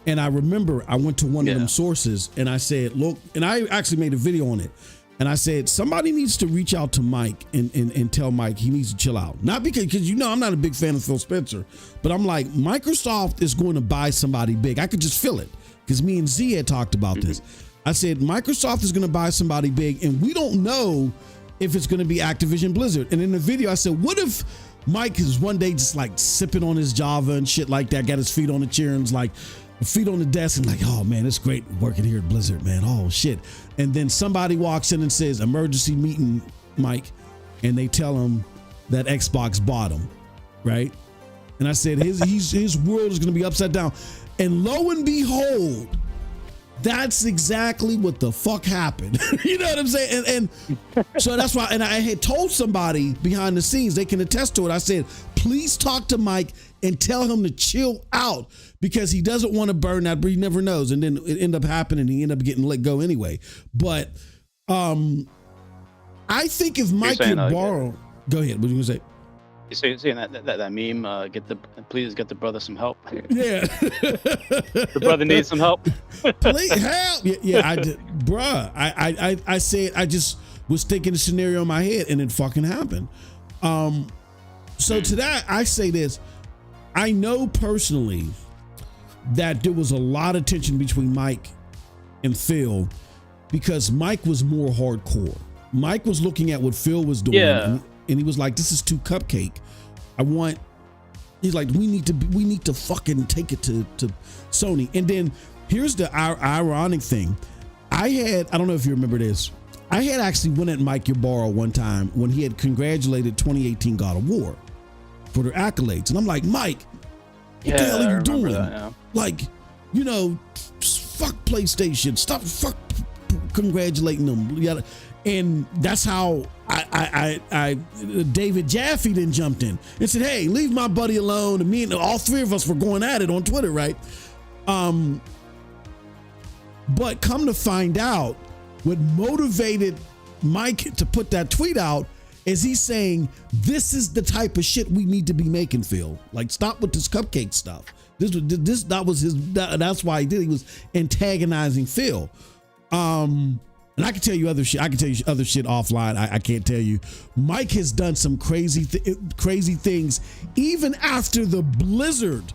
And I remember I went to one of them sources and I said, look, and I actually made a video on it. And I said, somebody needs to reach out to Mike and tell Mike he needs to chill out. Not because I'm not a big fan of Phil Spencer, but I'm like, Microsoft is going to buy somebody big. I could just feel it because me and Z had talked about this. I said, Microsoft is going to buy somebody big and we don't know if it's going to be Activision Blizzard. And in the video, I said, what if Mike is one day just like sipping on his Java and shit like that, got his feet on the chair and like, feet on the desk and like, oh man, it's great working here at Blizzard, man. Oh shit. And then somebody walks in and says, emergency meeting, Mike. And they tell him that Xbox bought him. Right. And I said, his world is going to be upside down. And lo and behold, that's exactly what the fuck happened. You know what I'm saying? And so that's why, and I had told somebody behind the scenes, they can attest to it. I said, please talk to Mike and tell him to chill out because he doesn't want to burn that, but he never knows. And then it ended up happening. He ended up getting let go anyway. But I think if Mike could borrow, go ahead. What are you gonna say? You're saying that meme, please get the brother some help. Yeah. The brother needs some help. Please help. Yeah, I did. Bruh, I said, I just was thinking the scenario in my head and it fucking happened. So to that, I say this. I know personally that there was a lot of tension between Mike and Phil because Mike was more hardcore. Mike was looking at what Phil was doing and he was like, this is too cupcake. He's like, we need to fucking take it to Sony. And then here's the ironic thing. I don't know if you remember this. I had actually went at Mike Ybarra one time when he had congratulated 2018 God of War for their accolades. And I'm like, Mike, what the hell are you doing? That, yeah. Like, fuck PlayStation. Stop fuck congratulating them. And that's how I David Jaffe then jumped in and said, hey, leave my buddy alone. And me and all three of us were going at it on Twitter, right? But come to find out, what motivated Mike to put that tweet out is he's saying, this is the type of shit we need to be making, Phil. Like, stop with this cupcake stuff. That's why he did. He was antagonizing Phil. And I can tell you other shit. I can tell you other shit offline. I can't tell you. Mike has done some crazy things even after the Blizzard.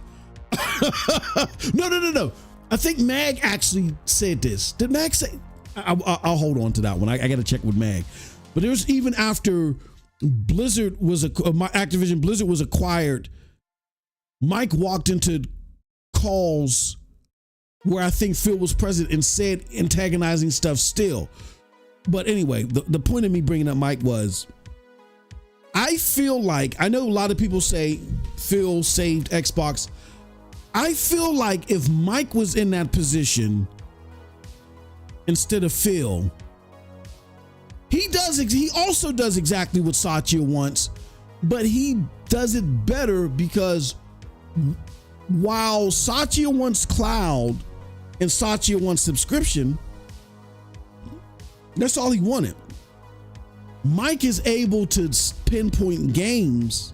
No. I think Mag actually said this. Did Mag say? I'll hold on to that one. I got to check with Mag. But there's even after Blizzard was Activision Blizzard was acquired, Mike walked into calls where I think Phil was present and said antagonizing stuff still. But anyway, the point of me bringing up Mike was, I feel like, I know a lot of people say Phil saved Xbox. I feel like if Mike was in that position instead of Phil, he also does exactly what Satya wants, but he does it better, because while Satya wants cloud and Satya wants subscription, that's all he wanted. Mike is able to pinpoint games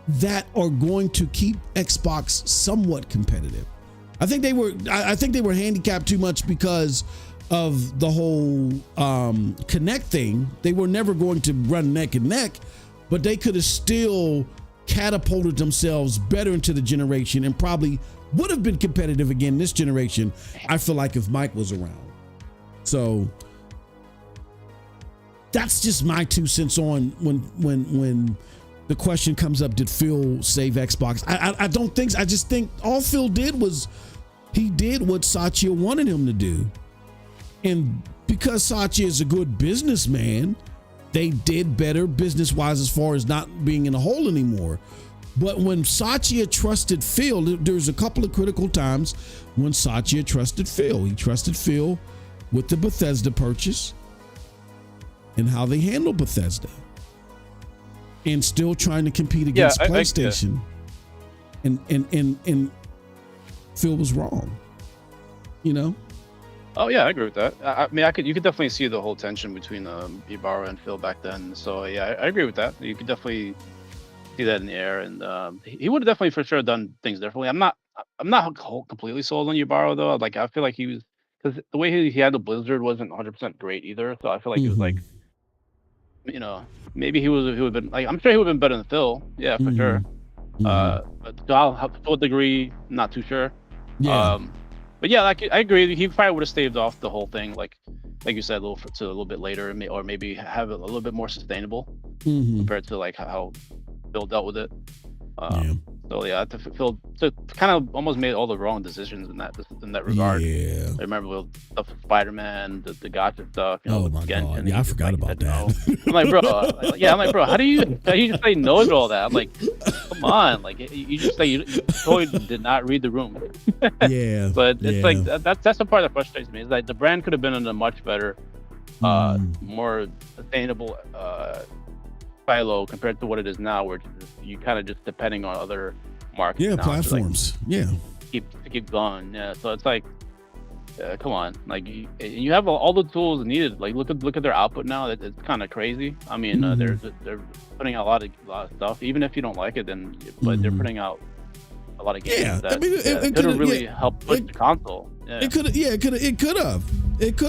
that are going to keep Xbox somewhat competitive. I think they were handicapped too much because of the whole Connect thing. They were never going to run neck and neck, but they could have still catapulted themselves better into the generation and probably would have been competitive again this generation, I feel like, if Mike was around. So that's just my 2 cents on when the question comes up, did Phil save Xbox? I don't think so. I just think all Phil did was he did what Satya wanted him to do. And because Satya is a good businessman, they did better business-wise as far as not being in a hole anymore. But when Satya trusted Phil, there's a couple of critical times when Satya trusted Phil. He trusted Phil with the Bethesda purchase and how they handle Bethesda, and still trying to compete against PlayStation. And Phil was wrong, you know? Oh yeah, I agree with that. I mean, you could definitely see the whole tension between Ibarra and Phil back then. So yeah, I agree with that. You could definitely see that in the air, and he would have definitely for sure done things differently. I'm not completely sold on Ibarra though. Like, I feel like he was, because the way he handled Blizzard wasn't 100% great either. So I feel like he was like, you know, maybe he would have been like, I'm sure he would have been better than Phil. Yeah, for sure. But to what degree, not too sure. Yeah. But yeah, like, I agree. He probably would have staved off the whole thing, like you said, a little bit later, or maybe have it a little bit more sustainable compared to like how Phil dealt with it. So yeah, Phil kind of almost made all the wrong decisions in that regard. Yeah. I remember with stuff with Spider-Man, the gotcha stuff. You know, oh my God! And yeah, I forgot about that. I'm like, bro, how do you just say no to all that? I'm like, come on, like you just say you totally did not read the room. Yeah. But it's like that's the part that frustrates me. Is like the brand could have been in a much better, more sustainable silo compared to what it is now, where you kind of just depending on other markets. Yeah, now platforms. To, like, keep going. Yeah, so it's like, come on, like you have all the tools needed. Like look at their output now. It's kind of crazy. I mean, they're putting out a lot of stuff. Even if you don't like it, then but they're putting out a lot of games that it could have really helped push the console. Yeah. It could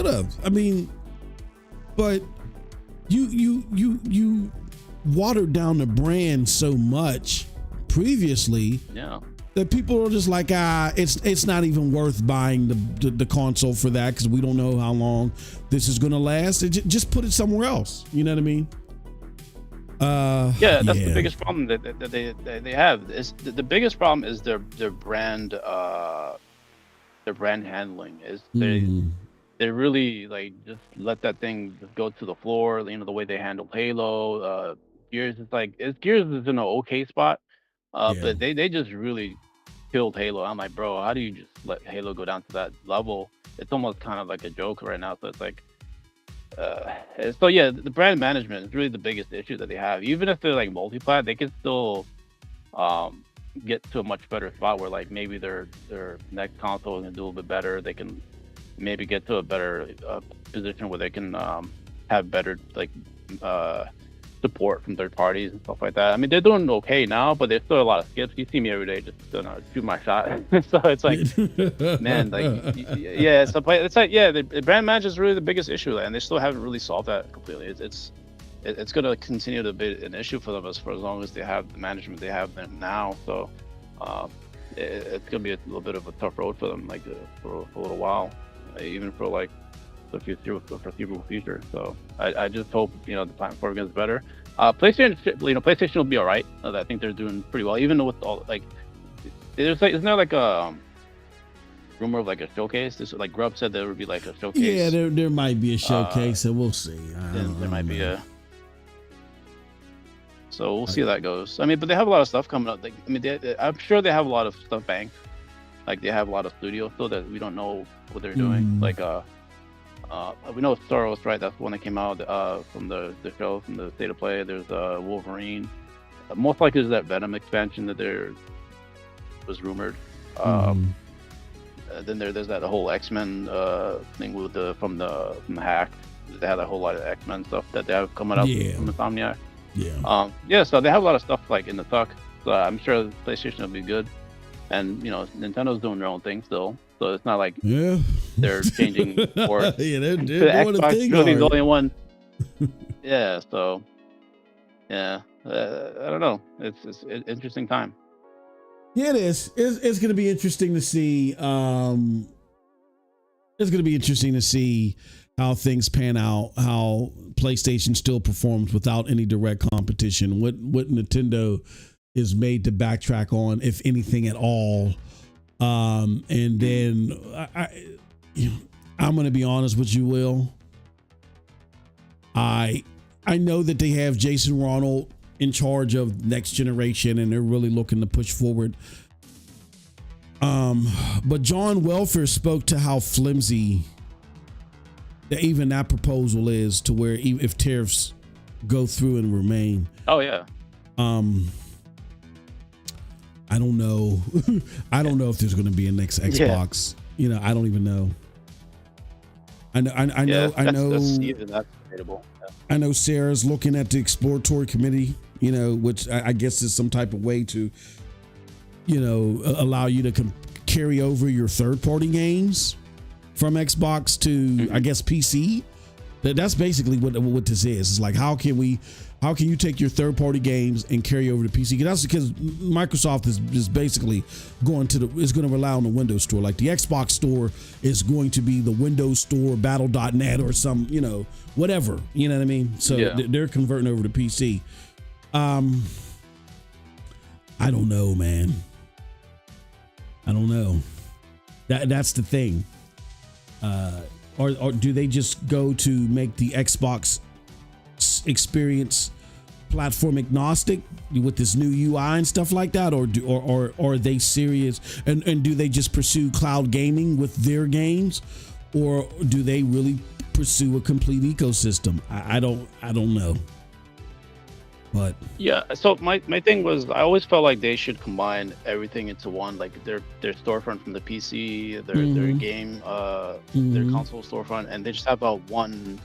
have. I mean, but you watered down the brand so much previously that people are just like, it's not even worth buying the console for that, because we don't know how long this is going to last. Just put it somewhere else. You know what I mean? That's the biggest problem that they have. Is the biggest problem is their brand handling. Is they really like just let that thing just go to the floor. You know, the way they handle Halo, Gears Gears is in an okay spot, but they just really killed Halo. I'm like, bro, how do you just let Halo go down to that level? It's almost kind of like a joke right now. So it's like, so yeah, the brand management is really the biggest issue that they have. Even if they're like multi-plat, they can still get to a much better spot where like maybe their next console can do a little bit better. They can maybe get to a better position where they can have better like support from third parties and stuff like that. I mean, they're doing okay now, but there's still a lot of skips. You see me every day just shoot my shot. So it's like, man, like, yeah, it's like, yeah, the brand management is really the biggest issue, and they still haven't really solved that completely. It's going to continue to be an issue for them for as long as they have the management they have now. So it's going to be a little bit of a tough road for them, like for a little while, even for like the foreseeable future. So I just hope the platform gets better. PlayStation will be all right. I think they're doing pretty well, even with all isn't there like a rumor of like a showcase? This like Grubb said there would be like a showcase. Yeah, there might be a showcase, so we'll see. There might be a. So we'll see how that goes. I mean, but they have a lot of stuff coming up. I'm sure they have a lot of stuff banked. Like they have a lot of studios still that we don't know what they're doing. Like we know Thurs, right? That's the one that came out from the show, from the State of Play. There's Wolverine. Most likely there's that Venom expansion that there was rumored. Then there's that whole X-Men thing with from the hack. They have a whole lot of X-Men stuff that they have coming up from Insomniac. So they have a lot of stuff like in the tuck. So I'm sure PlayStation will be good. And Nintendo's doing their own thing still, so it's not like they're changing ports. they're doing Xbox a thing. Really the only one. So I don't know. It's an interesting time. Yeah, it is. It's going to be interesting to see. It's going to be interesting to see how things pan out. How PlayStation still performs without any direct competition. What Nintendo is made to backtrack on, if anything at all. And then I'm going to be honest with you, Will. I know that they have Jason Ronald in charge of next generation, and they're really looking to push forward. But John Welfare spoke to how flimsy even that proposal is, to where even if tariffs go through and remain. Oh yeah. I don't know. I don't know if there's going to be a next Xbox. I don't even know. I know. That's debatable. I know Sarah's looking at the exploratory committee, which I guess is some type of way to, allow you to carry over your third-party games from Xbox to, I guess, PC. That's basically what this is. It's like, how can you take your third-party games and carry over to PC? That's because Microsoft is basically going to rely on the Windows Store. Like the Xbox Store is going to be the Windows Store, Battle.net, or some, whatever. You know what I mean? So they're converting over to PC. I don't know, man. I don't know. That's the thing. Or do they just go to make the Xbox experience platform agnostic with this new UI and stuff like that, or are they serious and do they just pursue cloud gaming with their games, or do they really pursue a complete ecosystem? I don't know. But so my thing was, I always felt like they should combine everything into one, like their storefront from the PC, their game, their console storefront, and they just have one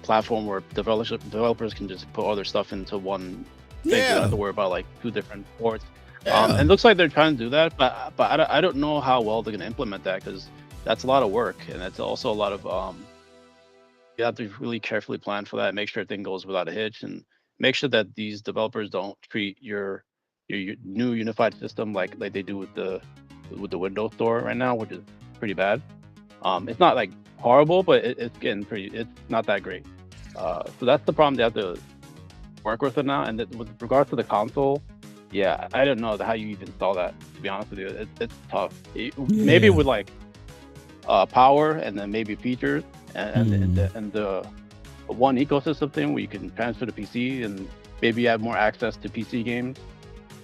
platform where developers can just put all their stuff into one thing. They don't have to worry about like two different ports. And it looks like they're trying to do that, but I don't know how well they're going to implement that, because that's a lot of work, and it's also a lot of you have to really carefully plan for that, make sure everything goes without a hitch, and make sure that these developers don't treat your new unified system like they do with the Windows Store right now, which is pretty bad. It's not like horrible, but it's not that great. So that's the problem they have to work with it now. And with regards to the console, I don't know how you even install that, to be honest with you. It's tough. Maybe with like power, and then maybe features, and the one ecosystem thing where you can transfer to PC and maybe have more access to PC games.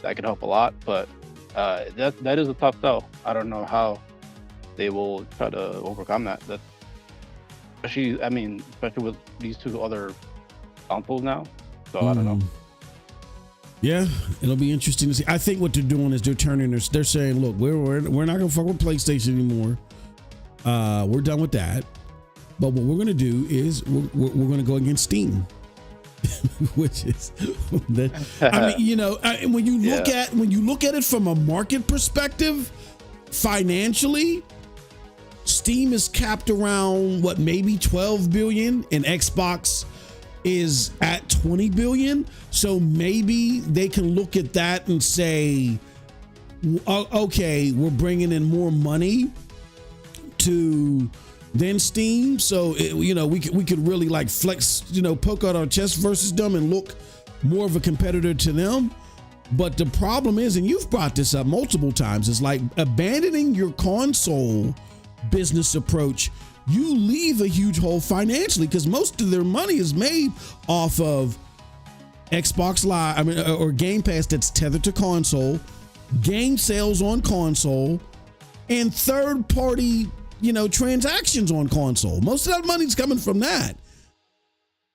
That could help a lot, but that is a tough sell. I don't know how they will try to overcome that. Especially with these two other consoles now. So I don't know. Yeah, it'll be interesting to see. I think what they're doing is they're saying, look, we're not gonna fuck with PlayStation anymore. We're done with that. But what we're gonna do is we're gonna go against Steam. Which is when you look at it from a market perspective, financially, Steam is capped around maybe 12 billion, and Xbox is at 20 billion. So maybe they can look at that and say, okay, we're bringing in more money to than Steam. So we could really like flex, poke out our chest versus them and look more of a competitor to them. But the problem is, and you've brought this up multiple times, is like abandoning your console business approach. You leave a huge hole financially because most of their money is made off of Xbox Live, or Game Pass that's tethered to console, game sales on console, and third party, transactions on console. Most of that money's coming from that.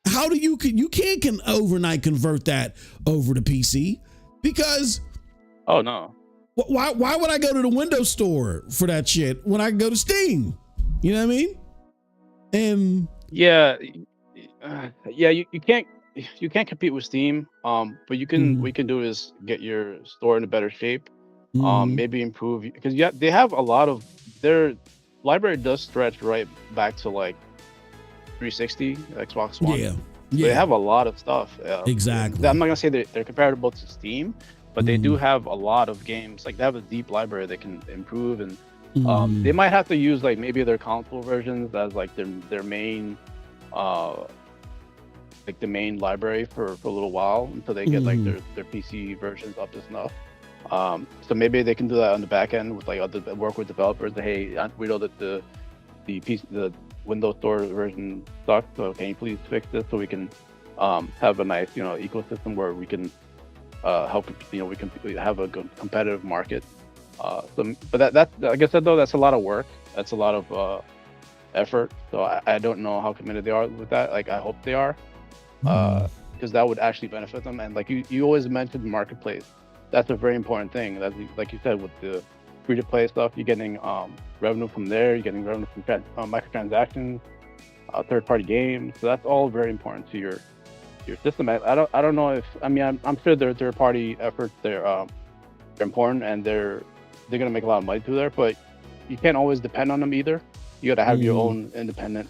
How do you can't overnight convert that over to PC? Because oh no, why would I go to the Windows Store for that shit when I can go to Steam? You know what I mean? And yeah, you can't compete with Steam. But you can we can do is get your store in a better shape. Maybe improve, because they have a lot of their library does stretch right back to like 360 Xbox One. Yeah. They have a lot of stuff. Exactly. I'm not gonna say they're comparable to Steam, but they do have a lot of games. Like they have a deep library they can improve, and they might have to use like maybe their console versions as like their main, like the main library for a little while until they get like their PC versions up to snuff. So maybe they can do that on the back end with like work with developers. Hey, we know that the Windows Store version sucks, so can you please fix this so we can have a nice ecosystem where we can help we can have a good competitive market. But that's like I said though, that's a lot of work. That's a lot of effort. So I don't know how committed they are with that. Like I hope they are, because that would actually benefit them. And like you always mentioned marketplace. That's a very important thing. That's like you said with the free-to-play stuff, you're getting revenue from there. You're getting revenue from microtransactions, third-party games. So that's all very important to your system. I don't know if I'm sure their third-party efforts they're important and they're gonna make a lot of money through there. But you can't always depend on them either. You got to have your own independent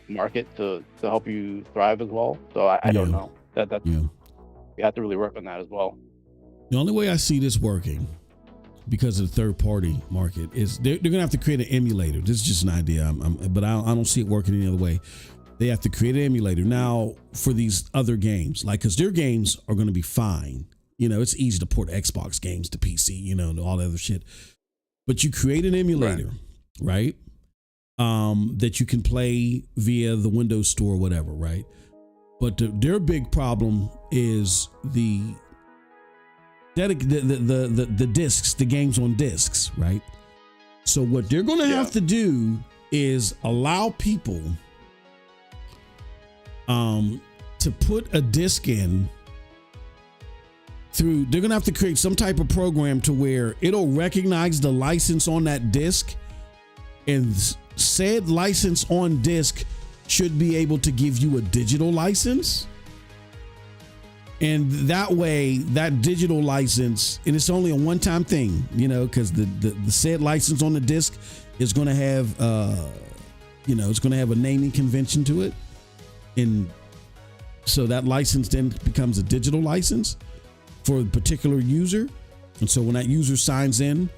market to help you thrive as well. So I don't know that's you have to really work on that as well. The only way I see this working, because of the third party market, is they're going to have to create an emulator. This is just an idea, but I don't see it working any other way. They have to create an emulator now for these other games, like because their games are going to be fine. It's easy to port Xbox games to PC, and all that other shit. But you create an emulator, right? That you can play via the Windows Store or whatever, right? But their big problem is the discs, the games on discs, right? So what they're going to have to do is allow people to put a disc in through. They're going to have to create some type of program to where it'll recognize the license on that disc, and said license on disc should be able to give you a digital license. And that way, that digital license, and it's only a one-time thing, because the said license on the disc is going to have, it's going to have a naming convention to it. And so that license then becomes a digital license for a particular user. And so when that user signs in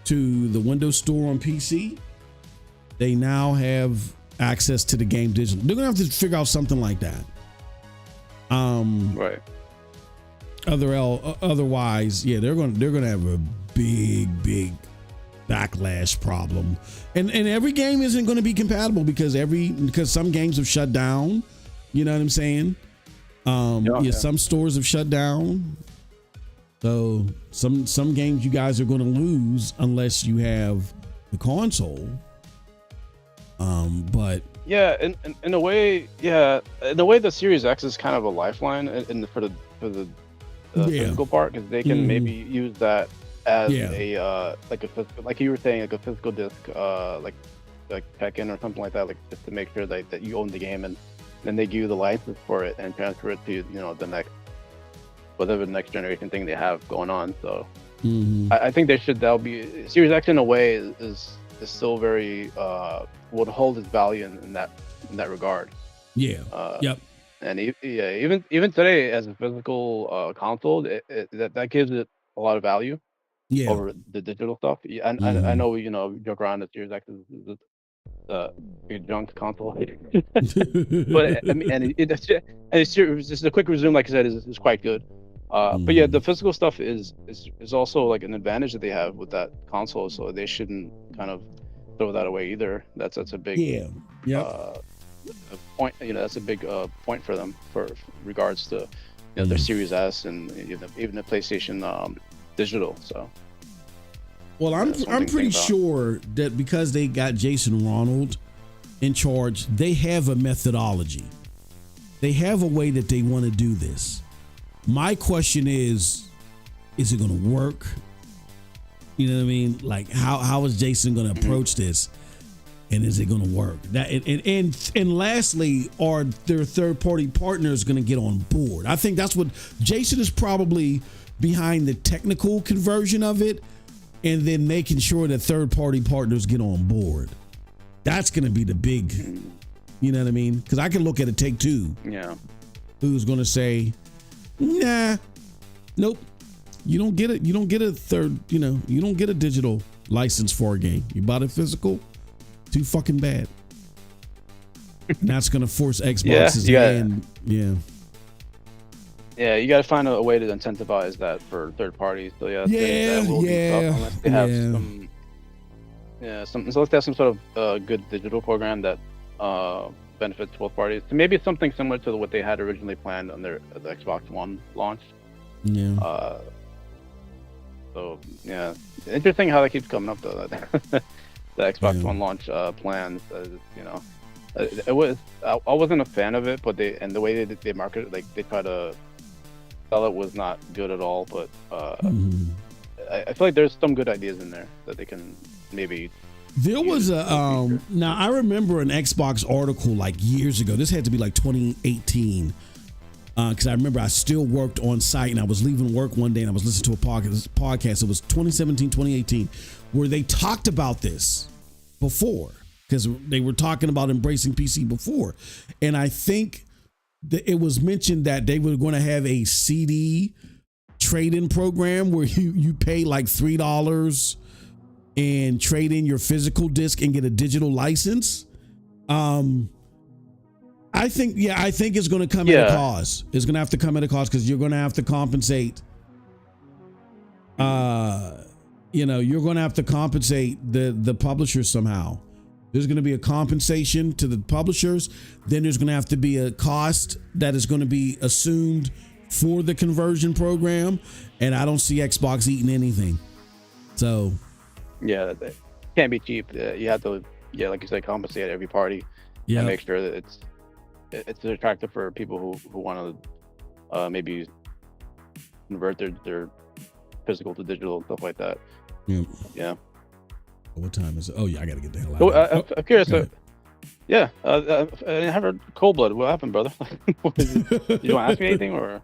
to the Windows Store on PC, they now have access to the game digital. They're going to have to figure out something like that. Right. Otherwise, they're going to have a big backlash problem, and every game isn't going to be compatible because some games have shut down. You know what I'm saying? Some stores have shut down, so some games you guys are going to lose unless you have the console. But in a way, the Series X is kind of a lifeline for the physical part, because they can maybe use that as a like you were saying, like a physical disc, like Tekken or something like that, like just to make sure that you own the game, and then they give you the license for it and transfer it to the next generation thing they have going on. So I think that'll be Series X in a way is still very would hold its value in that regard. And even today as a physical console, that gives it a lot of value over the digital stuff. I know joke around that Series X is your junk console. But I mean, and it's just a quick resume, like I said, is quite good. But yeah, the physical stuff is also like an advantage that they have with that console, so they shouldn't kind of throw that away either. That's a big point. That's a big point for them for regards to their Series S and even the PlayStation digital. So. Well, I'm pretty sure that because they got Jason Ronald in charge, they have a methodology. They have a way that they want to do this. My question is it going to work? You know what I mean? Like, how is Jason going to approach this? And is it going to work? And lastly, are their third-party partners going to get on board? I think that's what Jason is probably behind the technical conversion of it, and then making sure that third-party partners get on board. That's going to be the big, you know what I mean? Because I can look at a Take-Two. Yeah. Who's going to say, nah, nope. You don't get it. You don't get a you don't get a digital license for a game. You bought it physical, too fucking bad. And that's going to force Xbox's hand. Yeah. Yeah, you got to find a way to incentivize that for third parties. So that will be tough unless they have unless they have some sort of good digital program that benefits both parties. So maybe it's something similar to what they had originally planned on the Xbox One launch. Yeah. So yeah, interesting how that keeps coming up though. The Xbox One launch plans. I wasn't a fan of it, but the way they market it, like they try to sell it, was not good at all. But I feel like there's some good ideas in there that they can maybe. There was a now I remember an Xbox article like years ago. This had to be like 2018, because I remember I still worked on site and I was leaving work one day and I was listening to a podcast. It was 2017, 2018, where they talked about this before, because they were talking about embracing PC before, and I think it was mentioned that they were going to have a CD trade-in program where you pay like $3 and trade in your physical disc and get a digital license. I think it's going to come at a cost. It's going to have to come at a cost because you're going to have to compensate. You're going to have to compensate the publishers somehow. There's going to be a compensation to the publishers. Then there's going to have to be a cost that is going to be assumed for the conversion program. And I don't see Xbox eating anything. So. Yeah, it can't be cheap. You have to, like you said, compensate every party and make sure that it's attractive for people who want to maybe convert their physical to digital and stuff like that. Yeah. What time is it? Oh yeah, I gotta get the hell out. I'm curious. I have a cold blood. What happened, brother? You want to ask me anything, or?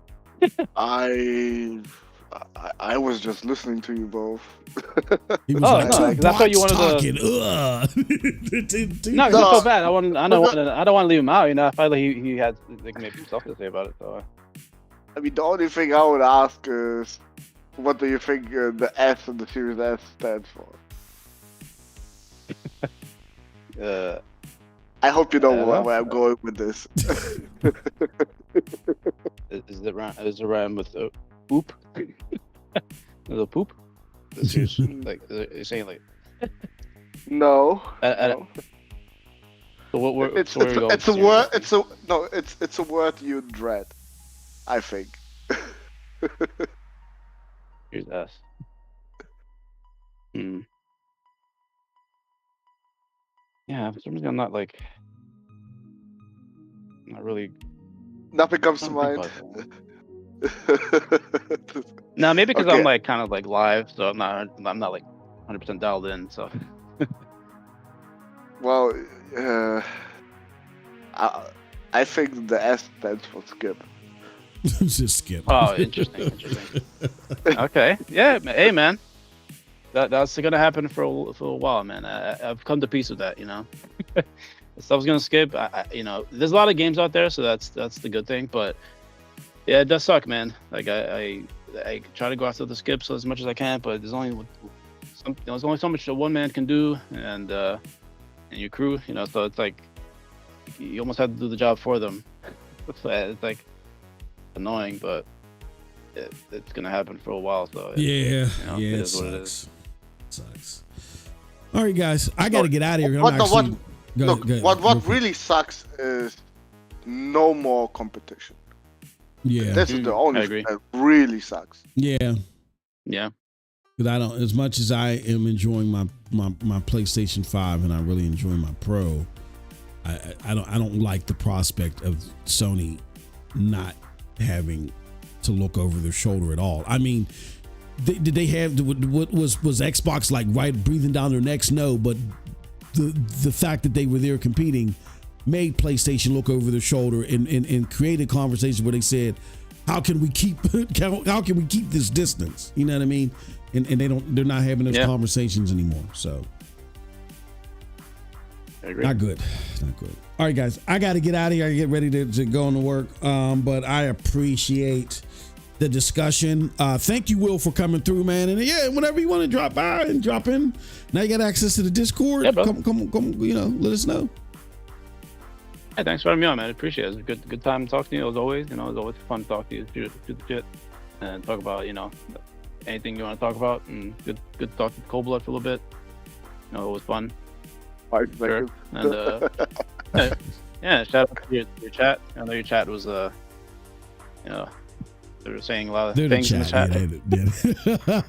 I was just listening to you both. He was that's why you wanted talking. No, it's not so bad. I don't want to leave him out. I felt like he had maybe himself to say about it. So. I mean, the only thing I would ask is, what do you think the S in the Series S stands for? I hope you know where I'm going with this. Is it rhyme with poop? The poop? Like you're saying like? No. So what? It's a word. It's a word you dread, I think. Here's S. Yeah, for some reason I'm not really. Nothing comes to mind. No, maybe because I'm kind of live, so I'm not 100% dialed in. So. Well, I think the S stands for skip. Just skip. Oh, interesting. Okay, yeah. Hey, man. That's gonna happen for a while, man. I've come to peace with that, Stuff's gonna skip. There's a lot of games out there, so that's the good thing. But yeah, it does suck, man. Like I try to go after the skips as much as I can, but there's only so much that one man can do, and and your crew, you know. So it's like you almost have to do the job for them. It's like annoying, but it's gonna happen for a while. So yeah, you know, yeah, it it is what it sucks. is. Sucks. All right, guys, I got to get out of here. What really sucks is no more competition. Yeah, This is the only thing that really sucks. Yeah. Because I don't, as much as I am enjoying my PlayStation 5 and I really enjoy my Pro, I don't like the prospect of Sony not having to look over their shoulder at all. I mean, did they have what was Xbox like right breathing down their necks? No, but the fact that they were there competing made PlayStation look over their shoulder and create a conversation where they said, how can we keep this distance? You know what I mean? And they're not having those conversations anymore. So I agree. Not good. All right, guys, I got to get out of here. I get ready to go into work. But I appreciate the discussion. Thank you, Will, for coming through, man. And yeah, whenever you want to drop by and drop in, now you got access to the Discord. Come, let us know. Hey, thanks for having me on, man. I appreciate it. It's a good time to talk to you as always. You know, it's always fun to talk to you, shoot the shit, and talk about, you know, anything you want to talk about. And good to talk to Cold Blood for a little bit. You know, it was fun. Sure. And yeah, shout out to your chat. I know your chat was you know, they were saying a lot of things in the chat.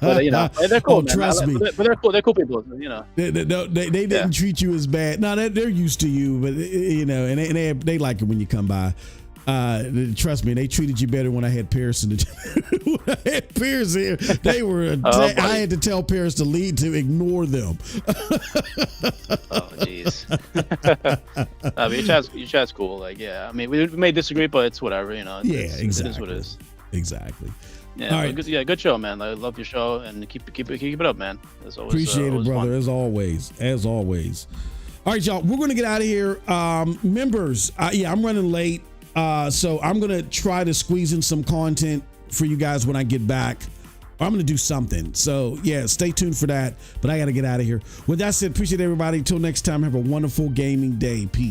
But you know, they're cool. Man. Trust me. But they're cool. They're cool people. You know. They didn't treat you as bad. No, they're used to you, but you know, and they like it when you come by. Trust me, they treated you better when I had Paris when I had Paris here. They were. I had to tell Paris to ignore them. Oh jeez. Your chat's cool. Like, yeah, I mean, we may disagree, but it's whatever. You know. Exactly. It is what it is. Exactly. Yeah. All right. Good show, man. I love your show, and keep it up, man. It's always, appreciate it, brother. Fun. As always. All right, y'all. We're gonna get out of here. Members. I'm running late. So I'm going to try to squeeze in some content for you guys when I get back. I'm going to do something. So yeah, stay tuned for that, but I got to get out of here. With that said, appreciate everybody. Until next time, have a wonderful gaming day. Peace.